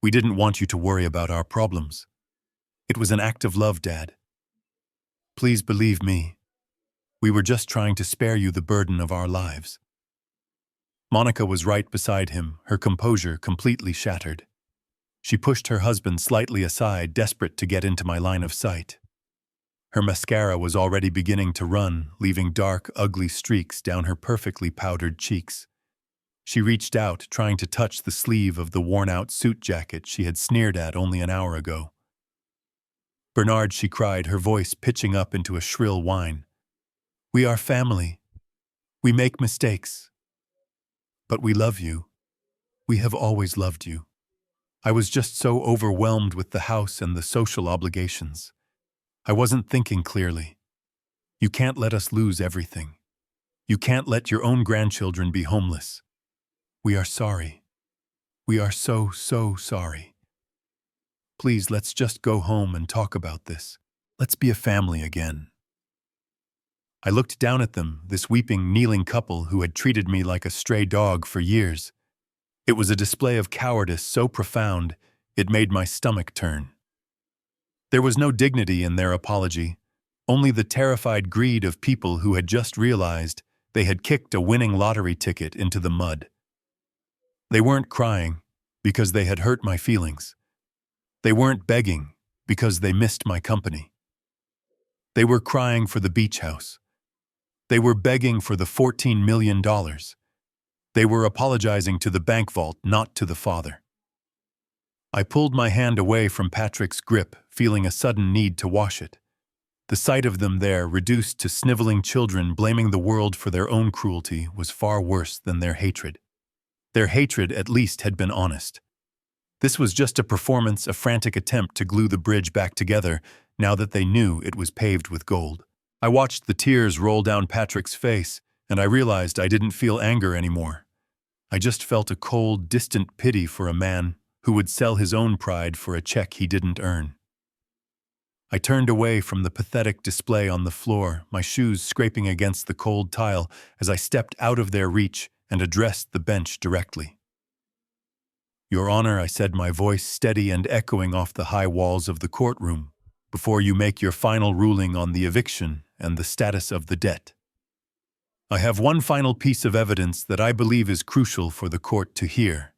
We didn't want you to worry about our problems. It was an act of love, Dad. Please believe me. We were just trying to spare you the burden of our lives." Monica was right beside him, her composure completely shattered. She pushed her husband slightly aside, desperate to get into my line of sight. Her mascara was already beginning to run, leaving dark, ugly streaks down her perfectly powdered cheeks. She reached out, trying to touch the sleeve of the worn-out suit jacket she had sneered at only an hour ago. "Bernard," she cried, her voice pitching up into a shrill whine. "We are family. We make mistakes. But we love you. We have always loved you. I was just so overwhelmed with the house and the social obligations. I wasn't thinking clearly. You can't let us lose everything. You can't let your own grandchildren be homeless. We are sorry. We are so, so sorry. Please, let's just go home and talk about this. Let's be a family again." I looked down at them, this weeping, kneeling couple who had treated me like a stray dog for years. It was a display of cowardice so profound, it made my stomach turn. There was no dignity in their apology, only the terrified greed of people who had just realized they had kicked a winning lottery ticket into the mud. They weren't crying because they had hurt my feelings. They weren't begging because they missed my company. They were crying for the beach house. They were begging for the $14 million. They were apologizing to the bank vault, not to the father. I pulled my hand away from Patrick's grip, feeling a sudden need to wash it. The sight of them there, reduced to sniveling children blaming the world for their own cruelty, was far worse than their hatred. Their hatred, at least, had been honest. This was just a performance, a frantic attempt to glue the bridge back together, now that they knew it was paved with gold. I watched the tears roll down Patrick's face, and I realized I didn't feel anger anymore. I just felt a cold, distant pity for a man who would sell his own pride for a check he didn't earn. I turned away from the pathetic display on the floor, my shoes scraping against the cold tile as I stepped out of their reach and addressed the bench directly. "Your Honor," I said, my voice steady and echoing off the high walls of the courtroom, "before you make your final ruling on the eviction and the status of the debt, I have one final piece of evidence that I believe is crucial for the court to hear."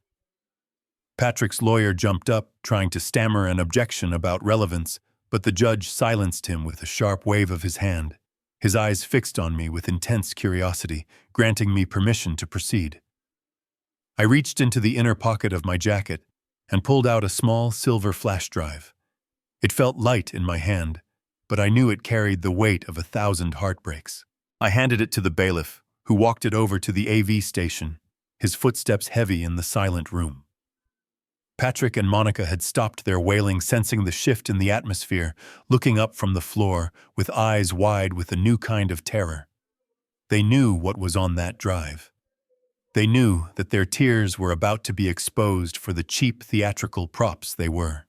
Patrick's lawyer jumped up, trying to stammer an objection about relevance, but the judge silenced him with a sharp wave of his hand, his eyes fixed on me with intense curiosity, granting me permission to proceed. I reached into the inner pocket of my jacket and pulled out a small silver flash drive. It felt light in my hand, but I knew it carried the weight of 1,000 heartbreaks. I handed it to the bailiff, who walked it over to the AV station, his footsteps heavy in the silent room. Patrick and Monica had stopped their wailing, sensing the shift in the atmosphere, looking up from the floor with eyes wide with a new kind of terror. They knew what was on that drive. They knew that their tears were about to be exposed for the cheap theatrical props they were.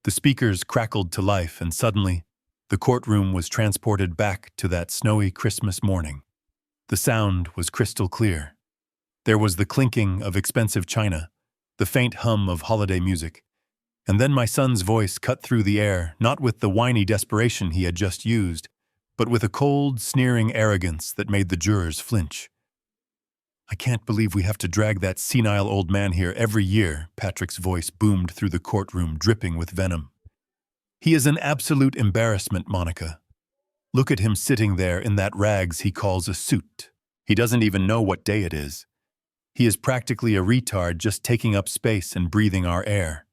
The speakers crackled to life, and suddenly, the courtroom was transported back to that snowy Christmas morning. The sound was crystal clear. There was the clinking of expensive china, the faint hum of holiday music, and then my son's voice cut through the air, not with the whiny desperation he had just used, but with a cold, sneering arrogance that made the jurors flinch. "I can't believe we have to drag that senile old man here every year," Patrick's voice boomed through the courtroom, dripping with venom. "He is an absolute embarrassment, Monica. Look at him sitting there in that rags he calls a suit. He doesn't even know what day it is. He is practically a retard, just taking up space and breathing our air."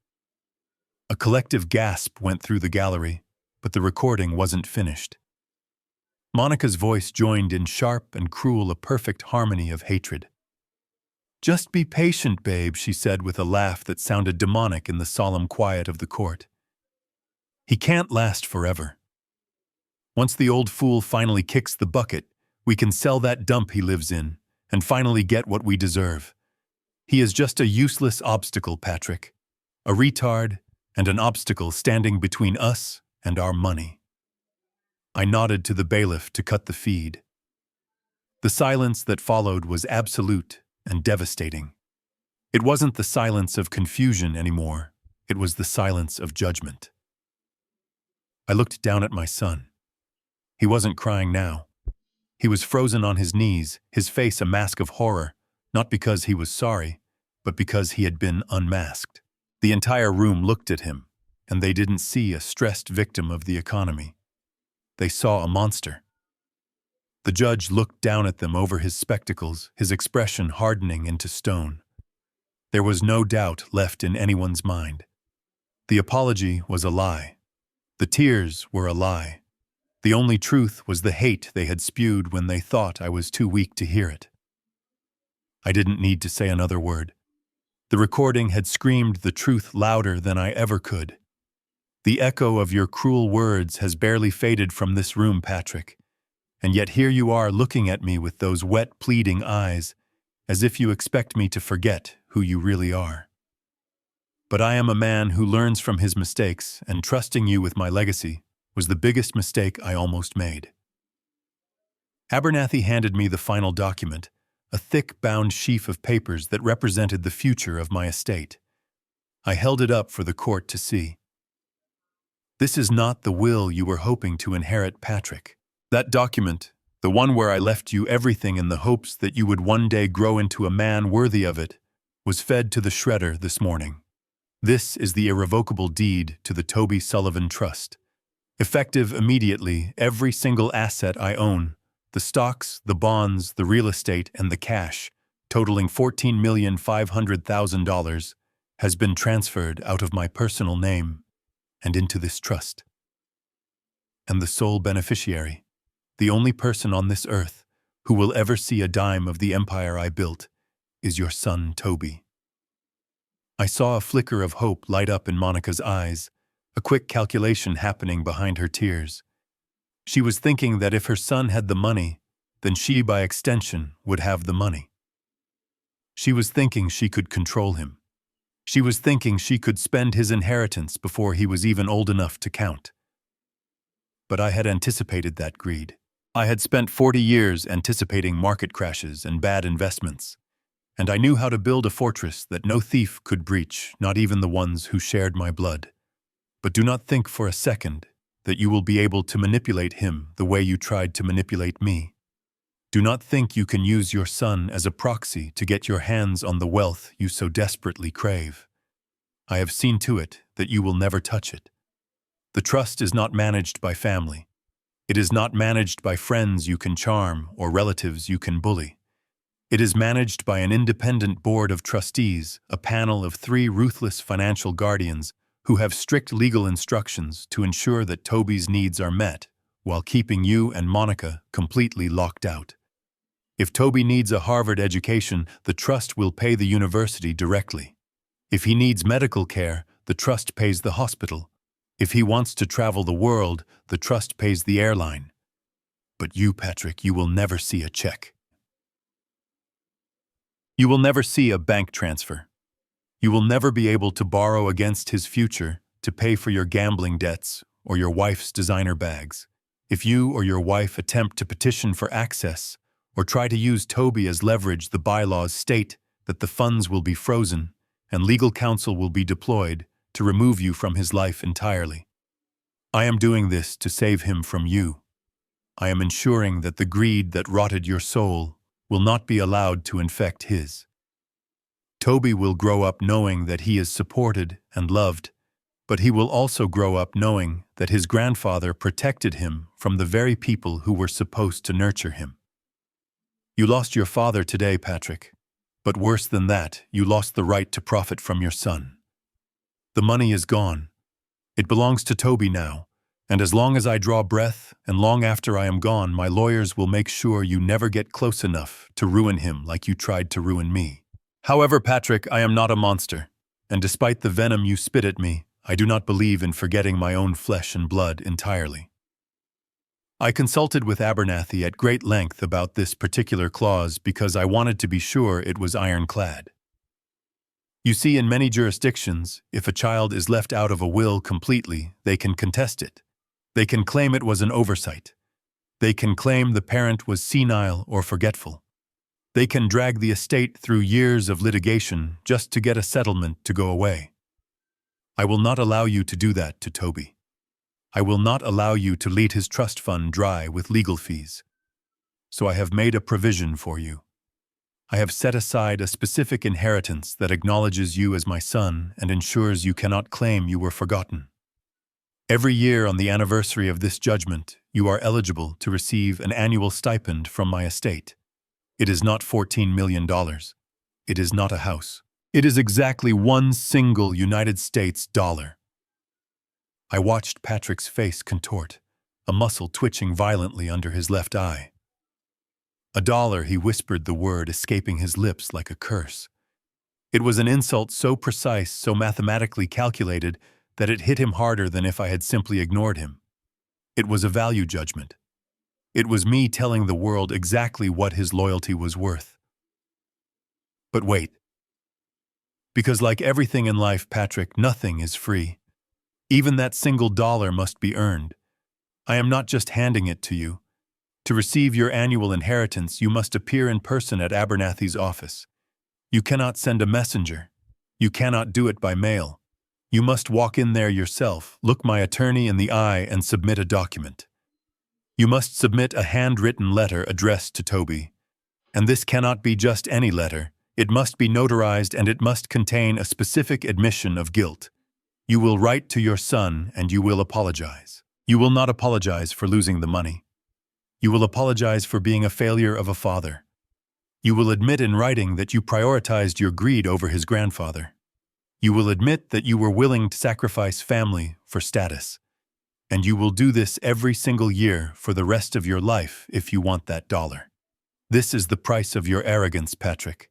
A collective gasp went through the gallery, but the recording wasn't finished. Monica's voice joined in sharp and cruel, a perfect harmony of hatred. "Just be patient, babe," she said with a laugh that sounded demonic in the solemn quiet of the court. "He can't last forever. Once the old fool finally kicks the bucket, we can sell that dump he lives in and finally get what we deserve. He is just a useless obstacle, Patrick. A retard and an obstacle standing between us and our money." I nodded to the bailiff to cut the feed. The silence that followed was absolute and devastating. It wasn't the silence of confusion anymore. It was the silence of judgment. I looked down at my son. He wasn't crying now. He was frozen on his knees, his face a mask of horror, not because he was sorry, but because he had been unmasked. The entire room looked at him, and they didn't see a stressed victim of the economy. They saw a monster. The judge looked down at them over his spectacles, his expression hardening into stone. There was no doubt left in anyone's mind. The apology was a lie. The tears were a lie. The only truth was the hate they had spewed when they thought I was too weak to hear it. I didn't need to say another word. The recording had screamed the truth louder than I ever could. The echo of your cruel words has barely faded from this room, Patrick, and yet here you are looking at me with those wet, pleading eyes, as if you expect me to forget who you really are. But I am a man who learns from his mistakes, and trusting you with my legacy was the biggest mistake I almost made. Abernathy handed me the final document, a thick bound sheaf of papers that represented the future of my estate. I held it up for the court to see. This is not the will you were hoping to inherit, Patrick. That document, the one where I left you everything in the hopes that you would one day grow into a man worthy of it, was fed to the shredder this morning. This is the irrevocable deed to the Toby Sullivan Trust. Effective immediately, every single asset I own, the stocks, the bonds, the real estate, and the cash, totaling $14,500,000, has been transferred out of my personal name and into this trust. And the sole beneficiary, the only person on this earth who will ever see a dime of the empire I built, is your son, Toby. I saw a flicker of hope light up in Monica's eyes, a quick calculation happening behind her tears. She was thinking that if her son had the money, then she, by extension, would have the money. She was thinking she could control him. She was thinking she could spend his inheritance before he was even old enough to count. But I had anticipated that greed. I had spent 40 years anticipating market crashes and bad investments, and I knew how to build a fortress that no thief could breach, not even the ones who shared my blood. But do not think for a second that you will be able to manipulate him the way you tried to manipulate me. Do not think you can use your son as a proxy to get your hands on the wealth you so desperately crave. I have seen to it that you will never touch it. The trust is not managed by family. It is not managed by friends you can charm or relatives you can bully. It is managed by an independent board of trustees, a panel of 3 ruthless financial guardians who have strict legal instructions to ensure that Toby's needs are met while keeping you and Monica completely locked out. If Toby needs a Harvard education, the trust will pay the university directly. If he needs medical care, the trust pays the hospital. If he wants to travel the world, the trust pays the airline. But you, Patrick, you will never see a check. You will never see a bank transfer. You will never be able to borrow against his future to pay for your gambling debts or your wife's designer bags. If you or your wife attempt to petition for access or try to use Toby as leverage, the bylaws state that the funds will be frozen and legal counsel will be deployed to remove you from his life entirely. I am doing this to save him from you. I am ensuring that the greed that rotted your soul will not be allowed to infect his. Toby will grow up knowing that he is supported and loved, but he will also grow up knowing that his grandfather protected him from the very people who were supposed to nurture him. You lost your father today, Patrick, but worse than that, you lost the right to profit from your son. The money is gone. It belongs to Toby now, and as long as I draw breath and long after I am gone, my lawyers will make sure you never get close enough to ruin him like you tried to ruin me. However, Patrick, I am not a monster, and despite the venom you spit at me, I do not believe in forgetting my own flesh and blood entirely. I consulted with Abernathy at great length about this particular clause because I wanted to be sure it was ironclad. You see, in many jurisdictions, if a child is left out of a will completely, they can contest it. They can claim it was an oversight. They can claim the parent was senile or forgetful. They can drag the estate through years of litigation just to get a settlement to go away. I will not allow you to do that to Toby. I will not allow you to lead his trust fund dry with legal fees. So I have made a provision for you. I have set aside a specific inheritance that acknowledges you as my son and ensures you cannot claim you were forgotten. Every year on the anniversary of this judgment, you are eligible to receive an annual stipend from my estate. It is not $14 million. It is not a house. It is exactly one single United States dollar. I watched Patrick's face contort, a muscle twitching violently under his left eye. A dollar, he whispered the word escaping his lips like a curse. It was an insult so precise, so mathematically calculated, that it hit him harder than if I had simply ignored him. It was a value judgment. It was me telling the world exactly what his loyalty was worth. But wait. Because like everything in life, Patrick, nothing is free. Even that single dollar must be earned. I am not just handing it to you. To receive your annual inheritance, you must appear in person at Abernathy's office. You cannot send a messenger. You cannot do it by mail. You must walk in there yourself, look my attorney in the eye, and submit a document. You must submit a handwritten letter addressed to Toby. And this cannot be just any letter. It must be notarized and it must contain a specific admission of guilt. You will write to your son and you will apologize. You will not apologize for losing the money. You will apologize for being a failure of a father. You will admit in writing that you prioritized your greed over his grandfather. You will admit that you were willing to sacrifice family for status. And you will do this every single year for the rest of your life if you want that dollar. This is the price of your arrogance, Patrick.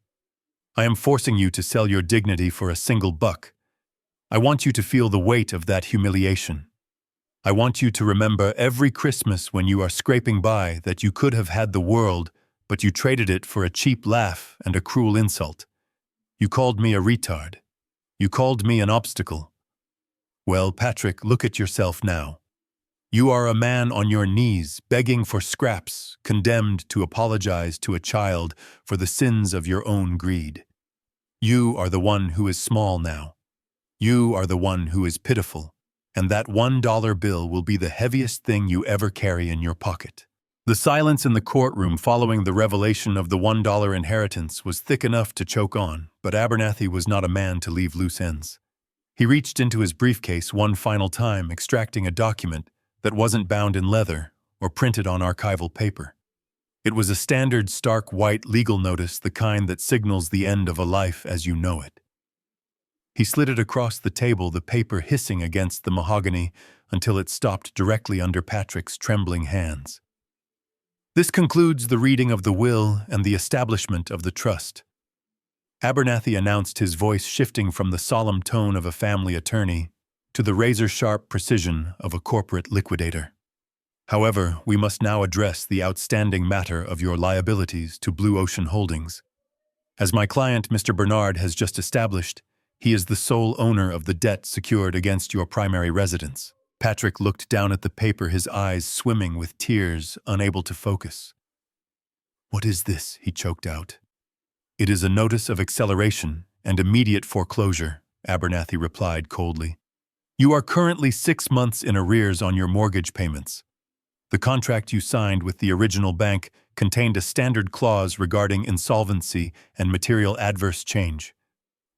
I am forcing you to sell your dignity for a single buck. I want you to feel the weight of that humiliation. I want you to remember every Christmas when you are scraping by that you could have had the world, but you traded it for a cheap laugh and a cruel insult. You called me a retard. You called me an obstacle. Well, Patrick, look at yourself now. You are a man on your knees, begging for scraps, condemned to apologize to a child for the sins of your own greed. You are the one who is small now. You are the one who is pitiful, and that $1 bill will be the heaviest thing you ever carry in your pocket. The silence in the courtroom following the revelation of the $1 inheritance was thick enough to choke on, but Abernathy was not a man to leave loose ends. He reached into his briefcase one final time, extracting a document that wasn't bound in leather or printed on archival paper. It was a standard stark white legal notice, the kind that signals the end of a life as you know it. He slid it across the table, the paper hissing against the mahogany until it stopped directly under Patrick's trembling hands. This concludes the reading of the will and the establishment of the trust. Abernathy announced, his voice shifting from the solemn tone of a family attorney to the razor-sharp precision of a corporate liquidator. However, we must now address the outstanding matter of your liabilities to Blue Ocean Holdings. As my client, Mr. Bernard, has just established, he is the sole owner of the debt secured against your primary residence. Patrick looked down at the paper, his eyes swimming with tears, unable to focus. "What is this?" he choked out. "It is a notice of acceleration and immediate foreclosure," Abernathy replied coldly. "You are currently 6 months in arrears on your mortgage payments. The contract you signed with the original bank contained a standard clause regarding insolvency and material adverse change.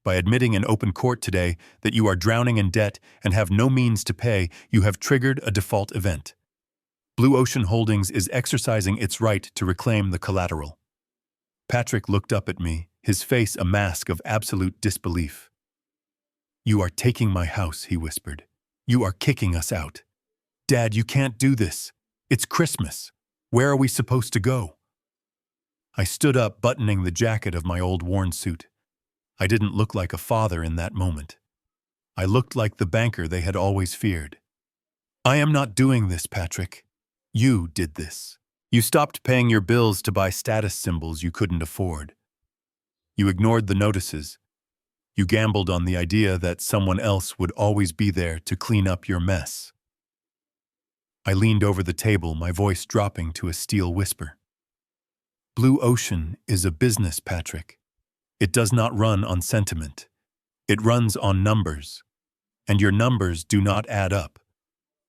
By admitting in open court today that you are drowning in debt and have no means to pay, you have triggered a default event. Blue Ocean Holdings is exercising its right to reclaim the collateral." Patrick looked up at me, his face a mask of absolute disbelief. "You are taking my house," he whispered. "You are kicking us out. Dad, you can't do this. It's Christmas. Where are we supposed to go?" I stood up, buttoning the jacket of my old worn suit. I didn't look like a father in that moment. I looked like the banker they had always feared. "I am not doing this, Patrick. You did this. You stopped paying your bills to buy status symbols you couldn't afford. You ignored the notices. You gambled on the idea that someone else would always be there to clean up your mess." I leaned over the table, my voice dropping to a steel whisper. "Blue Ocean is a business, Patrick. It does not run on sentiment. It runs on numbers. And your numbers do not add up.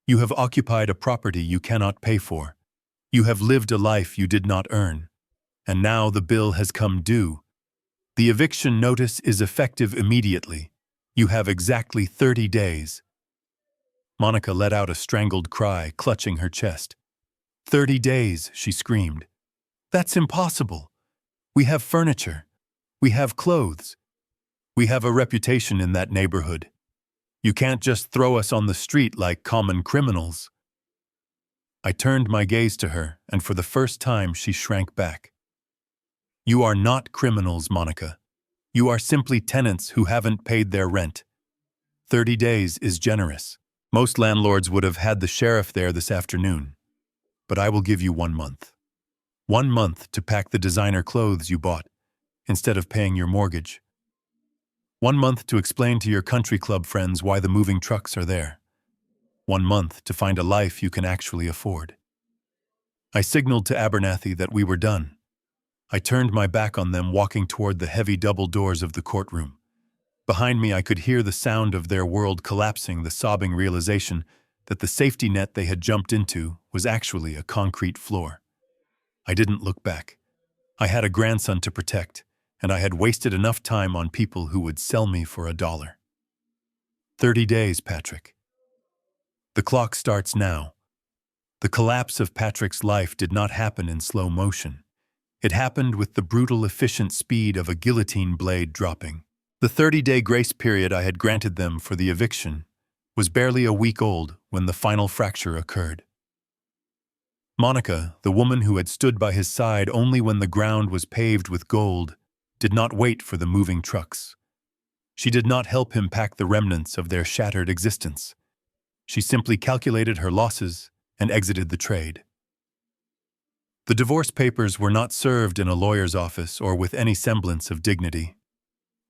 You have occupied a property you cannot pay for. You have lived a life you did not earn. And now the bill has come due. The eviction notice is effective immediately. You have exactly 30 days. Monica let out a strangled cry, clutching her chest. 30 days, she screamed. That's impossible. We have furniture. We have clothes. We have a reputation in that neighborhood. You can't just throw us on the street like common criminals. I turned my gaze to her, and for the first time she shrank back. You are not criminals, Monica. You are simply tenants who haven't paid their rent. 30 days is generous. Most landlords would have had the sheriff there this afternoon. But I will give you 1 month. 1 month to pack the designer clothes you bought, instead of paying your mortgage. 1 month to explain to your country club friends why the moving trucks are there. 1 month to find a life you can actually afford. I signaled to Abernathy that we were done. I turned my back on them, walking toward the heavy double doors of the courtroom. Behind me I could hear the sound of their world collapsing, the sobbing realization that the safety net they had jumped into was actually a concrete floor. I didn't look back. I had a grandson to protect, and I had wasted enough time on people who would sell me for $1. 30 days, Patrick. The clock starts now. The collapse of Patrick's life did not happen in slow motion. It happened with the brutal, efficient speed of a guillotine blade dropping. The 30-day grace period I had granted them for the eviction was barely a week old when the final fracture occurred. Monica, the woman who had stood by his side only when the ground was paved with gold, did not wait for the moving trucks. She did not help him pack the remnants of their shattered existence. She simply calculated her losses and exited the trade. The divorce papers were not served in a lawyer's office or with any semblance of dignity.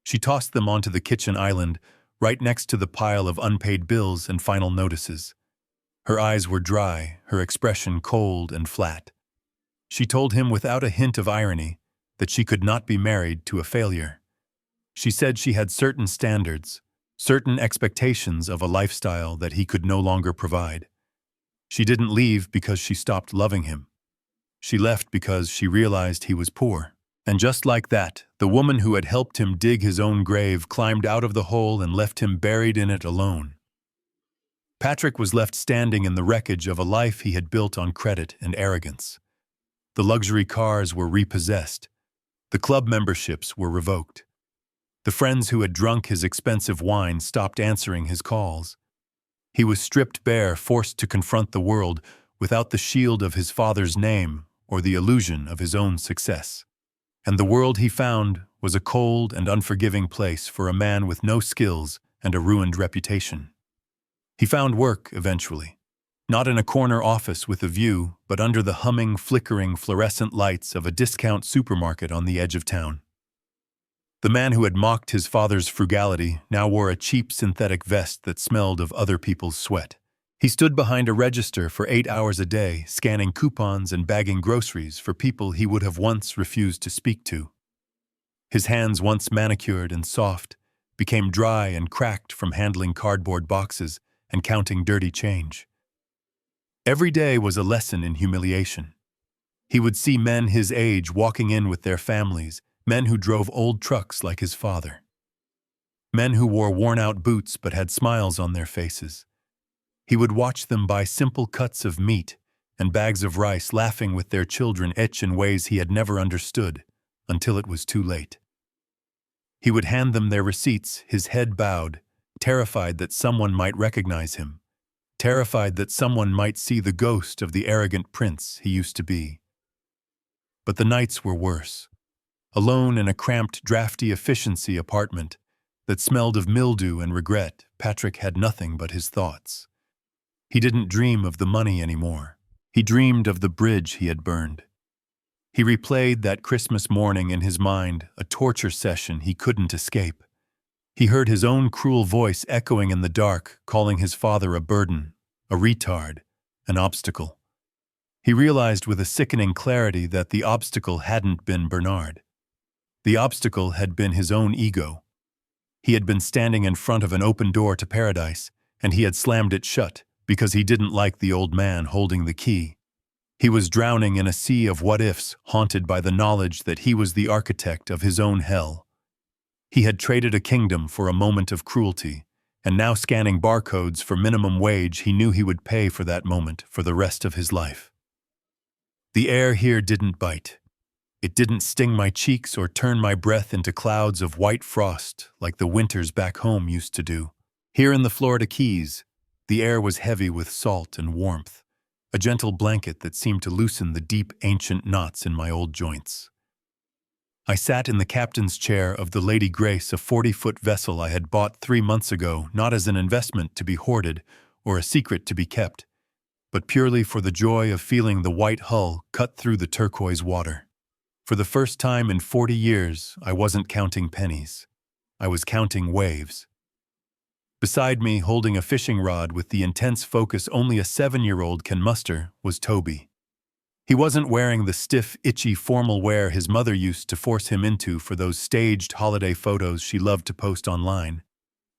She tossed them onto the kitchen island, right next to the pile of unpaid bills and final notices. Her eyes were dry, her expression cold and flat. She told him without a hint of irony that she could not be married to a failure. She said she had certain standards, certain expectations of a lifestyle that he could no longer provide. She didn't leave because she stopped loving him. She left because she realized he was poor. And just like that, the woman who had helped him dig his own grave climbed out of the hole and left him buried in it alone. Patrick was left standing in the wreckage of a life he had built on credit and arrogance. The luxury cars were repossessed. The club memberships were revoked. The friends who had drunk his expensive wine stopped answering his calls. He was stripped bare, forced to confront the world without the shield of his father's name or the illusion of his own success. And the world he found was a cold and unforgiving place for a man with no skills and a ruined reputation. He found work eventually, not in a corner office with a view, but under the humming, flickering, fluorescent lights of a discount supermarket on the edge of town. The man who had mocked his father's frugality now wore a cheap synthetic vest that smelled of other people's sweat. He stood behind a register for 8 hours a day, scanning coupons and bagging groceries for people he would have once refused to speak to. His hands, once manicured and soft, became dry and cracked from handling cardboard boxes and counting dirty change. Every day was a lesson in humiliation. He would see men his age walking in with their families, men who drove old trucks like his father. Men who wore worn-out boots but had smiles on their faces. He would watch them buy simple cuts of meat and bags of rice, laughing with their children each in ways he had never understood, until it was too late. He would hand them their receipts, his head bowed, terrified that someone might recognize him, terrified that someone might see the ghost of the arrogant prince he used to be. But the nights were worse. Alone in a cramped, drafty efficiency apartment that smelled of mildew and regret, Patrick had nothing but his thoughts. He didn't dream of the money anymore. He dreamed of the bridge he had burned. He replayed that Christmas morning in his mind, a torture session he couldn't escape. He heard his own cruel voice echoing in the dark, calling his father a burden, a retard, an obstacle. He realized with a sickening clarity that the obstacle hadn't been Bernard. The obstacle had been his own ego. He had been standing in front of an open door to paradise, and he had slammed it shut, because he didn't like the old man holding the key. He was drowning in a sea of what-ifs, haunted by the knowledge that he was the architect of his own hell. He had traded a kingdom for a moment of cruelty, and now scanning barcodes for minimum wage, he knew he would pay for that moment for the rest of his life. The air here didn't bite. It didn't sting my cheeks or turn my breath into clouds of white frost like the winters back home used to do. Here in the Florida Keys, the air was heavy with salt and warmth, a gentle blanket that seemed to loosen the deep, ancient knots in my old joints. I sat in the captain's chair of the Lady Grace, a 40-foot vessel I had bought 3 months ago, not as an investment to be hoarded or a secret to be kept, but purely for the joy of feeling the white hull cut through the turquoise water. For the first time in 40 years, I wasn't counting pennies. I was counting waves. Beside me, holding a fishing rod with the intense focus only a 7-year-old can muster, was Toby. He wasn't wearing the stiff, itchy formal wear his mother used to force him into for those staged holiday photos she loved to post online.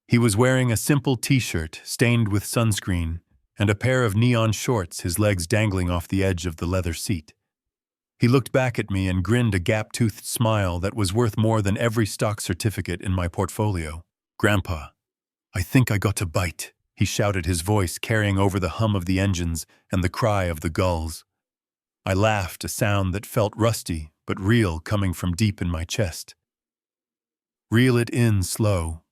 He was wearing a simple t-shirt stained with sunscreen and a pair of neon shorts, his legs dangling off the edge of the leather seat. He looked back at me and grinned a gap-toothed smile that was worth more than every stock certificate in my portfolio. "Grandpa, I think I got a bite," he shouted, his voice carrying over the hum of the engines and the cry of the gulls. I laughed, a sound that felt rusty but real coming from deep in my chest. "Reel it in slow."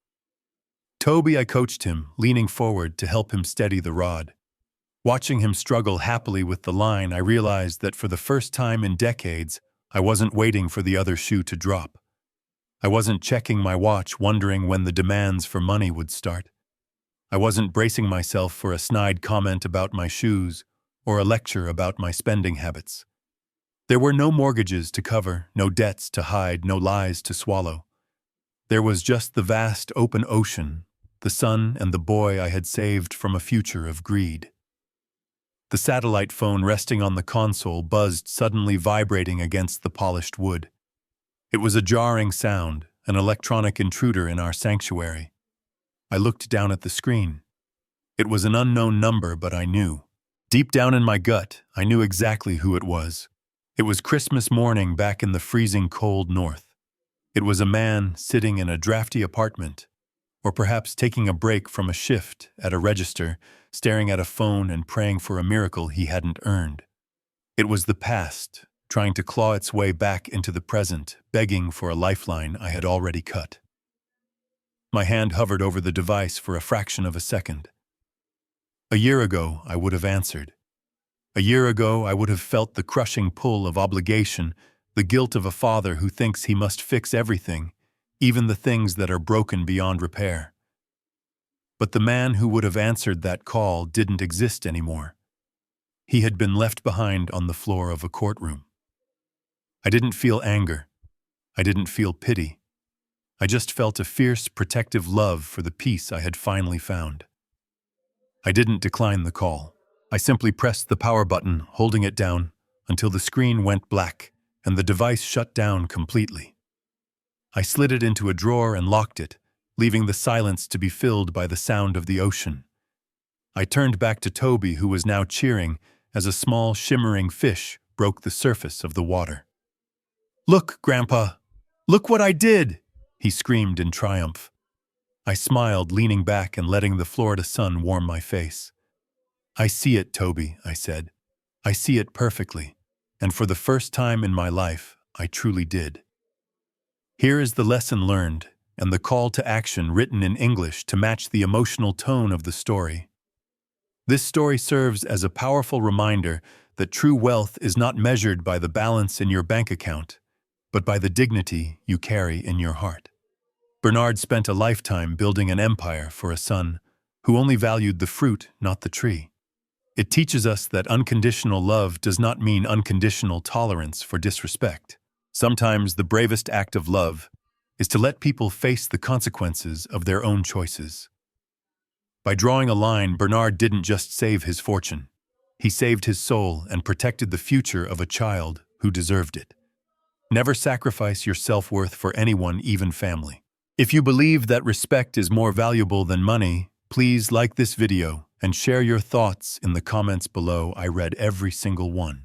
"Toby," I coached him, leaning forward to help him steady the rod. Watching him struggle happily with the line, I realized that for the first time in decades, I wasn't waiting for the other shoe to drop. I wasn't checking my watch, wondering when the demands for money would start. I wasn't bracing myself for a snide comment about my shoes or a lecture about my spending habits. There were no mortgages to cover, no debts to hide, no lies to swallow. There was just the vast open ocean, the sun and the boy I had saved from a future of greed. The satellite phone resting on the console buzzed, suddenly vibrating against the polished wood. It was a jarring sound, an electronic intruder in our sanctuary. I looked down at the screen. It was an unknown number, but I knew. Deep down in my gut, I knew exactly who it was. It was Christmas morning back in the freezing cold north. It was a man sitting in a drafty apartment, or perhaps taking a break from a shift at a register, staring at a phone and praying for a miracle he hadn't earned. It was the past, trying to claw its way back into the present, begging for a lifeline I had already cut. My hand hovered over the device for a fraction of a second. A year ago, I would have answered. A year ago, I would have felt the crushing pull of obligation, the guilt of a father who thinks he must fix everything, even the things that are broken beyond repair. But the man who would have answered that call didn't exist anymore. He had been left behind on the floor of a courtroom. I didn't feel anger. I didn't feel pity. I just felt a fierce, protective love for the peace I had finally found. I didn't decline the call. I simply pressed the power button, holding it down, until the screen went black and the device shut down completely. I slid it into a drawer and locked it, leaving the silence to be filled by the sound of the ocean. I turned back to Toby, who was now cheering as a small, shimmering fish broke the surface of the water. "Look, Grandpa! Look what I did!" he screamed in triumph. I smiled, leaning back and letting the Florida sun warm my face. "I see it, Toby," I said. "I see it perfectly, and for the first time in my life, I truly did." Here is the lesson learned and the call to action written in English to match the emotional tone of the story. This story serves as a powerful reminder that true wealth is not measured by the balance in your bank account, but by the dignity you carry in your heart. Bernard spent a lifetime building an empire for a son who only valued the fruit, not the tree. It teaches us that unconditional love does not mean unconditional tolerance for disrespect. Sometimes the bravest act of love is to let people face the consequences of their own choices. By drawing a line, Bernard didn't just save his fortune. He saved his soul and protected the future of a child who deserved it. Never sacrifice your self-worth for anyone, even family. If you believe that respect is more valuable than money, please like this video and share your thoughts in the comments below. I read every single one.